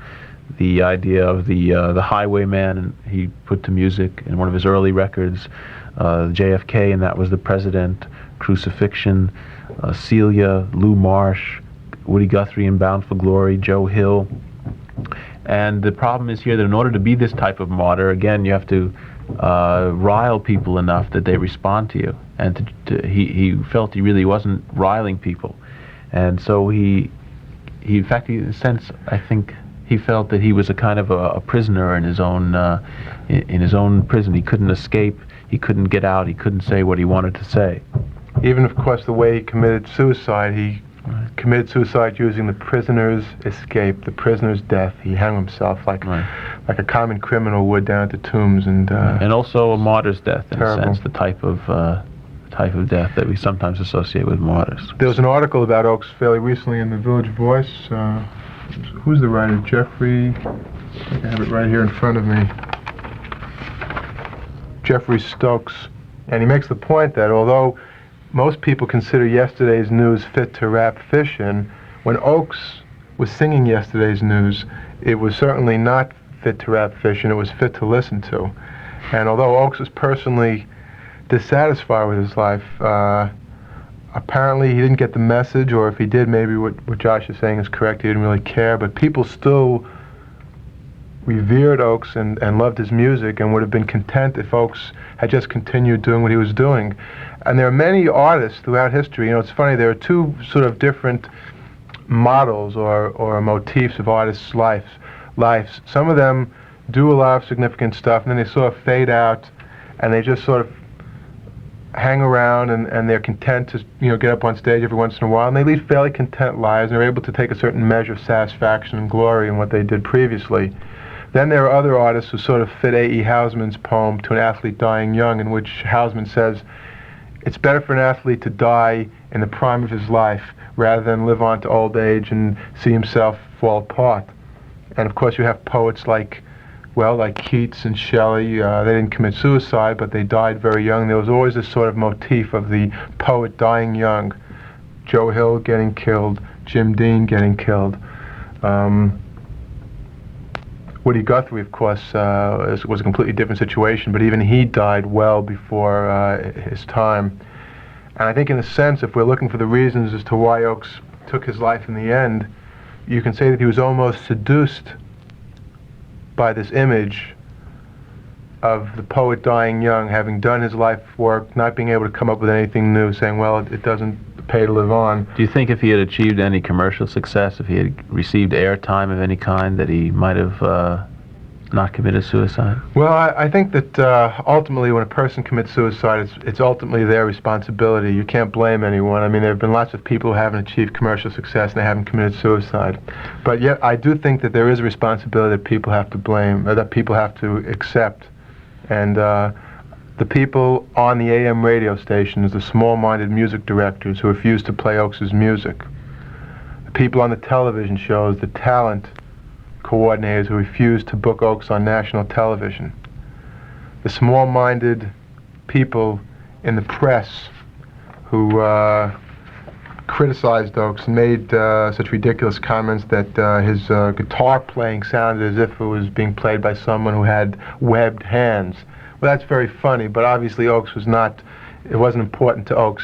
The idea of the highwayman he put to music in one of his early records, JFK, and that was the president, Crucifixion, Celia, Lou Marsh, Woody Guthrie in Bound for Glory, Joe Hill. And the problem is here that in order to be this type of martyr, again, you have to rile people enough that they respond to you. And he felt he really wasn't riling people. And so he in fact, in a sense, I think he felt that he was a kind of a prisoner in his own prison. He couldn't escape. He couldn't get out. He couldn't say what he wanted to say. Even, of course, the way he committed suicide, he committed suicide using the prisoner's escape, the prisoner's death. He hung himself like a common criminal would down at the tombs, and also a martyr's death in terrible. a sense, the type of death that we sometimes associate with martyrs. There was an article about Ochs fairly recently in the Village Voice. Who's the writer? Jeffrey. I have it right here in front of me. Jeffrey Stokes, and he makes the point that although most people consider yesterday's news fit to wrap fish in, when Ochs was singing yesterday's news, it was certainly not fit to wrap fish in, it was fit to listen to. And although Ochs was personally dissatisfied with his life, apparently he didn't get the message, or if he did, maybe what Josh is saying is correct, he didn't really care, but people still revered Ochs and loved his music and would have been content if Ochs had just continued doing what he was doing. And there are many artists throughout history. You know, it's funny, there are two sort of different models or motifs of artists' lives. Some of them do a lot of significant stuff, and then they sort of fade out, and they just sort of hang around, and they're content to, you know, get up on stage every once in a while, and they lead fairly content lives, and they're able to take a certain measure of satisfaction and glory in what they did previously. Then there are other artists who sort of fit A.E. Hausman's poem To an Athlete Dying Young, in which Hausman says, it's better for an athlete to die in the prime of his life rather than live on to old age and see himself fall apart. And of course you have poets like Keats and Shelley. They didn't commit suicide, but they died very young. There was always this sort of motif of the poet dying young. Joe Hill getting killed, Jim Dean getting killed. Woody Guthrie, of course, was a completely different situation, but even he died well before his time. And I think in a sense, if we're looking for the reasons as to why Ochs took his life in the end, you can say that he was almost seduced by this image of the poet dying young, having done his life work, not being able to come up with anything new, saying, well, it doesn't pay to live on. Do you think if he had achieved any commercial success, if he had received airtime of any kind, that he might have not committed suicide? Well, I think that ultimately when a person commits suicide, it's ultimately their responsibility. You can't blame anyone. I mean, there have been lots of people who haven't achieved commercial success and they haven't committed suicide. But yet I do think that there is a responsibility that people have to blame, or that people have to accept. And the people on the AM radio stations, the small-minded music directors who refused to play Ochs' music, the people on the television shows, the talent coordinators who refused to book Ochs on national television, the small-minded people in the press who criticized Ochs and made such ridiculous comments that his guitar playing sounded as if it was being played by someone who had webbed hands. Well, that's very funny, but obviously Ochs was not, it wasn't important to Ochs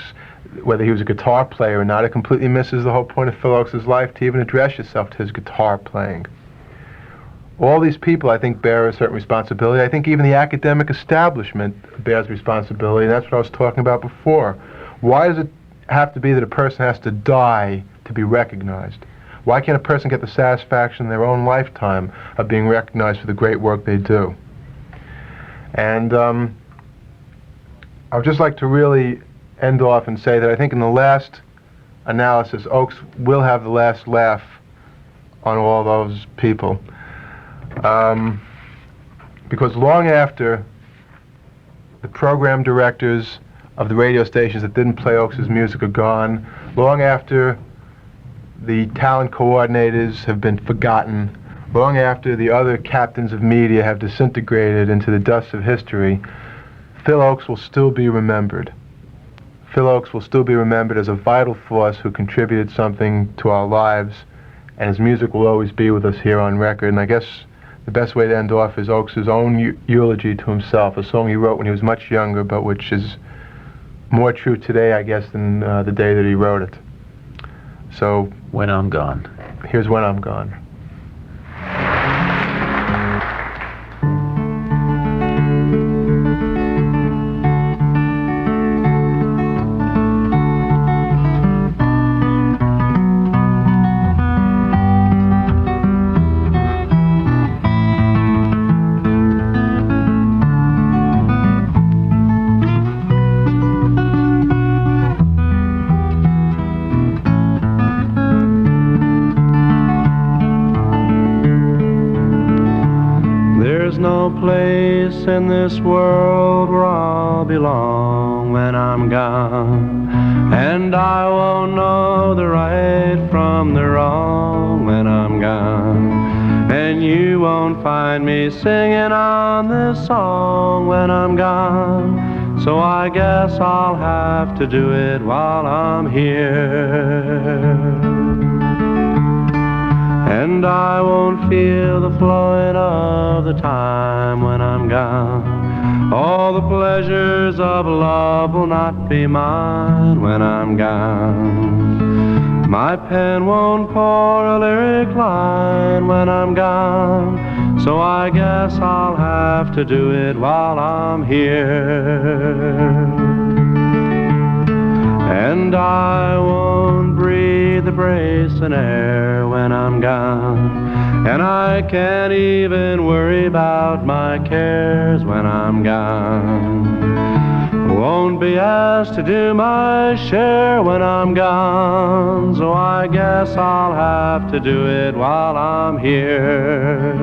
whether he was a guitar player or not. It completely misses the whole point of Phil Ochs' life to even address yourself to his guitar playing. All these people, I think, bear a certain responsibility. I think even the academic establishment bears responsibility, and that's what I was talking about before. Why does it have to be that a person has to die to be recognized? Why can't a person get the satisfaction in their own lifetime of being recognized for the great work they do? And I would just like to really end off and say that I think in the last analysis, Ochs will have the last laugh on all those people. Because long after the program directors of the radio stations that didn't play Ochs' music are gone, long after the talent coordinators have been forgotten, long after the other captains of media have disintegrated into the dust of history, Phil Ochs will still be remembered. Phil Ochs will still be remembered as a vital force who contributed something to our lives, and his music will always be with us here on record. And I guess the best way to end off is Ochs' own eulogy to himself, a song he wrote when he was much younger, but which is more true today, I guess, than the day that he wrote it. So, When I'm Gone. Here's When I'm Gone. In this world where I'll belong when I'm gone, and I won't know the right from the wrong when I'm gone, and you won't find me singing on this song when I'm gone. So I guess I'll have to do it while I'm here. And I won't feel the flowing of the time when I'm gone. All the pleasures of love will not be mine when I'm gone. My pen won't pour a lyric line when I'm gone. So I guess I'll have to do it while I'm here. And I won't breathe the bracing air when I'm gone, and I can't even worry about my cares when I'm gone. Won't be asked to do my share when I'm gone, so I guess I'll have to do it while I'm here.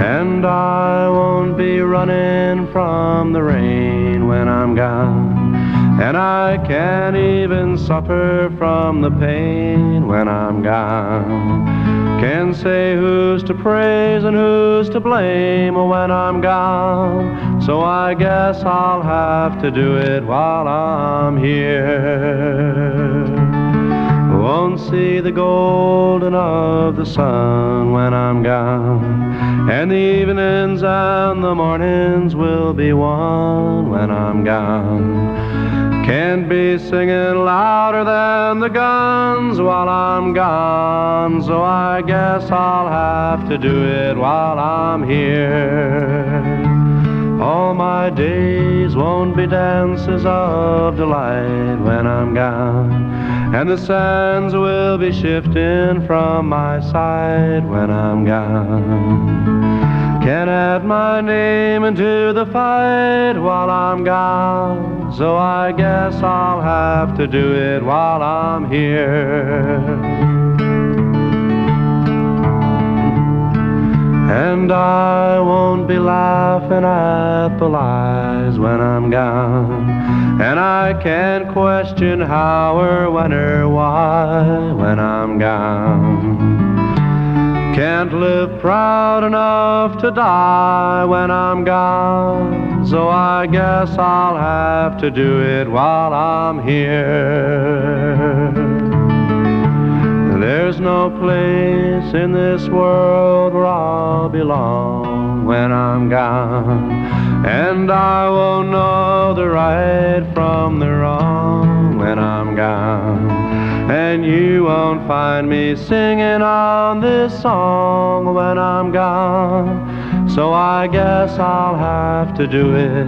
And I won't be running from the rain when I'm gone, and I can't even suffer from the pain when I'm gone. Can't say who's to praise and who's to blame when I'm gone, so I guess I'll have to do it while I'm here. Won't see the golden of the sun when I'm gone, and the evenings and the mornings will be one when I'm gone. Can't be singing louder than the guns while I'm gone, so I guess I'll have to do it while I'm here. All my days won't be dances of delight when I'm gone, and the sands will be shifting from my side when I'm gone. Can't add my name into the fight while I'm gone, so I guess I'll have to do it while I'm here. And I won't be laughing at the lies when I'm gone. And I can't question how or when or why when I'm gone. Can't live proud enough to die when I'm gone. So I guess I'll have to do it while I'm here. There's no place in this world where I'll belong when I'm gone. And I won't know the right from the wrong when I'm gone. And you won't find me singing on this song when I'm gone. So I guess I'll have to do it.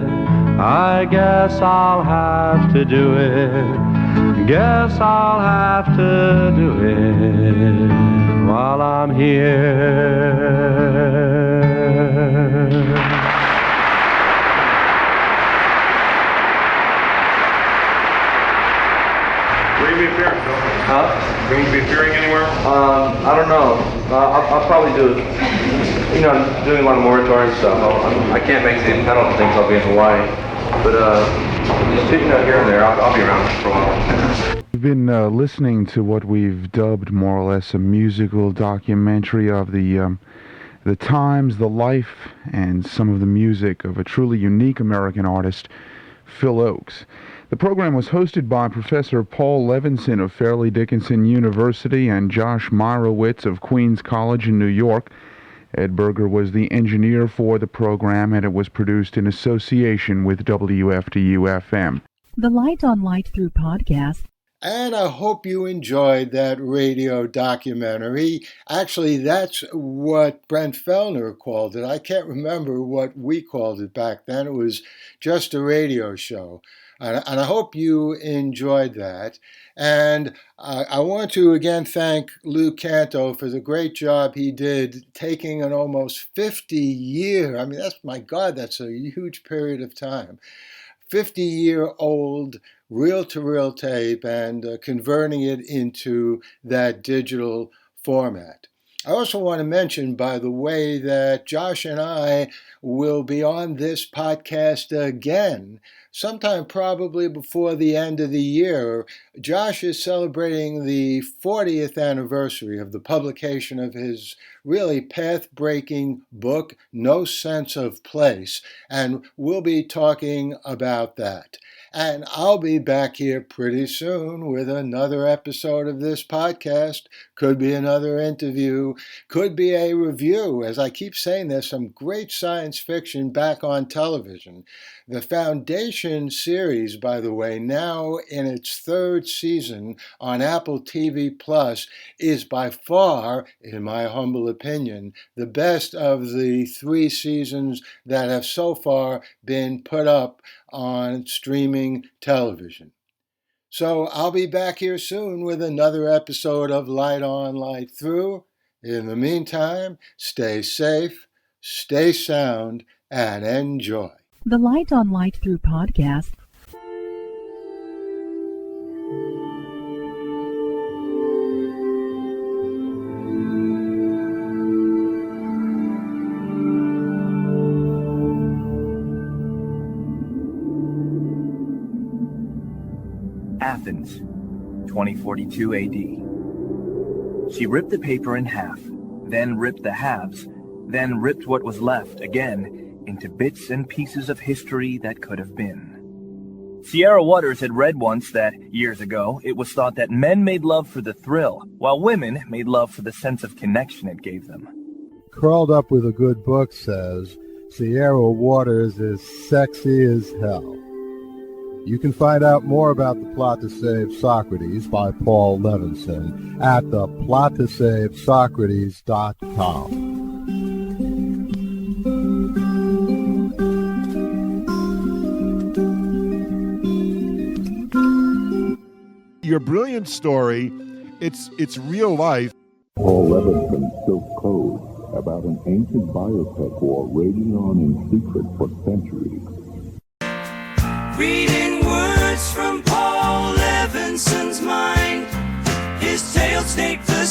I guess I'll have to do it. Guess I'll have to do it while I'm here. Where you be appearing, Phil? Huh? Going to be appearing anywhere? I don't know. I'll probably do, I'm doing a lot of moratorium stuff. I can't make the penalty things. I'll be in Hawaii. But, here and there, I'll be around for a while. We've been listening to what we've dubbed more or less a musical documentary of the times, the life, and some of the music of a truly unique American artist, Phil Ochs. The program was hosted by Professor Paul Levinson of Fairleigh Dickinson University and Josh Meyrowitz of Queens College in New York. Ed Berger was the engineer for the program, and it was produced in association with WFDU-FM. The Light on Light Through podcast. And I hope you enjoyed that radio documentary. Actually, that's what Brent Fellner called it. I can't remember what we called it back then. It was just a radio show. And I hope you enjoyed that. And I want to again thank Lou Canto for the great job he did taking an almost 50-year, that's a huge period of time, 50-year-old reel-to-reel tape and converting it into that digital format. I also want to mention, by the way, that Josh and I will be on this podcast again sometime probably before the end of the year. Josh is celebrating the 40th anniversary of the publication of his really path-breaking book, No Sense of Place, and we'll be talking about that. And I'll be back here pretty soon with another episode of this podcast. Could be another interview, could be a review. As I keep saying, there's some great science fiction back on television. The Foundation series, by the way, now in its third season on Apple TV Plus, is by far, in my humble opinion, the best of the 3 seasons that have so far been put up on streaming television. So I'll be back here soon with another episode of Light On, Light Through. In the meantime, stay safe, stay sound, and enjoy. The Light on Light Through podcast. Athens, 2042 AD. She ripped the paper in half, then ripped the halves, then ripped what was left again into bits and pieces of history that could have been. Sierra Waters had read once that, years ago, it was thought that men made love for the thrill, while women made love for the sense of connection it gave them. Curled Up with a Good Book says, Sierra Waters is sexy as hell. You can find out more about The Plot to Save Socrates by Paul Levinson at theplottoSaveSocrates.com. Your brilliant story, it's real life. Paul Levinson's Silk Code, about an ancient biotech war raging on in secret for centuries. Reading words from Paul Levinson's mind, his tales take the